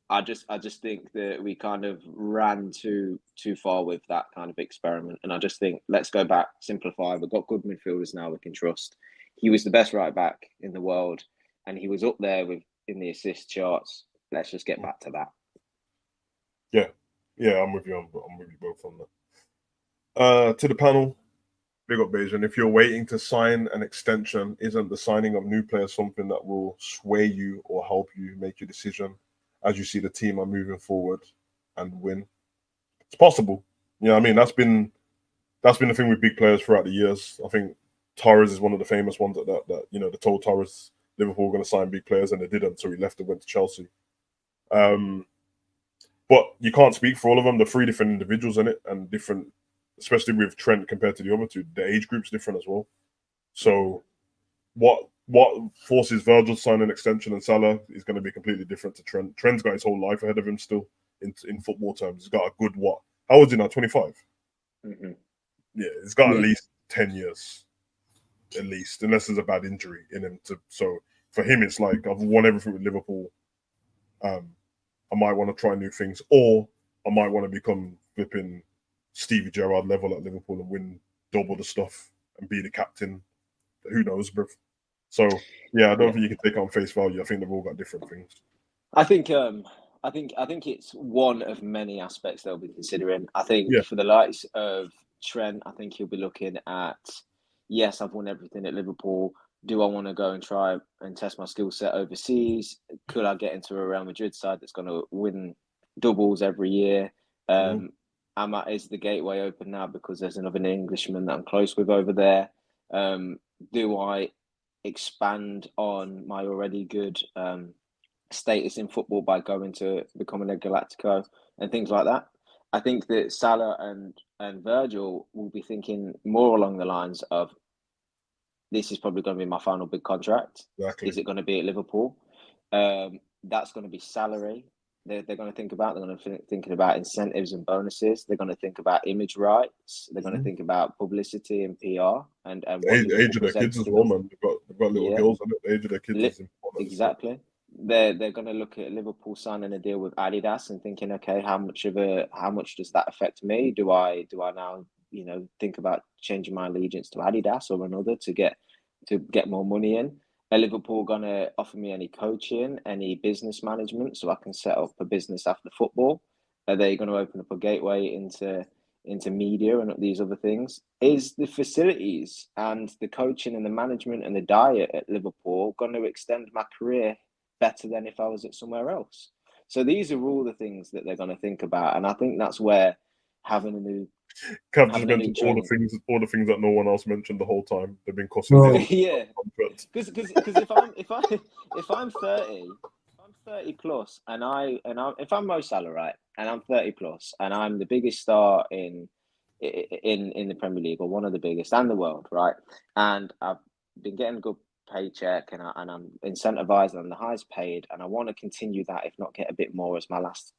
I just think that we kind of ran too far with that kind of experiment, and I just think let's go back, simplify. We've got good midfielders now we can trust. He was the best right back in the world, and he was up there in the assist charts. Let's just get back to that. Yeah, I'm with you. I'm with you both on that. To the panel, big up Bajan. If you're waiting to sign an extension, isn't the signing of new players something that will sway you or help you make your decision as you see the team are moving forward and win? It's possible. You know what I mean? That's been the thing with big players throughout the years. I think Torres is one of the famous ones that they told Torres Liverpool were going to sign big players and they didn't, so he left and went to Chelsea. But you can't speak for all of them. They're 3 different individuals in it, and different, especially with Trent compared to the other 2. The age group's different as well. So what forces Virgil to sign an extension and Salah is going to be completely different to Trent. Trent's got his whole life ahead of him still in football terms. He's got a good How old is he now? 25? Mm-hmm. Yeah, he's got at least 10 years. At least, unless there's a bad injury in him. So for him, it's like I've won everything with Liverpool. I might want to try new things, or I might want to become flipping Stevie Gerrard level at Liverpool and win double the stuff and be the captain. Who knows, bruv? So yeah, I don't think you can take it on face value. I think they've all got different things. I think it's one of many aspects they'll be considering. I think for the likes of Trent, I think he'll be looking at, yes, I've won everything at Liverpool. Do I want to go and try and test my skill set overseas? Could I get into a Real Madrid side that's going to win doubles every year? Is the gateway open now because there's another Englishman that I'm close with over there? Do I expand on my already good status in football by going to becoming a Galactico and things like that? I think that Salah and Virgil will be thinking more along the lines of, this is probably going to be my final big contract. Exactly. Is it going to be at Liverpool? That's going to be salary. They're going to think about. They're going to thinking about incentives and bonuses. They're going to think about image rights. They're going to think about publicity and PR and age of their kids as well, man. They've got little girls, and the age of their kids is important. Exactly. They're going to look at Liverpool signing a deal with Adidas and thinking, okay, how much does that affect me? Do I now think about changing my allegiance to Adidas or another to get more money in? Are Liverpool going to offer me any coaching, any business management so I can set up a business after football? Are they going to open up a gateway into media and these other things? Is the facilities and the coaching and the management and the diet at Liverpool going to extend my career better than if I was at somewhere else? So these are all the things that they're going to think about, and I think that's where having a new Cav just mentioned all the things that no one else mentioned the whole time. They've been costing. Yeah, because if I'm 30 plus, and if I'm Mo Salah, right, and I'm 30 plus, and I'm the biggest star in the Premier League, or one of the biggest, and the world, right, and I've been getting a good paycheck, and I'm incentivized, and I'm the highest paid, and I want to continue that, if not get a bit more as my last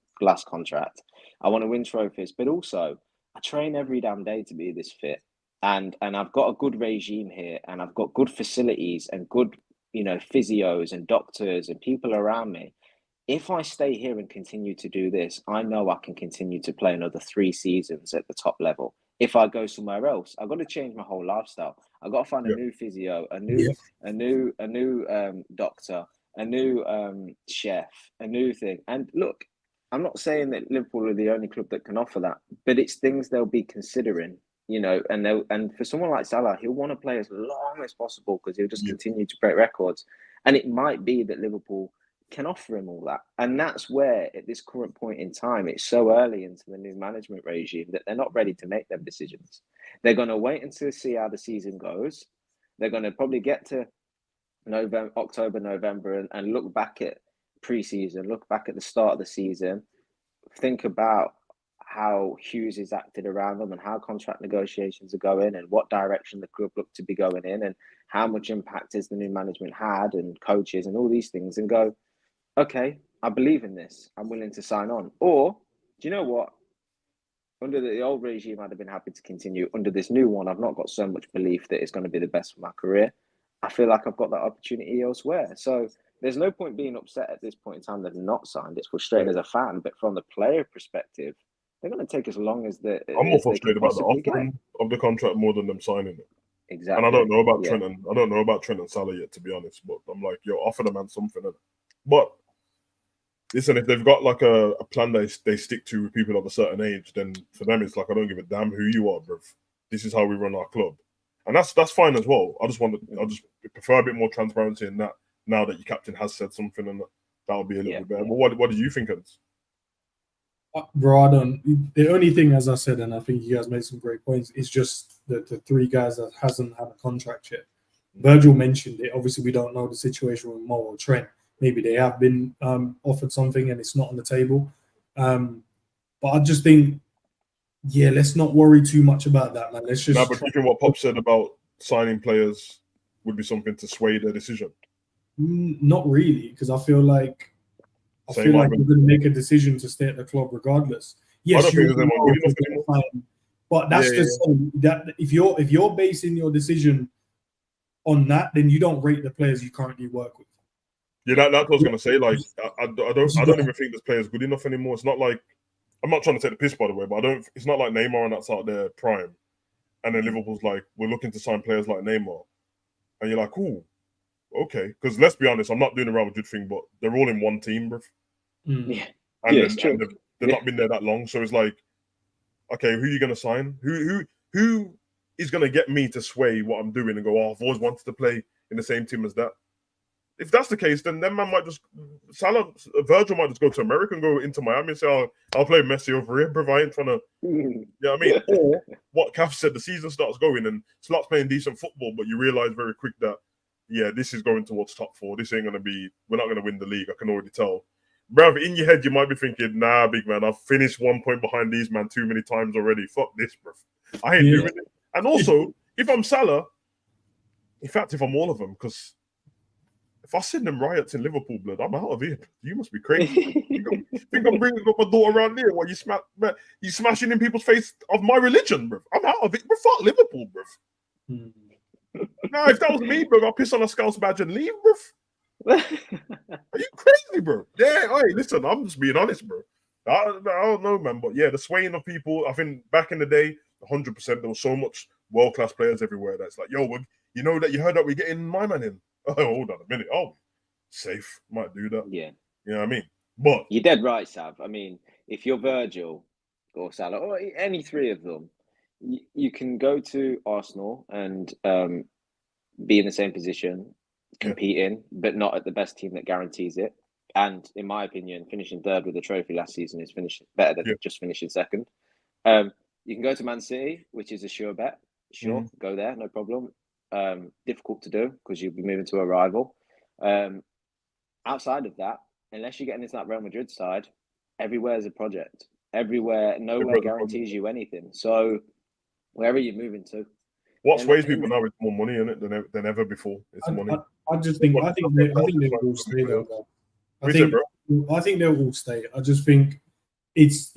contract. I want to win trophies, but also I train every damn day to be this fit, and I've got a good regime here, and I've got good facilities and good physios and doctors and people around me. If I stay here and continue to do this, I know I can continue to play another 3 seasons at the top level. If I go somewhere else, I've got to change my whole lifestyle. I've got to find a new physio, a new doctor, a new chef, a new thing. And look, I'm not saying that Liverpool are the only club that can offer that, but it's things they'll be considering, and for someone like Salah, he'll want to play as long as possible because he'll just continue to break records. And it might be that Liverpool can offer him all that. And that's where, at this current point in time, it's so early into the new management regime that they're not ready to make them decisions. They're going to wait until see how the season goes. They're going to probably get to October, November, and look back at pre-season, look back at the start of the season, think about how Hughes is acted around them and how contract negotiations are going and what direction the club look to be going in and how much impact has the new management had and coaches and all these things, and go, okay, I believe in this. I'm willing to sign on. Or, do you know what? Under the old regime, I'd have been happy to continue. Under this new one, I've not got so much belief that it's going to be the best for my career. I feel like I've got that opportunity elsewhere. So there's no point being upset at this point in time that they're not signed. It's frustrating as a fan, but from the player perspective, they're going to take as long as the. I'm more frustrated about the offering of the contract more than them signing it. Exactly. And I don't know about Trent and Salah yet, to be honest. But I'm like, offer the man something. But listen, if they've got like a plan they stick to with people of a certain age, then for them it's like, I don't give a damn who you are, bruv. This is how we run our club, and that's fine as well. I just prefer a bit more transparency in that. Now that your captain has said something, and that'll be a little bit better. But what do you think, Eds? Bro, the only thing, as I said, and I think you guys made some great points, is just the 3 guys that hasn't had a contract yet. Virgil mentioned it. Obviously, we don't know the situation with Mo or Trent. Maybe they have been offered something and it's not on the table. But I just think, let's not worry too much about that, man. Let's just. But do you think what Pop said about signing players would be something to sway their decision? Not really, because I feel like we're going to make a decision to stay at the club regardless. Yes, but that's just that if you're basing your decision on that, then you don't rate the players you currently work with. Yeah, that's what I was gonna say. Like, I don't even think this player is good enough anymore. It's not like I'm not trying to take the piss, by the way, but I don't. It's not like Neymar and that's out their prime, and then Liverpool's like, we're looking to sign players like Neymar, and you're like, cool, okay. Because let's be honest, I'm not doing the Real Madrid thing, but they're all in one team, bro. Yeah, And, it's true. they've not been there that long, so it's like, okay, who are you gonna sign? Who is gonna get me to sway what I'm doing and go, oh, I've always wanted to play in the same team as that. If that's the case, then man might just Virgil might just go to America and go into Miami and say, I'll play Messi over here, bro. I ain't trying to, you know what I mean? Or what Kath said, the season starts going and starts playing decent football, but you realize very quick that, yeah, this is going towards top 4. This ain't going to be, we're not going to win the league. I can already tell. Bruv, in your head, you might be thinking, nah, big man, I've finished 1 point behind these man too many times already. Fuck this, bruv. I ain't doing it. And also, if I'm Salah, in fact, if I'm all of them, because if I send them riots in Liverpool, blood, I'm out of here. You must be crazy. You think I'm bringing up my daughter around here while you smashing in people's face of my religion, bro? I'm out of it. Bro, fuck Liverpool, bro. No, if that was me, bro, I'll piss on a Scouse badge and leave, bro. Are you crazy, bro? Yeah, hey, listen, I'm just being honest, bro. I don't know, man, but yeah, the swaying of people. I think back in the day, 100%, there was so much world-class players everywhere. That's like, yo, you know that you heard that we're getting my man in. Oh, hold on a minute. Oh, safe. Might do that. Yeah. You know what I mean? But you're dead right, Sav. I mean, if you're Virgil or Salah or any three of them, you can go to Arsenal and be in the same position, competing, but not at the best team that guarantees it. And in my opinion, finishing third with a trophy last season is better than just finishing second. You can go to Man City, which is a sure bet. Sure, go there, no problem. Difficult to do because you'll be moving to a rival. Outside of that, unless you're getting into that Real Madrid side, everywhere is a project. Nowhere guarantees you anything. So wherever you're moving to. What sways people now is more money in it than ever before. It's money. I think they will stay though. I think they will stay. I just think it's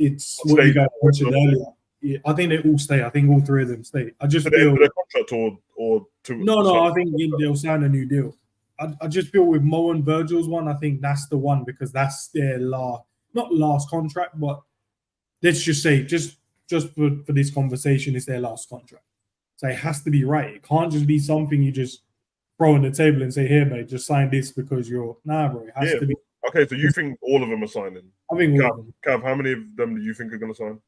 what you guys mentioned earlier. Yeah, I think they all stay. I think all three of them stay. I just feel their contract or to no. I think they'll sign a new deal. I just feel with Mo and Virgil's one, I think that's the one because that's their not last contract, but let's just say just for this conversation, it's their last contract. So it has to be right. It can't just be something you just throw on the table and say, "Here, mate, just sign this because you're nah, bro." It has to be. Okay, so you think all of them are signing? I think all of them. Cav, how many of them do you think are going to sign?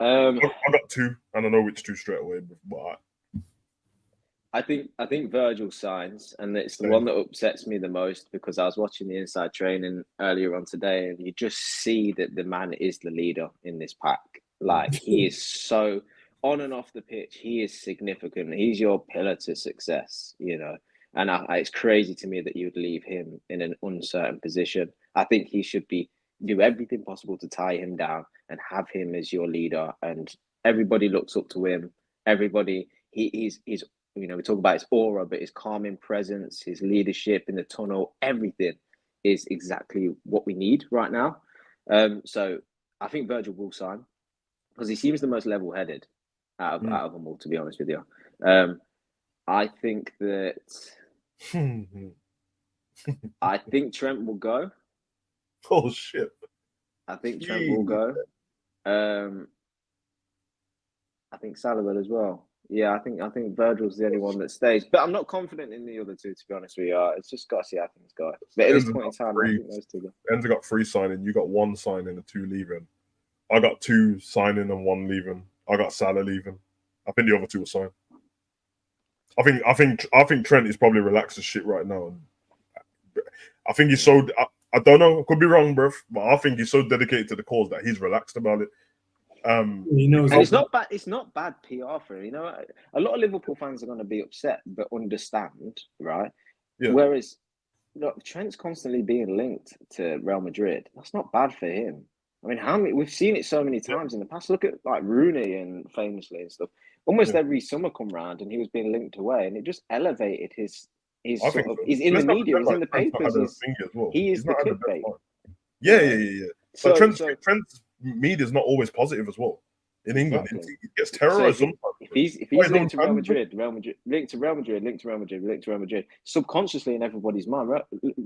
I got 2, and I know which 2 straight away, but I think Virgil signs, and it's the one that upsets me the most because I was watching the inside training earlier on today, and you just see that the man is the leader in this pack. Like he is so on and off the pitch, he is significant. He's your pillar to success, you know. And it's crazy to me that you would leave him in an uncertain position. I think he should do everything possible to tie him down and have him as your leader. And everybody looks up to him. Everybody, he's you know, we talk about his aura, but his calming presence, his leadership in the tunnel, everything is exactly what we need right now. So I think Virgil will sign because he seems the most level-headed out of them all, to be honest with you. I think that I think Trent will go. Oh shit! I think Trent will go. I think Salah will as well. Yeah, I think Virgil's the only one that stays, but I'm not confident in the other 2. To be honest with you, it's just got to see how things go. But at this point in time, I think those 2 go. Enzo got 3 signing. You got 1 signing and 2 leaving. I got 2 signing and 1 leaving. I got Salah leaving. I think the other 2 will sign. I think Trent is probably relaxed as shit right now. I think he's so. I don't know. I could be wrong, bruv, but I think he's so dedicated to the cause that he's relaxed about it. He knows and it's not bad. It's not bad PR for him. You know, a lot of Liverpool fans are going to be upset, but understand, right? Yeah. Whereas, look, Trent's constantly being linked to Real Madrid. That's not bad for him. I mean, we've seen it so many times in the past. Look at like Rooney and famously and stuff. Almost every summer come round and he was being linked away, and it just elevated his sort of. He's in the media. He's in the papers. He is the clickbait. Yeah. So Trent's media is not always positive as well. In England, he gets terrorized sometimes. If he's linked to Real Madrid, linked to Real Madrid, subconsciously in everybody's mind,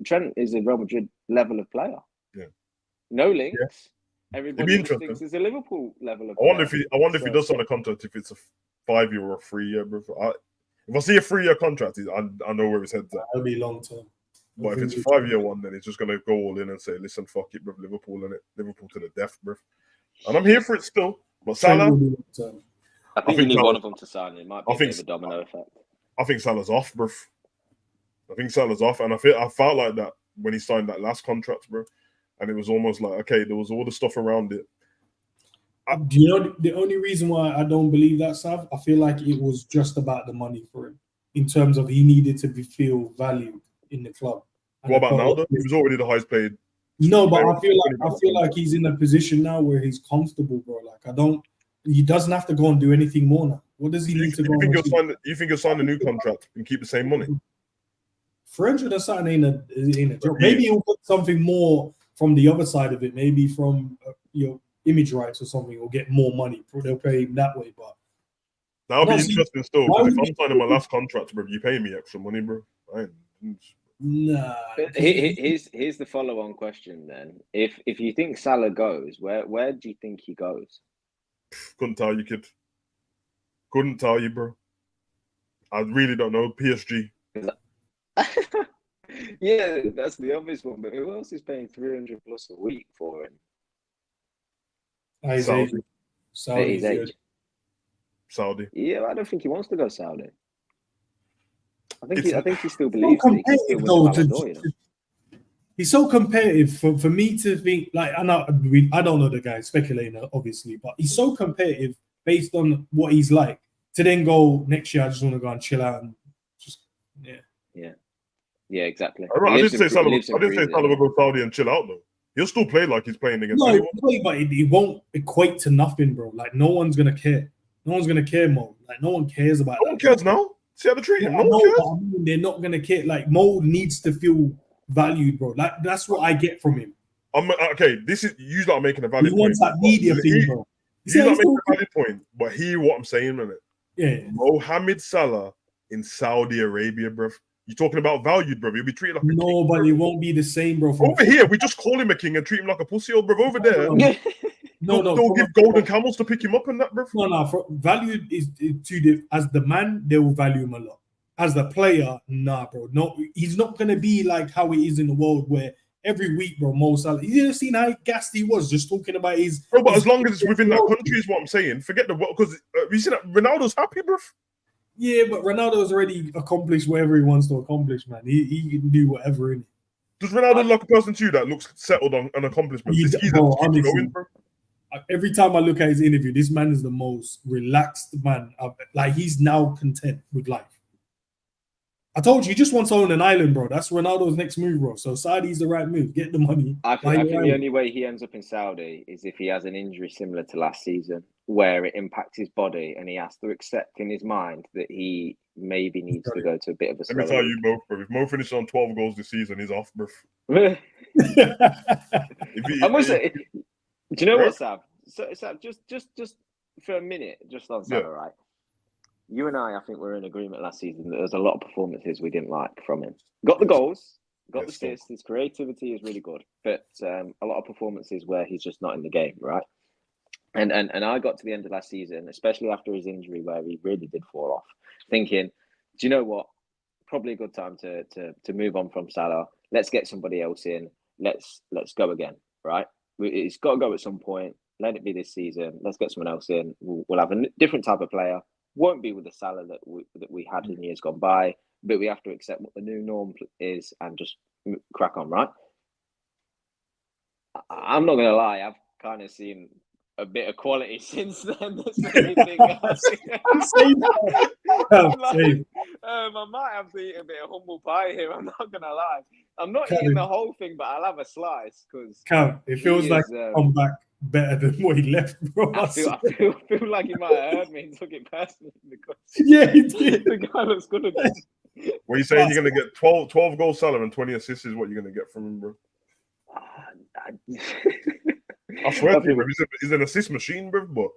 Trent is a Real Madrid level of player. Yeah. No links. Yeah. Everybody thinks it's a Liverpool level of player. I wonder if he does sign a contract, if it's a 5-year or a 3-year, bro. If I see a 3-year contract, I know where his head's at. That'll be long term. But if it's a 5-year one, then he's just gonna go all in and say, "Listen, fuck it, bro, Liverpool in it, Liverpool to the death, bro." And I'm here for it still. But Salah, I think you need one of them to sign. It might be a bit of a domino effect. I think Salah's off, bro. I think Salah's off, and I felt like that when he signed that last contract, bro. And it was almost like, okay, there was all the stuff around it. Do you know the only reason why I don't believe that, Sav? I feel like it was just about the money for him, in terms of he needed to feel valued in the club. And what about now, though? He was already the highest paid. No, but I feel like he's in a position now where he's comfortable, bro. Like he doesn't have to go and do anything more now. What does he need to go? You think he'll sign a new contract and keep the same money? 300 or something ain't a joke. Maybe he'll put something more from the other side of it. Maybe from your image rights or something, or get more money. They'll pay him that way. But that'll be interesting still. Because if I'm signing my last contract, bro, you pay me extra money, bro. Nah. Here's the follow-on question then. If you think Salah goes, where do you think he goes? Couldn't tell you, kid. Couldn't tell you, bro. I really don't know. PSG. Yeah, that's the obvious one. But who else is paying 300 plus a week for him? Saudi. Yeah, I don't think he wants to go Saudi. I think he still believes that he can still win the Ballon d'Or. He's so competitive for me to think, like, I don't know the guy, speculating obviously, but he's so competitive based on what he's like, to then go next year, I just want to go and chill out and just yeah, exactly. I didn't say Salah will go Saudi and chill out though. He'll still play like he's playing against anyone. But it won't equate to nothing, bro. Like, no one's gonna care. No one's gonna care, Mo. Like, no one cares about. No one cares now. See how they treat him. No one cares. They're not gonna care. Like, Mo needs to feel valued, bro. Like, that's what I get from him. Okay. This is you not making a valid point. He wants that media thing, bro. He's not making a valid point, but hear what I'm saying, innit? Yeah. Mohamed Salah in Saudi Arabia, bro. You're talking about valued, bro. He'll be treated like a king. No, but it won't be the same, bro. Over here, we just call him a king and treat him like a pussy, old bro. Over there, they'll give golden camels to pick him up and that, bro. No. Valued is as the man, they will value him a lot. As the player, nah, bro. No, he's not gonna be like how it is in the world where every week, bro, Mo Salah. You seen how gassed he was just talking about his. Bro, but as long as it's within that country, is what I'm saying. Forget the world, because you see that Ronaldo's happy, bro. Yeah, but Ronaldo's already accomplished whatever he wants to accomplish, man. He can do whatever in it. Does Ronaldo look like a person to you that looks settled on an accomplishment? Honestly, every time I look at his interview, this man is the most relaxed man. Like, he's now content with life. I told you, he just wants to own an island, bro. That's Ronaldo's next move, bro. So Saudi's the right move. Get the money. I think the only way he ends up in Saudi is if he has an injury similar to last season, where it impacts his body and he has to accept in his mind that he maybe needs to go to a bit of a. Let me tell you both, bro. If Mo finishes on 12 goals this season, he's off, bro. Do you know what, Sav? So just for a minute, just on Salah, right? You and I think we're in agreement last season that there's a lot of performances we didn't like from him. Got the goals, got the assists, his creativity is really good, but a lot of performances where he's just not in the game, right? And I got to the end of last season, especially after his injury, where he really did fall off, thinking, do you know what? Probably a good time to move on from Salah. Let's get somebody else in. Let's go again, right? It's got to go at some point. Let it be this season. Let's get someone else in. We'll have a different type of player. Won't be with the Salah that we had in years gone by, but we have to accept what the new norm is and just crack on, right? I'm not going to lie. I've kind of seen a bit of quality since then. That's anything else. I might have to eat a bit of humble pie here. I'm not going to lie. I'm not eating the whole thing, but I'll have a slice because it feels like come back better than what he left, bro. I feel like he might have heard me and took it personally because he did. The guy looks good again. What are you saying? You're going to get 12 goals, Salah, and 20 assists is what you're going to get from him, bro? I swear to you, bro, he's an assist machine, bro. But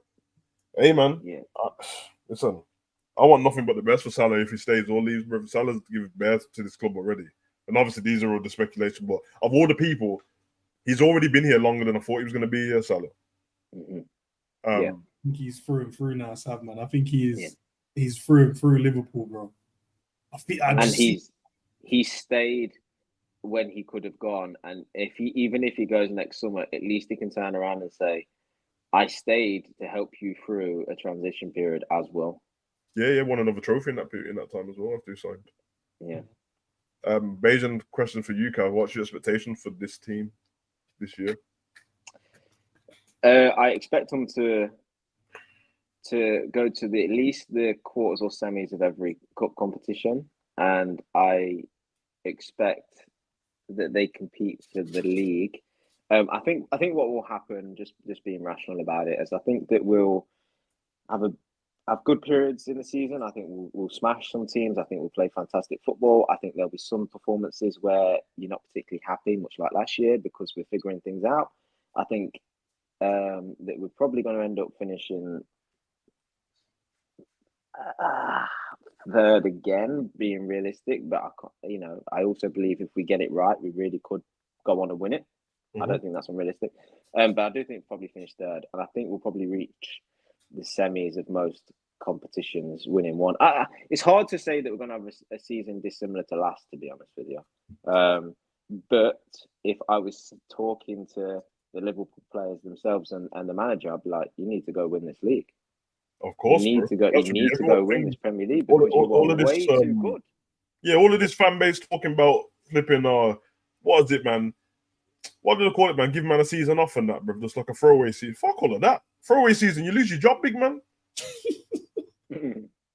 hey, man, Listen, I want nothing but the best for Salah if he stays or leaves, bro. Salah's given best to this club already. And obviously, these are all the speculation. But of all the people, he's already been here longer than I thought he was going to be here, Salah. Mm-hmm. I think he's through and through now, Sav, man. I think he's through and through Liverpool, bro. He stayed when he could have gone, and even if he goes next summer, at least he can turn around and say, "I stayed to help you through a transition period as well." Yeah, won another trophy in that period, in that time as well after he signed. Yeah. Bajan, question for you, Cal. What's your expectation for this team this year? I expect them to go to at least the quarters or semis of every cup competition, and I expect that they compete for the league. I think what will happen, just being rational about it, is I think that we'll have good periods in the season. I think we'll smash some teams. I think we'll play fantastic football. I think there'll be some performances where you're not particularly happy, much like last year, because we're figuring things out. I think that we're probably going to end up finishing third again, being realistic. But I also believe if we get it right, we really could go on to win it. I don't think that's unrealistic. But I do think we'll probably finish third, and I think we'll probably reach the semis of most competitions, winning one. It's hard to say that we're going to have a season dissimilar to last, to be honest with you. But if I was talking to the Liverpool players themselves and the manager, I'd be like, you need to go win this league. Of course, you need to go win this Premier League because you are way too good. Yeah, all of this fan base talking about flipping. What is it, man? What do they call it, man? Give man a season off and that, bro. Just like a throwaway season. Fuck all of that. Throwaway season, you lose your job, big man.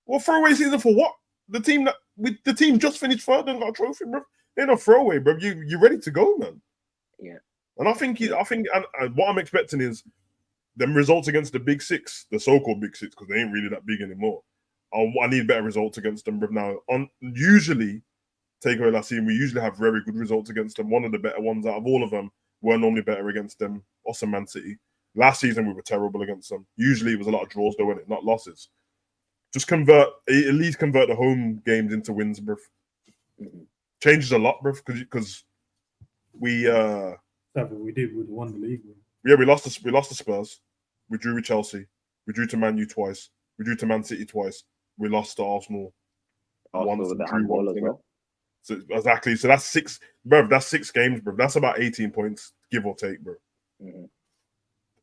Well, throwaway season for what? The team just finished third and got a trophy, bro. They're not throwaway, bro. You ready to go, man? Yeah. And I think what I'm expecting is them results against the big six, the so-called big six, because they ain't really that big anymore. I need better results against them, bro. Now, usually, take away last season, we usually have very good results against them. One of the better ones out of all of them were normally better against them, us and Man City. Last season, we were terrible against them. Usually, it was a lot of draws, though, wasn't it? Not losses. Just at least convert the home games into wins, bro. Changes a lot, bro, because we won the league. Yeah, we lost to Spurs. We drew with Chelsea. We drew to Man U twice. We drew to Man City twice. We lost to Arsenal once and drew once. Well. So exactly. So that's six, bro. That's 6 games, bro. That's about 18 points, give or take, bro.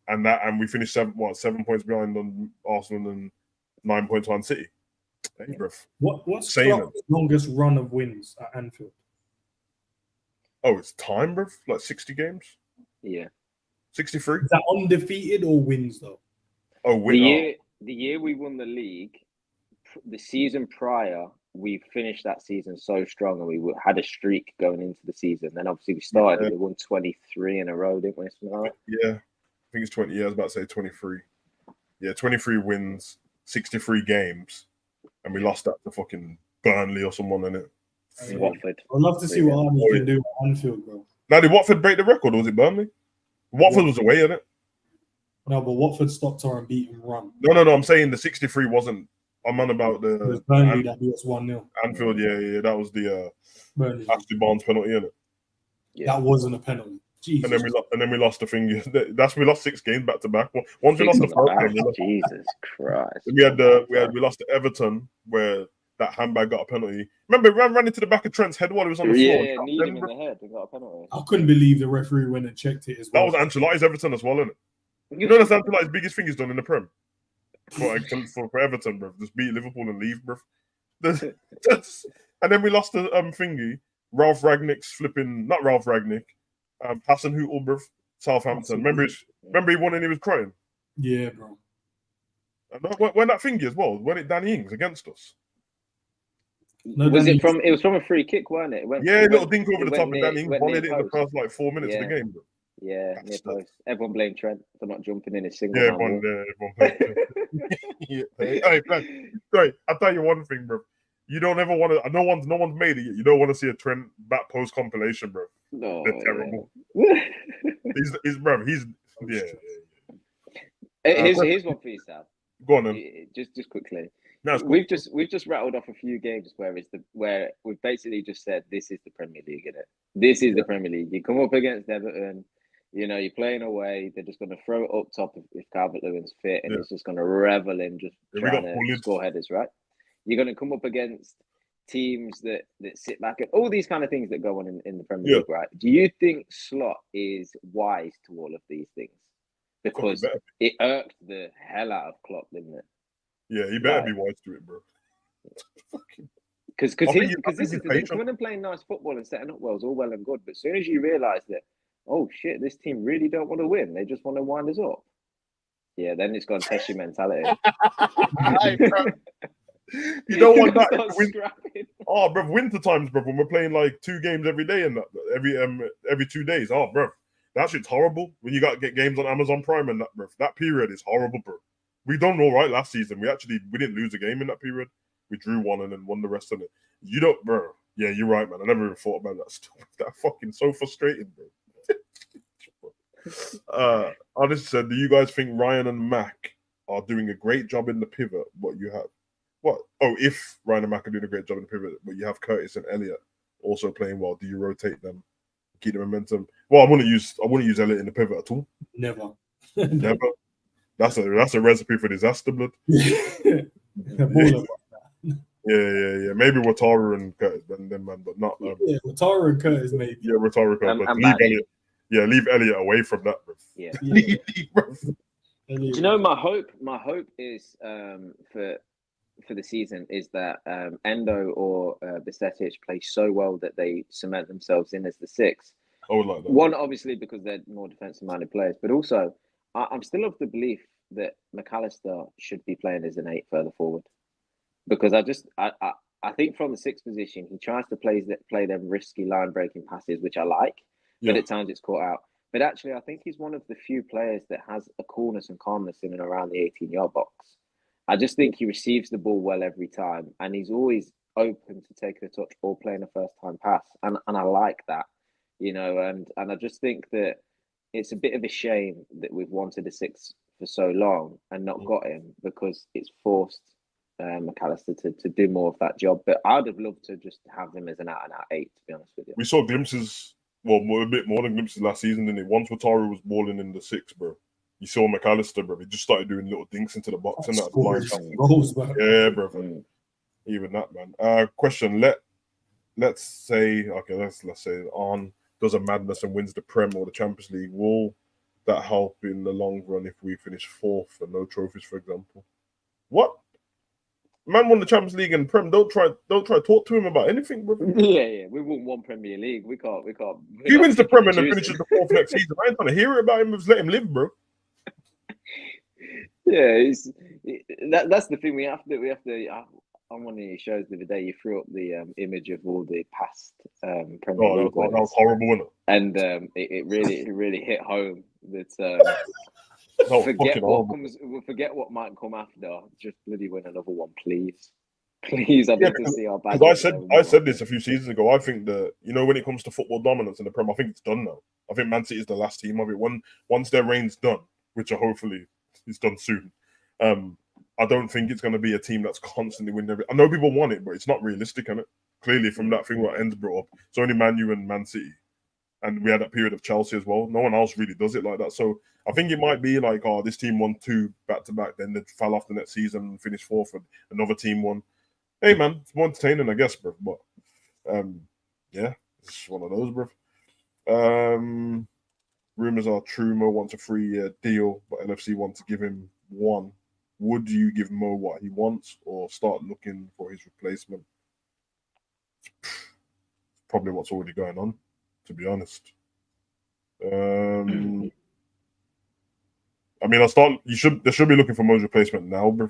And we finished 7 points behind on Arsenal and 9 points on City. Hey, bro. What's Klopp's longest run of wins at Anfield? Oh, it's time, bro. Like 60 games. Yeah. 63. Is that undefeated or wins though? Oh, the year we won the league, the season prior, we finished that season so strong and we had a streak going into the season. Then obviously we started, we won 23 in a row, didn't we? Yeah, I think it's 20. Yeah, I was about to say 23. Yeah, 23 wins, 63 games, and we lost that to fucking Burnley or someone in it. Watford. I'd love to see what Arnie can do at Anfield, bro. Now, did Watford break the record or was it Burnley? Watford was away, innit? No, but Watford stopped our unbeaten run. No. I'm saying the 63 wasn't. I'm on about the. It was Burnley that beat us 1-0. Anfield, yeah. That was the Ashley Barnes penalty, innit? Yeah. That wasn't a penalty. Jesus. And then we lost the thing. We lost 6 games back to back. Once we lost the first game, Jesus Christ. We lost to Everton where that handbag got a penalty. Remember, ran into the back of Trent's head while he was on the floor. Yeah, kneed him in the head and got a penalty. I couldn't believe the referee went and checked it as well. That was Ancelotti's Everton as well, isn't it? You know that's Ancelotti's biggest thing he's done in the Prem for Everton, bro. Just beat Liverpool and leave, bro. And then we lost the thingy. Ralph Ragnick's flipping, not Ralph Ragnick. Hassan Hootel, bro. Southampton. Remember he won and he was crying. Yeah, bro. And when that thingy as well. When it Danny Ings against us. No, it was from a free kick, wasn't it? Little dink over the top, and Danny Ings volleyed it in the first 4 minutes of the game, bro. Yeah, near post. Everyone blamed Trent for not jumping in his single. Yeah, everyone Hey, man, sorry, I'll tell you one thing, bro. You don't ever want to. No one's made it yet. You don't want to see a Trent back post compilation, bro. No, they're terrible. Here's one for you, Sal. Go on then. Just quickly. No, it's cool. we've just rattled off a few games where we've basically just said this is the Premier League, isn't it? This is the Premier League. You come up against Everton, you know, you're playing away. They're just going to throw it up top if Calvert-Lewin's fit, and it's just going to revel in just trying to score headers, right? You're going to come up against teams that sit back and all these kind of things that go on in the Premier League, right? Do you think Slot is wise to all of these things? Because it irked the hell out of Klopp, didn't it? Yeah, he better be wise to it, bro. Because this is the thing. Coming and playing nice football and setting up well is all well and good, but as soon as you realise that, oh shit, this team really don't want to win, they just want to wind us up. Yeah, then it's going to test your mentality. You don't want that. Oh, bro, winter times, bro. When we're playing like 2 games every day and every 2 days. Oh, bro, that shit's horrible. When you got to get games on Amazon Prime and that, bro, that period is horrible, bro. We done all right last season. We didn't lose a game in that period. We drew 1 and then won the rest of it. You don't, bro. Yeah, you're right, man. I never even thought about that stuff. That fucking so frustrating, bro. I just said, do you guys think Ryan and Mac are doing a great job in the pivot? What you have? What? Oh, if Ryan and Mac are doing a great job in the pivot, but you have Curtis and Elliot also playing well, do you rotate them, keep the momentum? Well, I wouldn't use Elliot in the pivot at all. Never. That's a recipe for disaster, blood. Yeah. Maybe Wataru and Curtis, then man, but not. Wataru and Curtis, maybe. Yeah, Wataru and Curtis. Leave Elliot. Yeah, leave Elliot away from that, bro. Yeah. Do you know my hope? My hope is for the season is that Endo or Bisetic play so well that they cement themselves in as the 6. I would like that. One, obviously, because they're more defensive-minded players, but also I'm still of the belief that McAllister should be playing as an 8 further forward, because I think from the 6th position he tries to play them risky line-breaking passes, which I like, but at times it's caught out. But actually, I think he's one of the few players that has a coolness and calmness in and around the 18-yard box. I just think he receives the ball well every time, and he's always open to taking a touch or playing a first-time pass, and I like that, you know. And I just think that it's a bit of a shame that we've wanted a 6 for so long and not got him, because it's forced McAllister to do more of that job. But I'd have loved to just have him as an out-and-out 8, to be honest with you. We saw glimpses, well, a bit more than glimpses last season, didn't it? Once Wataru was balling in the 6, bro. You saw McAllister, bro. He just started doing little dinks into the box and that. Goals, bro. Yeah, bro. Even that, man. Question. Let's say On does a madness and wins the Prem or the Champions League. Will that help in the long run if we finish 4th and no trophies, for example? What? Man won the Champions League and Prem. Don't try to talk to him about anything, bro. Yeah. We won 1 Premier League. We can't. If he wins the Prem and then finishes the 4th next season, I ain't trying to hear about him. Just let him live, bro. Yeah, that's the thing. We have to. On one of your shows the other day, you threw up the image of all the past Premier League winners. That was horrible, wasn't it? And it really hit home that forget what might come after. Just bloody win another one, please. Please, I'd like to see our bad. I said this a few seasons ago. I think that, you know, when it comes to football dominance in the Prem, I think it's done now. I think Man City is the last team of it. Once their reign's done, which hopefully is done soon, I don't think it's going to be a team that's constantly winning everything. I know people want it, but it's not realistic, is it? Clearly, from that thing what Ends brought up, it's only Man U and Man City. And we had that period of Chelsea as well. No one else really does it like that. So I think it might be like, oh, this team won 2 back-to-back, then they fell off the next season and finished 4th, and another team won. Hey, man, it's more entertaining, I guess, bro. But, yeah, it's one of those, bro. Rumors are true. Mo wants a 3-year deal, but LFC want to give him 1. Would you give Mo what he wants or start looking for his replacement? Probably what's already going on, to be honest. I mean, they should be looking for Mo's replacement now, bro.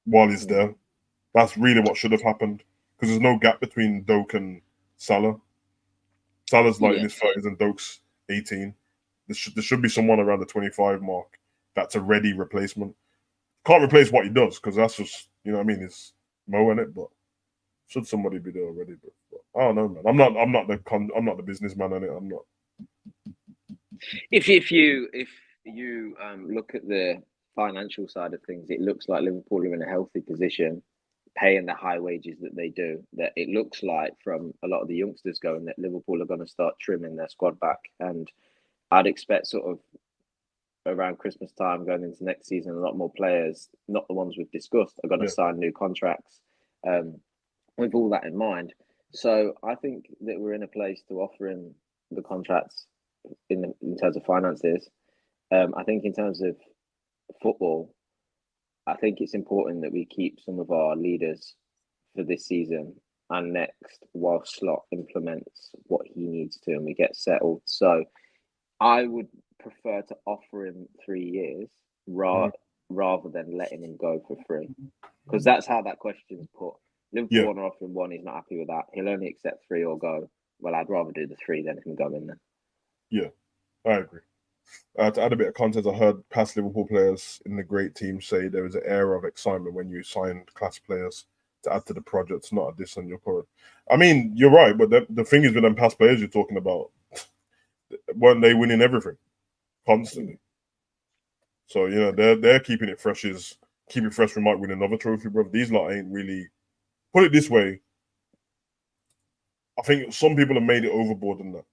While he's there. That's really what should have happened, because there's no gap between Doak and Salah. Salah's like in his 30s and Doak's 18. There should be someone around the 25 mark that's a ready replacement. Can't replace what he does, because that's just, you know what I mean, it's Mo in it, but should somebody be there already? But I don't know, man. I'm not the businessman in it. I'm not. If you look at the financial side of things, it looks like Liverpool are in a healthy position, paying the high wages that they do. That it looks like from a lot of the youngsters going that Liverpool are going to start trimming their squad back, and I'd expect sort of around Christmas time going into next season, a lot more players, not the ones we've discussed, are going to sign new contracts. With all that in mind, so I think that we're in a place to offer him the contracts in terms of finances. I think in terms of football, I think it's important that we keep some of our leaders for this season and next while Slot implements what he needs to and we get settled. So I would prefer to offer him 3 years rather than letting him go for free, because that's how that question's put. Liverpool want to offer him 1, he's not happy with that. He'll only accept 3 or go. Well, I'd rather do the 3 than him go in there. Yeah, I agree. To add a bit of context, I heard past Liverpool players in the great team say there was an air of excitement when you signed class players to add to the project. It's not a diss on your current. I mean, you're right, but the thing is with them past players you're talking about, weren't they winning everything constantly? So, you know, they're keeping it fresh. Keeping fresh, we might win another trophy, bro. These lot ain't really. Put it this way, I think some people have made it overboard in that.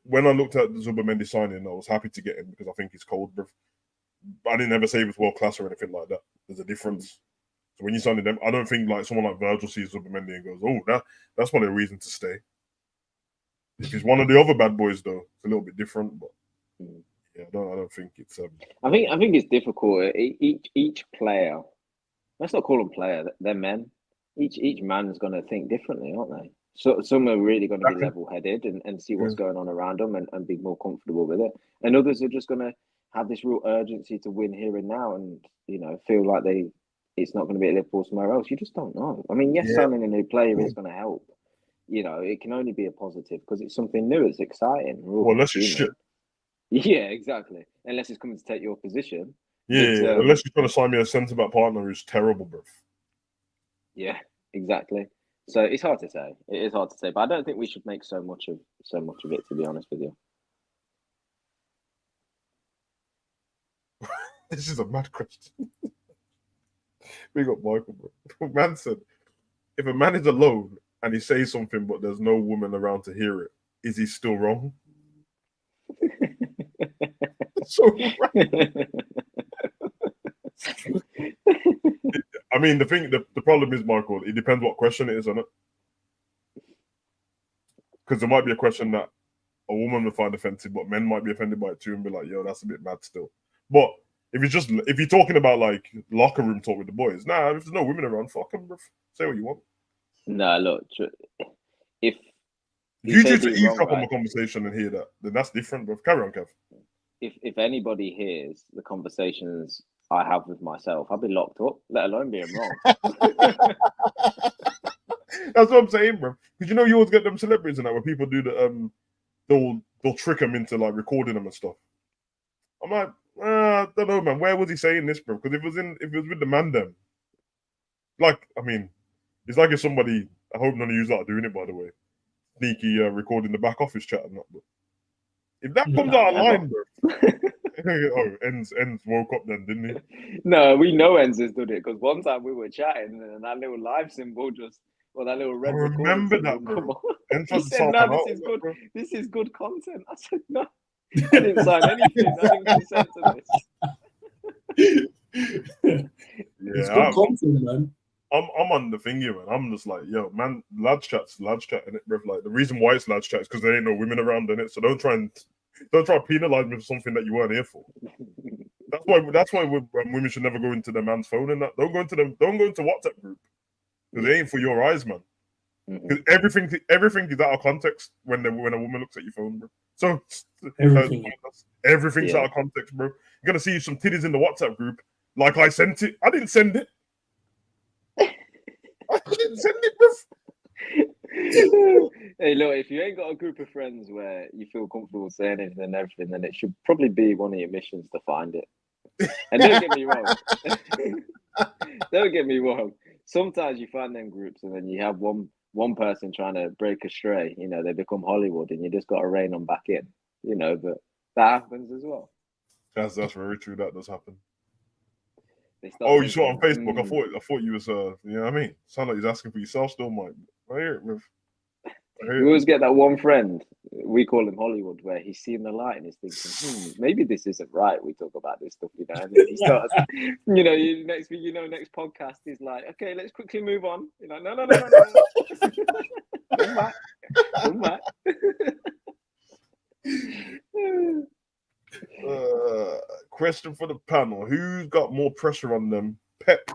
When I looked at the Zubimendi signing, I was happy to get him because I think he's cold, bro. I didn't ever say he was world class or anything like that. There's a difference. So when you sign them, I don't think like someone like Virgil sees Zubimendi and goes, "Oh, that's one of the reasons to stay." If he's one of the other bad boys, though, it's a little bit different. But yeah, I don't think it's. I think it's difficult. Each player, let's not call them player. They're men. Each man's going to think differently, aren't they? So some are really going to be level-headed and see what's going on around them and be more comfortable with it. And others are just going to have this real urgency to win here and now, and feel like it's not going to be at Liverpool somewhere else. You just don't know. I mean, signing a new player is going to help. It can only be a positive because it's something new. It's exciting. Well, unless it's shit. Yeah, exactly. Unless it's coming to take your position. Yeah, unless you're trying to sign me a centre-back partner who's terrible, bro. Yeah, exactly. So it's hard to say. It is hard to say, but I don't think we should make so much of it. To be honest with you, this is a mad question. We got Michael, bro. Man said, if a man is alone and he says something but there's no woman around to hear it, is he still wrong? So I mean, the problem is, Michael, it depends what question it is, isn't it? Because there might be a question that a woman would find offensive, but men might be offended by it too and be like, yo, that's a bit mad still. But if you're talking about like locker room talk with the boys, if there's no women around, fuck them, bro. Say what you want. No, look, if you choose to eavesdrop on the conversation and hear that, then that's different, bro. Carry on, Kev. If anybody hears the conversations I have with myself, I'll be locked up, let alone being wrong. That's what I'm saying, bro. Because you always get them celebrities and that where people do the they'll trick them into like recording them and stuff. I'm like, I don't know, man. Where was he saying this, bro? Because if it was with the man, then like, I mean, it's like if somebody. I hope none of you are doing it, by the way. Sneaky recording the back office chat and that, bro. If that comes out of line, bro. Oh, Enz woke up then, didn't he? No, we know Enz has done it because one time we were chatting and that little live symbol that little red. I remember that, bro. He said, "No, this is good. This is good content." I said, "No, I didn't sign anything. I didn't consent to this." It's good content, man. I'm on the thingy, man. I'm just like, yo, man, lads chat, and it, bro. Like the reason why it's lads chat is because there ain't no women around in it. So don't try to penalize me for something that you weren't here for. That's why women should never go into their man's phone and that. Don't go into WhatsApp group because it ain't for your eyes, man. Because everything is out of context when a woman looks at your phone, bro. So everything's out of context, bro. You're gonna see some titties in the WhatsApp group. Like I sent it. I didn't send it. I didn't send it, bro. Hey, look, if you ain't got a group of friends where you feel comfortable saying it and everything, then it should probably be one of your missions to find it. And don't get me wrong. Don't get me wrong. Sometimes you find them groups and then you have one person trying to break a stray. They become Hollywood and you just got to rein them back in. But that happens as well. That's very true. That does happen. Oh, you saw it on Facebook. I thought you was you know what I mean? Sound like he's asking for yourself still, Mike. I hear it, man. You always get that one friend, we call him Hollywood, where he's seeing the light and he's thinking, maybe this isn't right. We talk about this stuff, and then he starts, next thing you know, next podcast, he's like, okay, let's quickly move on. You're like, no. Come back. Question for the panel: who's got more pressure on them, Pep,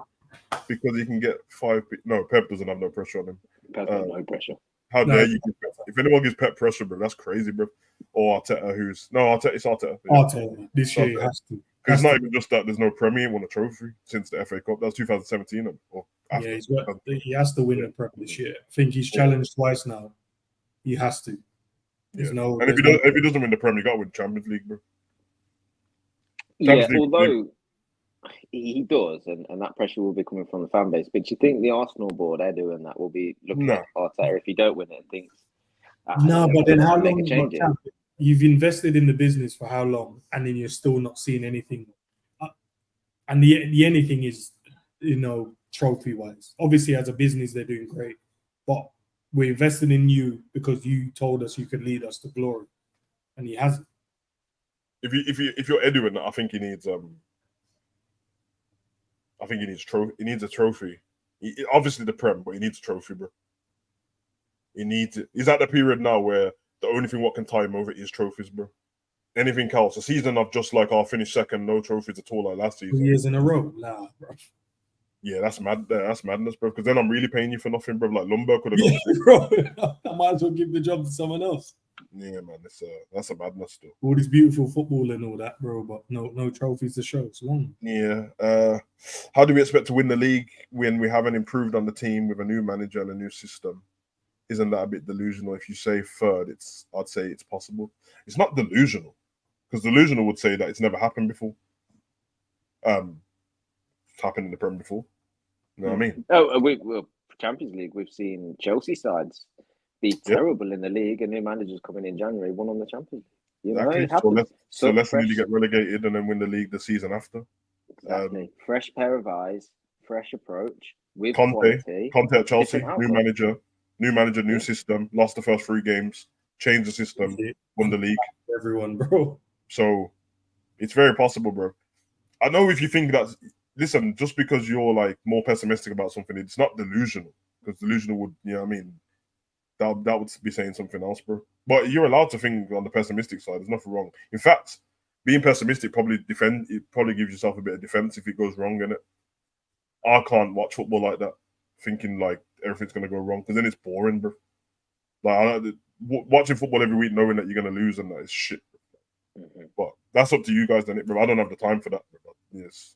because he can get 5? No, Pep doesn't have no pressure on him. Pep got no pressure. How dare you? If anyone gives Pep pressure, bro, that's crazy, bro. Or Arteta, it's Arteta. Yeah. Arteta this year has to. Because it's not even just that there's no Premier. He won a trophy since the FA Cup. That was 2017. Or after. Yeah, he has to win the Premier this year. I think he's challenged twice now. He has to. There's no. And if he doesn't win the Premier, he got to win Champions League, bro. Although he does, and that pressure will be coming from the fan base. But do you think the Arsenal board, they're doing that, will be looking at Arteta if he don't win it and thinks, no, but then how long? You've invested in the business for how long, and then you're still not seeing anything. And the anything is, trophy-wise. Obviously, as a business, they're doing great, but we're investing in you because you told us you could lead us to glory, and he hasn't. If you're Edu in that, I think he needs He needs a trophy. Obviously the Prem, but he needs a trophy, bro. He's at the period now where the only thing what can tie him over is trophies, bro. Anything else, a season of just like I'll finish second, no trophies at all, like last season. 2 years in a row, nah, bro. Yeah, that's mad. That's madness, bro. Because then I'm really paying you for nothing, bro. Like Lumber could have got. Bro, I might as well give the job to someone else. Yeah, man, that's a madness still. All this beautiful football and all that, bro, but no trophies to show. It's long. Yeah. How do we expect to win the league when we haven't improved on the team with a new manager and a new system? Isn't that a bit delusional? If you say third, I'd say it's possible. It's not delusional, because delusional would say that it's never happened before. It's happened in the Premier before. You know what I mean? Well, Champions League, we've seen Chelsea sides be terrible in the league, and new managers coming in January won on the Champions League. Exactly. So let's really get relegated and then win the league the season after. Exactly. Fresh pair of eyes, fresh approach with Conte quality. Conte at Chelsea, new manager, new system. Lost the first 3 games, changed the system, won the league. Everyone, bro. So it's very possible, bro. I know if you think that. Listen, just because you're like more pessimistic about something, it's not delusional. Because delusional would, you know what I mean? That would be saying something else, bro. But you're allowed to think on the pessimistic side. There's nothing wrong. In fact, being pessimistic probably gives yourself a bit of defense if it goes wrong, innit? I can't watch football like that, thinking like everything's gonna go wrong, because then it's boring, bro. Like watching football every week knowing that you're gonna lose and that is shit. Mm-hmm. But that's up to you guys, then, bro. I don't have the time for that, bro. Yes.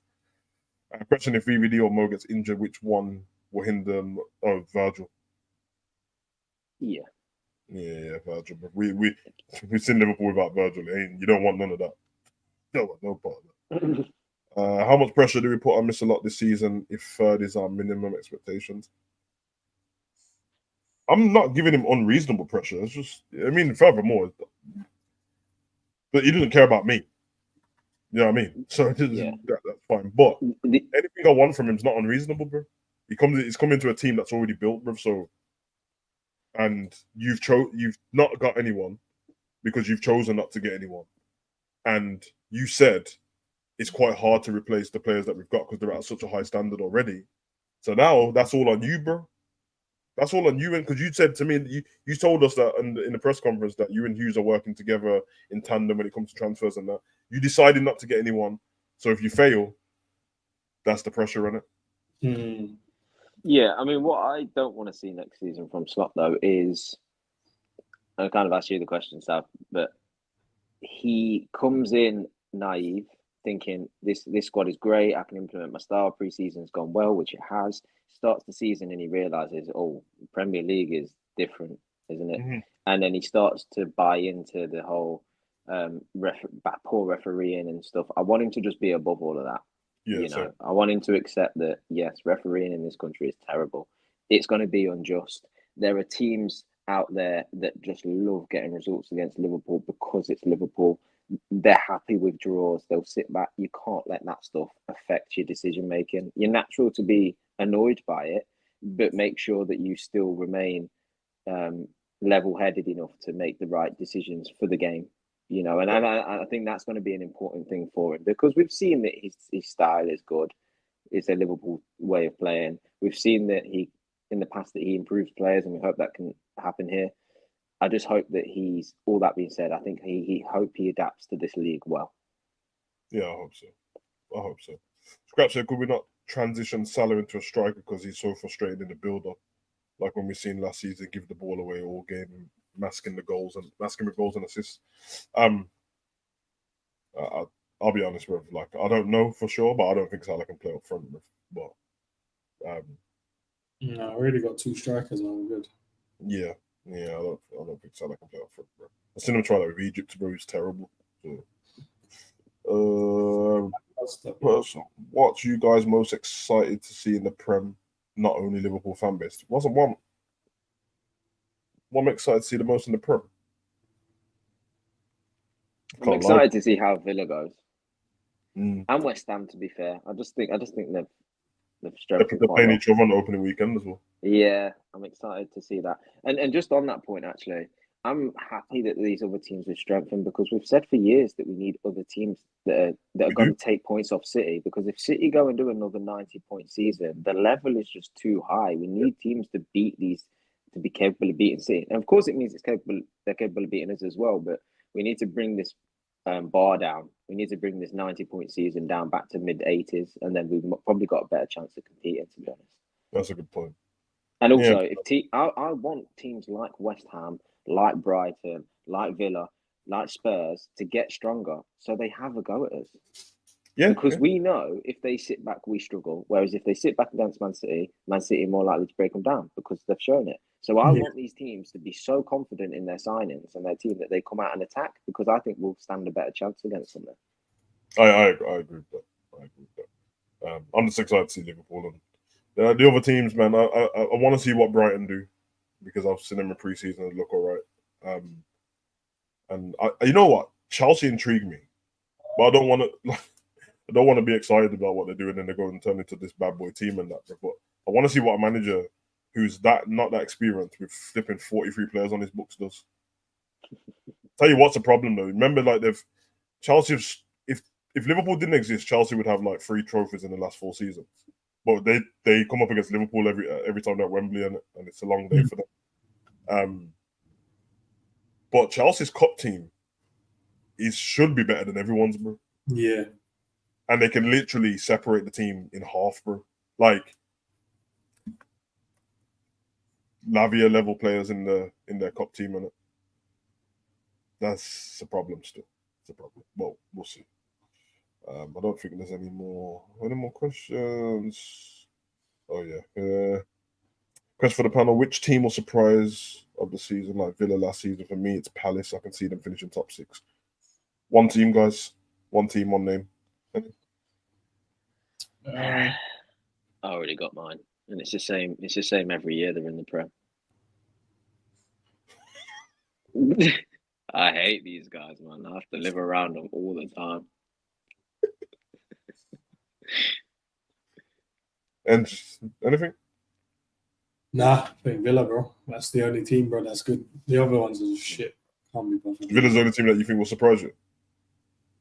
Question: if VVD or Mo gets injured, which one will hinder? Oh, Virgil. Yeah, Virgil. We've seen Liverpool without Virgil. You don't want none of that. No part of that. How much pressure do we put on Mr. Lot this season if third is our minimum expectations? I'm not giving him unreasonable pressure. It's just, furthermore, but he doesn't care about me. You know what I mean? So that's fine. But anything I want from him is not unreasonable, bro. He's coming to a team that's already built, bro. So, and you've not got anyone because you've chosen not to get anyone, and you said it's quite hard to replace the players that we've got because they're at such a high standard already. So now that's all on you, bro. That's all on you, and because you said to me, you told us that in the press conference that you and Hughes are working together in tandem when it comes to transfers and that. You decided not to get anyone, so if you fail, that's the pressure on it. Yeah, what I don't want to see next season from Slot though is, I kind of asked you the question, Sav, but he comes in naive, thinking this squad is great, I can implement my style. Pre-season's gone well, which it has. Starts the season and he realizes, Premier League is different, isn't it? Mm-hmm. And then he starts to buy into the whole poor refereeing and stuff. I want him to just be above all of that. Yeah, I want him to accept that, yes, refereeing in this country is terrible. It's going to be unjust. There are teams out there that just love getting results against Liverpool because it's Liverpool. they're happy with draws. They'll sit back. You can't let that stuff affect your decision making. You're natural to be annoyed by it, but make sure that you still remain level-headed enough to make the right decisions for the game. And I think that's going to be an important thing for him, because we've seen that his style is good. It's a Liverpool way of playing. We've seen that in the past, that he improves players, and we hope that can happen here. I just hope that all that being said, I think he adapts to this league well. Yeah, I hope so. Scrap said, could we not transition Salah into a striker because he's so frustrated in the build-up? Like when we seen last season, give the ball away all game, masking with goals and assists. I'll be honest with, like, I don't know for sure, but I don't think Salah can play up front. But no, I already got 2 strikers. I'm good. Yeah, I don't think Salah can play up front, bro. I've seen him try that with Egypt, bro. He's terrible. So, what's you guys most excited to see in the Prem? Not only Liverpool fan base. Wasn't one I'm excited to see the most in the Prem. I'm excited to see how Villa goes. And West Ham, to be fair. I just think they've strengthened. They're playing each other on the opening weekend as well. Yeah, I'm excited to see that. And just on that point, actually, I'm happy that these other teams have strengthened, because we've said for years that we need other teams that are going to take points off City. Because if City go and do another 90-point season, the level is just too high. We need teams to beat these, to be capable of beating City. And of course, it means they're capable of beating us as well. But we need to bring this bar down. We need to bring this 90-point season down back to mid-80s, and then we've probably got a better chance of competing, to be honest. That's a good point. And also, I want teams like West Ham, like Brighton, like Villa, like Spurs to get stronger, so they have a go at us. Yeah, because we know if they sit back, we struggle. Whereas if they sit back against Man City are more likely to break them down, because they've shown it. So I want these teams to be so confident in their signings and their team that they come out and attack, because I think we'll stand a better chance against them there. I agree with that. I'm just excited to see Liverpool and the other teams, man. I want to see what Brighton do, because I've seen them in pre-season and look all right. And you know what? Chelsea intrigue me, but I don't want to be excited about what they're doing and they're going to turn into this bad boy team and that. But I want to see what a manager who's not that experienced with flipping 43 players on his books does. Tell you what's the problem though. Remember, like Chelsea, if Liverpool didn't exist, Chelsea would have like 3 trophies in the last 4 seasons. But they come up against Liverpool every time they're at Wembley, and it's a long day for them. But Chelsea's cup team should be better than everyone's, bro. Yeah. And they can literally separate the team in half, bro. Like Lavia level players in their cup team, and that's a problem still. It's a problem. Well, we'll see. I don't think there's any more questions. Oh yeah. Question for the panel: which team will surprise of the season? Like Villa last season, for me, it's Palace. I can see them finishing top 6. One team, guys. One team, one name. I already got mine, and it's the same. It's the same every year. They're in the Prem. I hate these guys, man. I have to live around them all the time. And anything? Nah, I think Villa, bro. That's the only team, bro, that's good. The other ones are shit. Can't be bothered. Villa's the only team that you think will surprise you?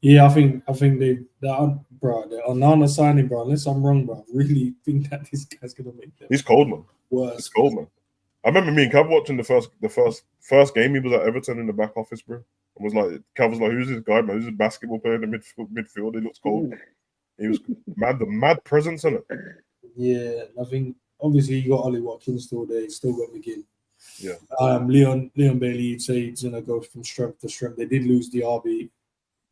Yeah, I think they're Onana signing, bro. Unless I'm wrong, bro. I really think that this guy's gonna make them. He's cold, man. Worse. He's cold, man. I remember me and Cav watching the first game. He was at Everton in the back office, bro. And was like, Cav was like, "Who's this guy, man? Who's this basketball player in the midfield? He looks cold." He was mad. The mad presence in it. Yeah, I think obviously you got Ollie Watkins still there. You still got McGinn. Yeah. Leon Bailey, you'd say he's gonna go from strength to strength. They did lose the RB.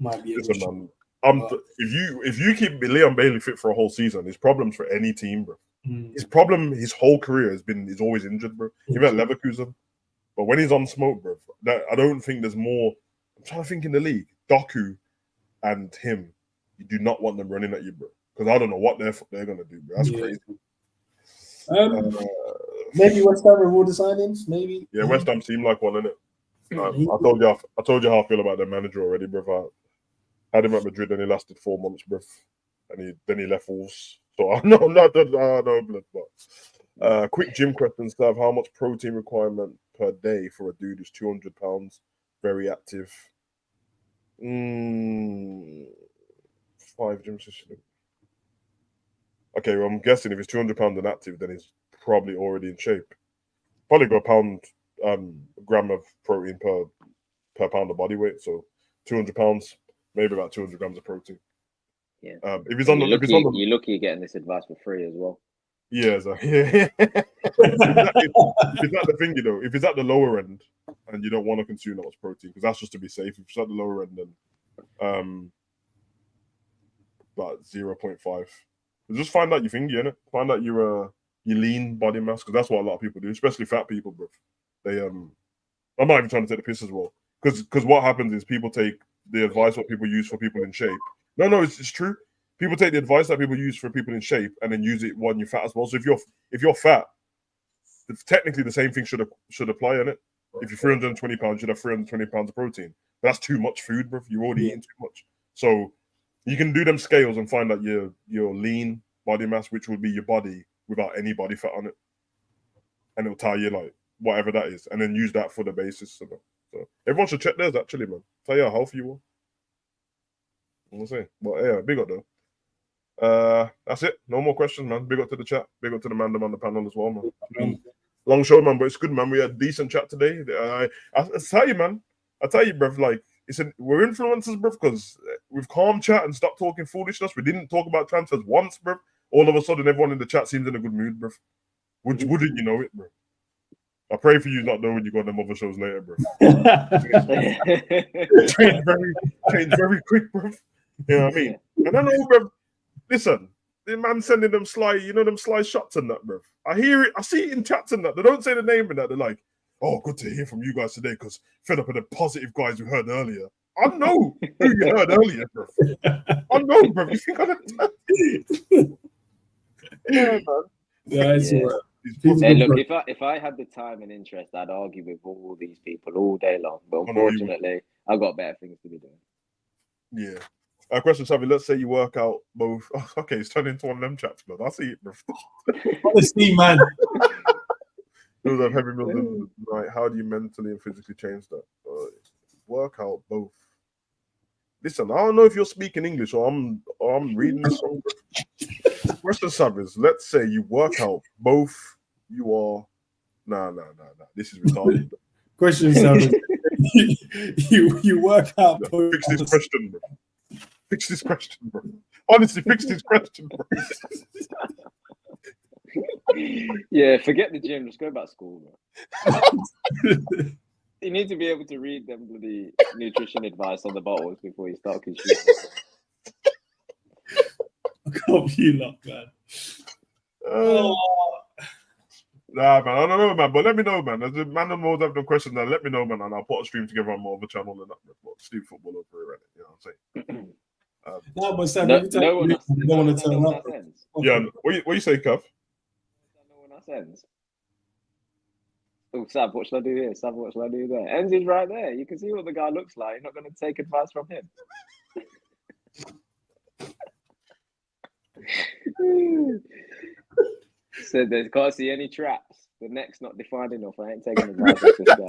Might be. Listen, man. If you keep Leon Bailey fit for a whole season, there's problems for any team, bro. His whole career he's always injured, bro. Even at Leverkusen. But when he's on smoke, bro, I don't think there's more. I'm trying to think in the league. Doku and him, you do not want them running at you, bro. Because I don't know what they're gonna do, bro. That's crazy. Maybe West Ham with all the signings, maybe. Yeah, West Ham seem like one, innit? I told you how I feel about their manager already, bro. Had him at Madrid, and he lasted 4 months, bruv. And then he left Wolves. So no, blood. But quick gym question, Stav. How much protein requirement per day for a dude who's 200 pounds, very active? 5 gym sessions. Okay, well, I'm guessing if he's 200 pounds and active, then he's probably already in shape. Probably got a gram of protein per pound of body weight. So 200 pounds, maybe about 200 grams of protein. Yeah. If he's on the, you're lucky you're getting this advice for free as well. Yeah, so, yeah. If that's the thing, if it's at the lower end and you don't want to consume that much protein, because that's just to be safe. If it's at the lower end, then about 0.5. Just find out your thingy, innit? Find out your lean body mass, because that's what a lot of people do, especially fat people, bro. They I'm not even trying to take the piss as well, because what happens is people take the advice what people use for people in shape. No, it's true. People take the advice that people use for people in shape and then use it when you're fat as well. So if you're fat, technically the same thing should apply in it. If you're 320 pounds, you should have 320 pounds of protein. But that's too much food, bro. You're already eating too much. So you can do them scales and find out your lean body mass, which would be your body without any body fat on it, and it'll tell you like whatever that is, and then use that for the basis. So everyone should check theirs actually, man. Tell you how healthy you are. We'll see. But yeah, big up though. That's it. No more questions, man. Big up to the chat. Big up to the man on the panel as well, man. Long show, man, but it's good, man. We had a decent chat today. I tell you, man. I tell you, bruv, like we're influencers, bruv, because we've calm chat and stopped talking foolishness. We didn't talk about transfers once, bruv. All of a sudden, everyone in the chat seems in a good mood, bruv. Wouldn't you know it, bruv? I pray for you not knowing you got them other shows later, bruv. change very quick, bruv. You know what I mean? And I know, bruv. Listen, the man sending them sly, them sly shots and that, bruv. I hear it, I see it in chats and that. They don't say the name in that. They're like, oh, good to hear from you guys today because fed up with the positive guys we heard earlier. I know who you heard earlier, bruv. I know, bruv. You think I don't? Yeah, man. Yeah. Hey, look, if I had the time and interest, I'd argue with all these people all day long. But unfortunately, I've got better things to be doing. Yeah. Question, Savvy. Let's say you work out both. Oh, okay, it's turned into one of them chats, but I see it, bro. Honestly, man. Those have heavy meals in the night. How do you mentally and physically change that? Work out both. Listen, I don't know if you're speaking English or I'm reading this song. Question, Savvy. Let's say you work out both. You are. Nah. This is retarded. Question, Savvy. you work out both. Fix this question, bro. Fix this question, bro. Honestly, fix this question, bro. Yeah, forget the gym. Just go back to school, bro. You need to be able to read them bloody nutrition advice on the bottles before you start consuming. I can't you lot, man. Nah, man, I don't know, man. But let me know, man. As the man knows have the question, then let me know, man, and I'll put a stream together on my other channel and that. Steve Football over here, you know what I'm saying? No, but Sam, every time you don't want to turn up. Yeah, what you say, Kev? No one else ends. Oh, Sav, what should I do here? Sav, what should I do there? Ends is right there. You can see what the guy looks like. You're not going to take advice from him. So they can't see any traps. The neck's not defined enough. I ain't taking advice from this guy.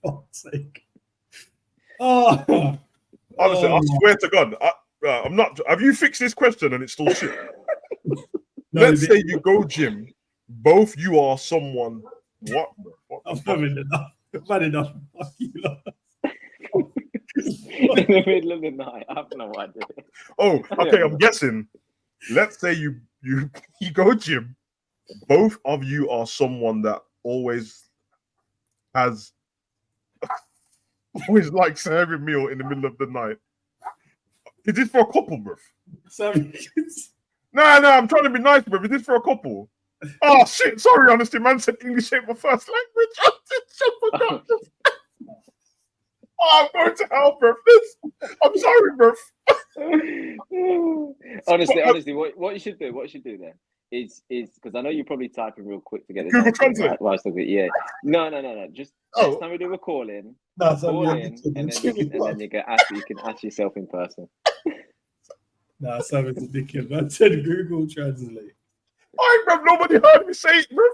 Oh, sake. Oh, honestly, I swear to God, I'm not. Have you fixed this question and it's still shit? Let's say you go gym, both you are someone. What? I've had enough. I've had enough. Fuck you lot. In the middle of the night, I have no idea. Oh, okay. I'm guessing. Let's say you go gym, both of you are someone that always likes every meal in the middle of the night. Is this for a couple, bruv? No, I'm trying to be nice, bruv. Is this for a couple? Oh shit! Sorry, honestly, man said English ain't my first language. Oh, I'm going to hell, bruv. I'm sorry, bruv. Honestly, what you should do then is because I know you're probably typing real quick to get it. Google Translate. Right, whilst yeah. No. Just next time we do a call in, call in, and then you can ask yourself in person. Nah, Sam is a dickhead. I said Google Translate. Alright, bro. Nobody heard me say it, bro.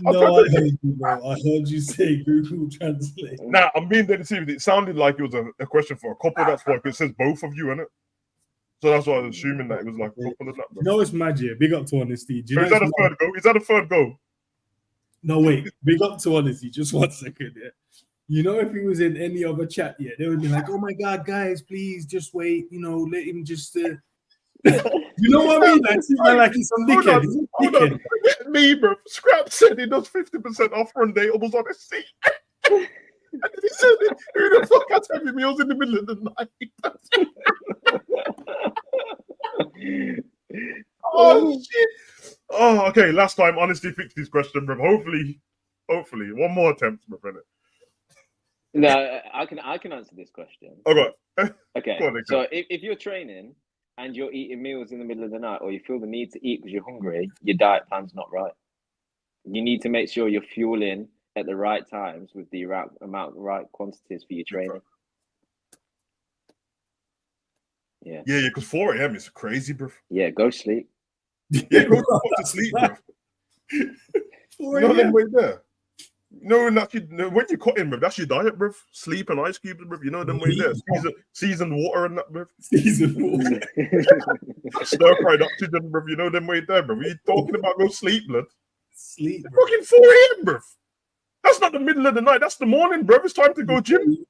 No, I heard you, bro. I heard you say Google Translate. Nah, I'm being dead serious. It sounded like it was a question for a couple. That's why, because it says both of you in it. So that's why I was assuming that it was like a couple of that. Bro. No, it's magic. Big up to honesty. Do you know Is that a third go? Is that a third go? No, wait. Big up to honesty. Just 1 second. Yeah. You know, if he was in any other chat, yeah, they would be like, "Oh my God, guys, please just wait. You know, let him just." You know what I mean? Like he's some dickhead. Hold on. Me, bro. Scrap said he does 50% off run dateables on his seat. And he said, "Who the fuck has heavy meals in the middle of the night?" Oh shit! Oh, okay. Last time, honesty fixed this question, bro. Hopefully, one more attempt, bro. No, I can answer this question. Okay. Okay. Go on, so if you're training and you're eating meals in the middle of the night, or you feel the need to eat because you're hungry, your diet plan's not right. You need to make sure you're fueling at the right times with the right quantities for your training. Yeah, because 4 a.m. is crazy, bro. Yeah, go sleep. Yeah, go to sleep, bro. No, then wait there. No, when you cut in, bro, that's your diet, bro. Sleep and ice cubes, bro. You know them way there. Seasoned water and that, bro. Seasoned water. Stir fried oxygen, bro. You know them way there, bro. What are you talking about? Go sleep, blood. Sleep, bro. Fucking 4 a.m., bro. That's not the middle of the night. That's the morning, bro. It's time to go gym.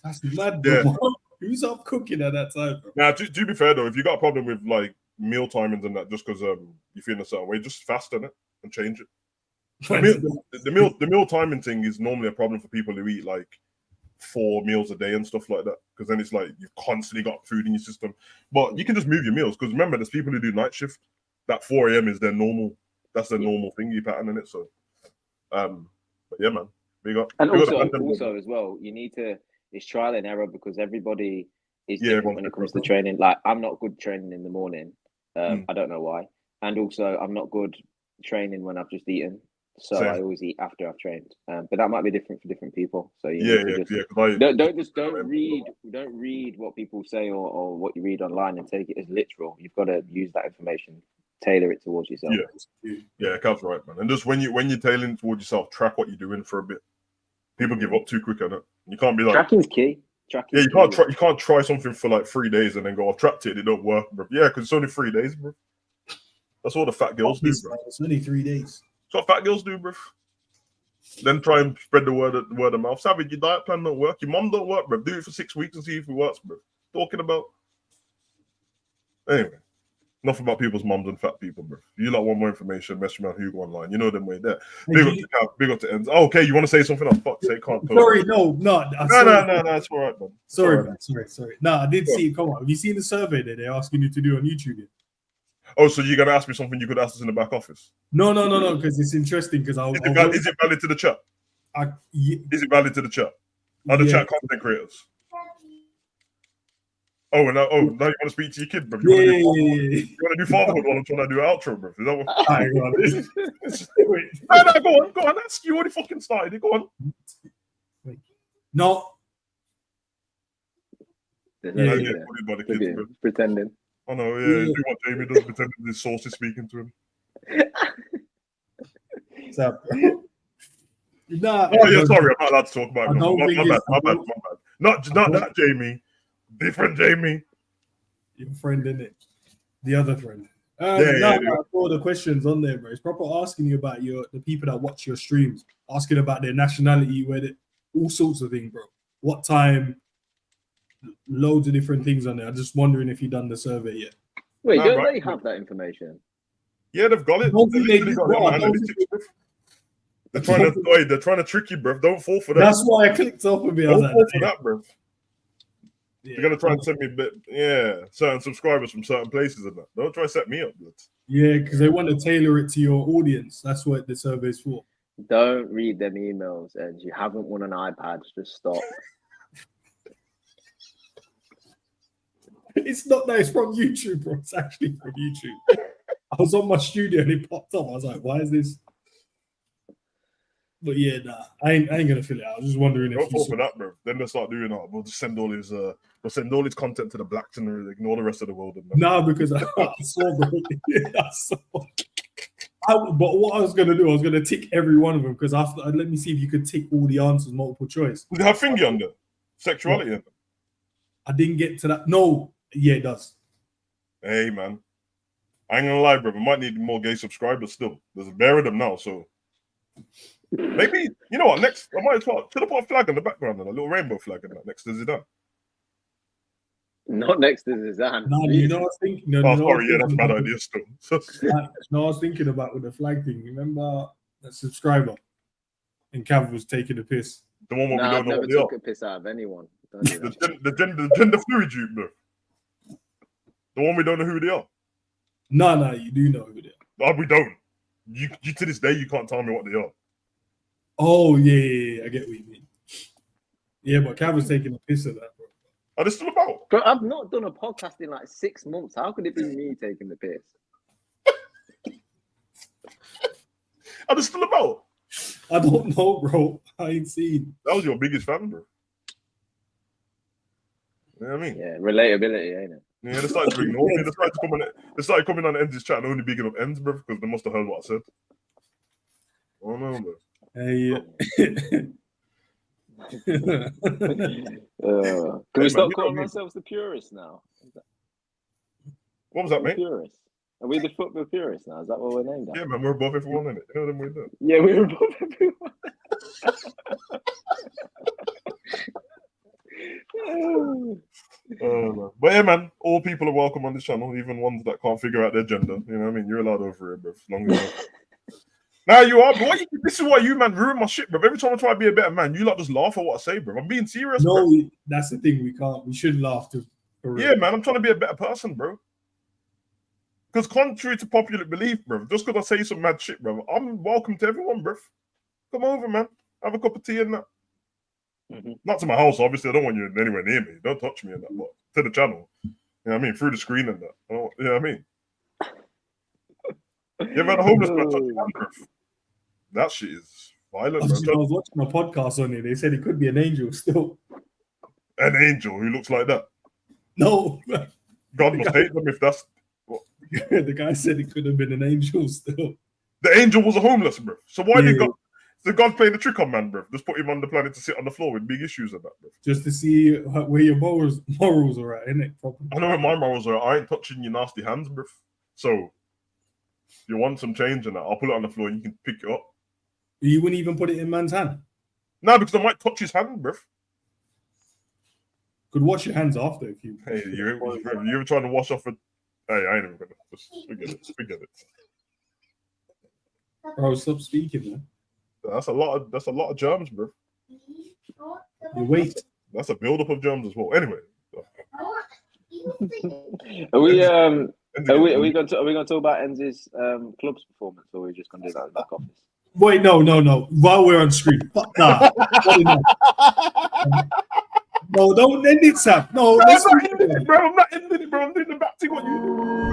That's mad, bro. Yeah. Who's up cooking at that time, bro? Now, to be fair though, if you got a problem with like meal timings and that, just because you feel in a certain way, just fast on it and change it. The meal timing thing is normally a problem for people who eat like 4 meals a day and stuff like that, because then it's like you've constantly got food in your system. But you can just move your meals, because remember, there's people who do night shift. That 4 a.m. is their normal. That's their normal thingy pattern in it. So, but yeah, man, big up. And also as well, you need to. It's trial and error, because everybody is different when it comes to training. Like, I'm not good training in the morning. I don't know why. And also, I'm not good training when I've just eaten. So I always eat after I've trained. But that might be different for different people. So don't read what people say or what you read online and take it as literal. You've got to use that information, tailor it towards yourself. Yeah, Cal's right, man. And just when you're tailoring towards yourself, track what you're doing for a bit. People give up too quick on it. You can't be like, tracking's key. You can't try something for like 3 days and then go, I've tracked it don't work, bro. Yeah, because it's only 3 days, bro. That's what the fat girls do, bro. It's only 3 days. That's what fat girls do, bro. Then try and spread the word of mouth. Savage, your diet plan don't work. Your mom don't work, bro. Do it for 6 weeks and see if it works, bro. Talking about. Anyway. Enough about people's moms and fat people, bro. If you want more information, message me on HUGO online. You know them way there. Big up to ends. Oh, okay, you want to say something? Oh, fuck, say can't. Sorry, no, it's all right, man. Sorry. No, I did see it come up. Have you seen the survey that they're asking you to do on YouTube yet? Oh, so you're gonna ask me something you could ask us in the back office? No, because it's interesting. Because is it valid to the chat? Is it valid to the chat? Are the chat content creators? Now you want to speak to your kid, bro? You want to do fatherhood while I'm trying to do an outro, bro? Is that what? No, go on. That's you already fucking started it. Go on. No. Pretending. I know, yeah. Do what Jamie does, pretending his source is speaking to him. Sorry, I'm not allowed to talk about it. My bad. Not that Jamie. Different Jamie. Your friend, innit? The other friend. All the questions on there, bro. It's proper asking you about the people that watch your streams, asking about their nationality, all sorts of things, bro. What time? Loads of different things on there. I'm just wondering if you've done the survey yet. Wait, don't they have that information? Yeah, they've got it. They're trying to trick you, bro. Don't fall for that. That's why I clicked off of it. Don't fall for that, bro. Yeah, you're gonna try and send me certain subscribers from certain places and that. Don't try to set me up, bro. Yeah, because they want to tailor it to your audience. That's what the survey's for. Don't read them emails, and you haven't won an iPad. Just stop. It's not that it's from YouTube, bro. It's actually from YouTube. I was on my studio and it popped up. I was like, why is this? But yeah, nah, I ain't gonna fill it out. I was just wondering Don't if fall you for that, bro. Then they'll start doing that. We'll just send all his content to the blacks and ignore the rest of the world. And nah, because I saw, bro. I saw. But what I was gonna do, I was gonna tick every one of them because after let me see if you could tick all the answers multiple choice. Does it have thingy on there? Sexuality in it? I didn't get to that. No, yeah, it does. Hey, man. I ain't gonna lie, bro. We might need more gay subscribers still. There's a bear of them now, so maybe, you know what, next, I might as well, should I put a flag in the background and a little rainbow flag in that next to Zidane? Not next to Zidane. No, you know what I was thinking? No, Oh, sorry, yeah, that's a bad idea still. No, I was thinking about with the flag thing. Remember that subscriber? And Cav was taking a piss. The one where we I've don't know never what they are. took a piss out of anyone. Don't do that. The gender fluid dude, bro. The one we don't know who they are. No, you do know who they are. No, we don't. You to this day, you can't tell me what they are. Oh, yeah, I get what you mean. Yeah, but Cav was taking a piss at that, bro. Are they still about? But I've not done a podcast in like 6 months. How could it be me taking the piss? Are they still about? I don't know, bro. I ain't seen. That was your biggest fan, bro. You know what I mean? Yeah, relatability, ain't it? Yeah, they started to ignore me. They started coming on Enz's chat and only bigging up Enz, bro, because they must have heard what I said. Oh no, bro. Hey, Can we start calling ourselves the Purists now? What was that, mate? Purists. Are we the football Purists now? Is that what we're named after? Yeah, man, we're above everyone in it. You know what we're doing. Yeah, we're above everyone. But yeah, man, all people are welcome on this channel, even ones that can't figure out their gender. You know what I mean? You're allowed over here, bro. As long as now you are. But this is why you, man, ruin my shit, bro. Every time I try to be a better man, you lot just laugh at what I say, bro. I'm being serious, no, bro. that's the thing. We shouldn't laugh too. Yeah, man, I'm trying to be a better person, bro. Because contrary to popular belief, bro, just because I say some mad shit, bro, I'm welcome to everyone, bro. Come over, man. Have a cup of tea and that. Mm-hmm. Not to my house, obviously. I don't want you anywhere near me. Don't touch me and that. But to the channel. You know what I mean? Through the screen and that. You know what I mean? You ever had a homeless man touch your hand, bro? That shit is violent, bro. I was watching a podcast on it. They said it could be an angel still. An angel who looks like that. No. God must hate them if that's... The guy said it could have been an angel still. The angel was a homeless, bro. So why did God... So God playing the trick on man, bro. Just put him on the planet to sit on the floor with big issues and that, bro. Just to see where your morals are at, innit? I know where my morals are. I ain't touching your nasty hands, bro. So, if you want some change in that, I'll put it on the floor and you can pick it up. You wouldn't even put it in man's hand? No, because I might touch his hand, bro. Could wash your hands after if you... Hey, you ever trying to wash off a... Hey, I ain't even gonna... Just forget it. Bro, stop speaking, man. That's a lot of germs, bro. You wait. That's a build-up of germs as well. Anyway. Are we going to talk about Enz's club's performance, or are we just going to do that in the back office? Wait, no. While we're on screen. Fuck that. No, don't end it, Sam. No, bro, I'm not ending it, bro. I'm doing the back thing what you do.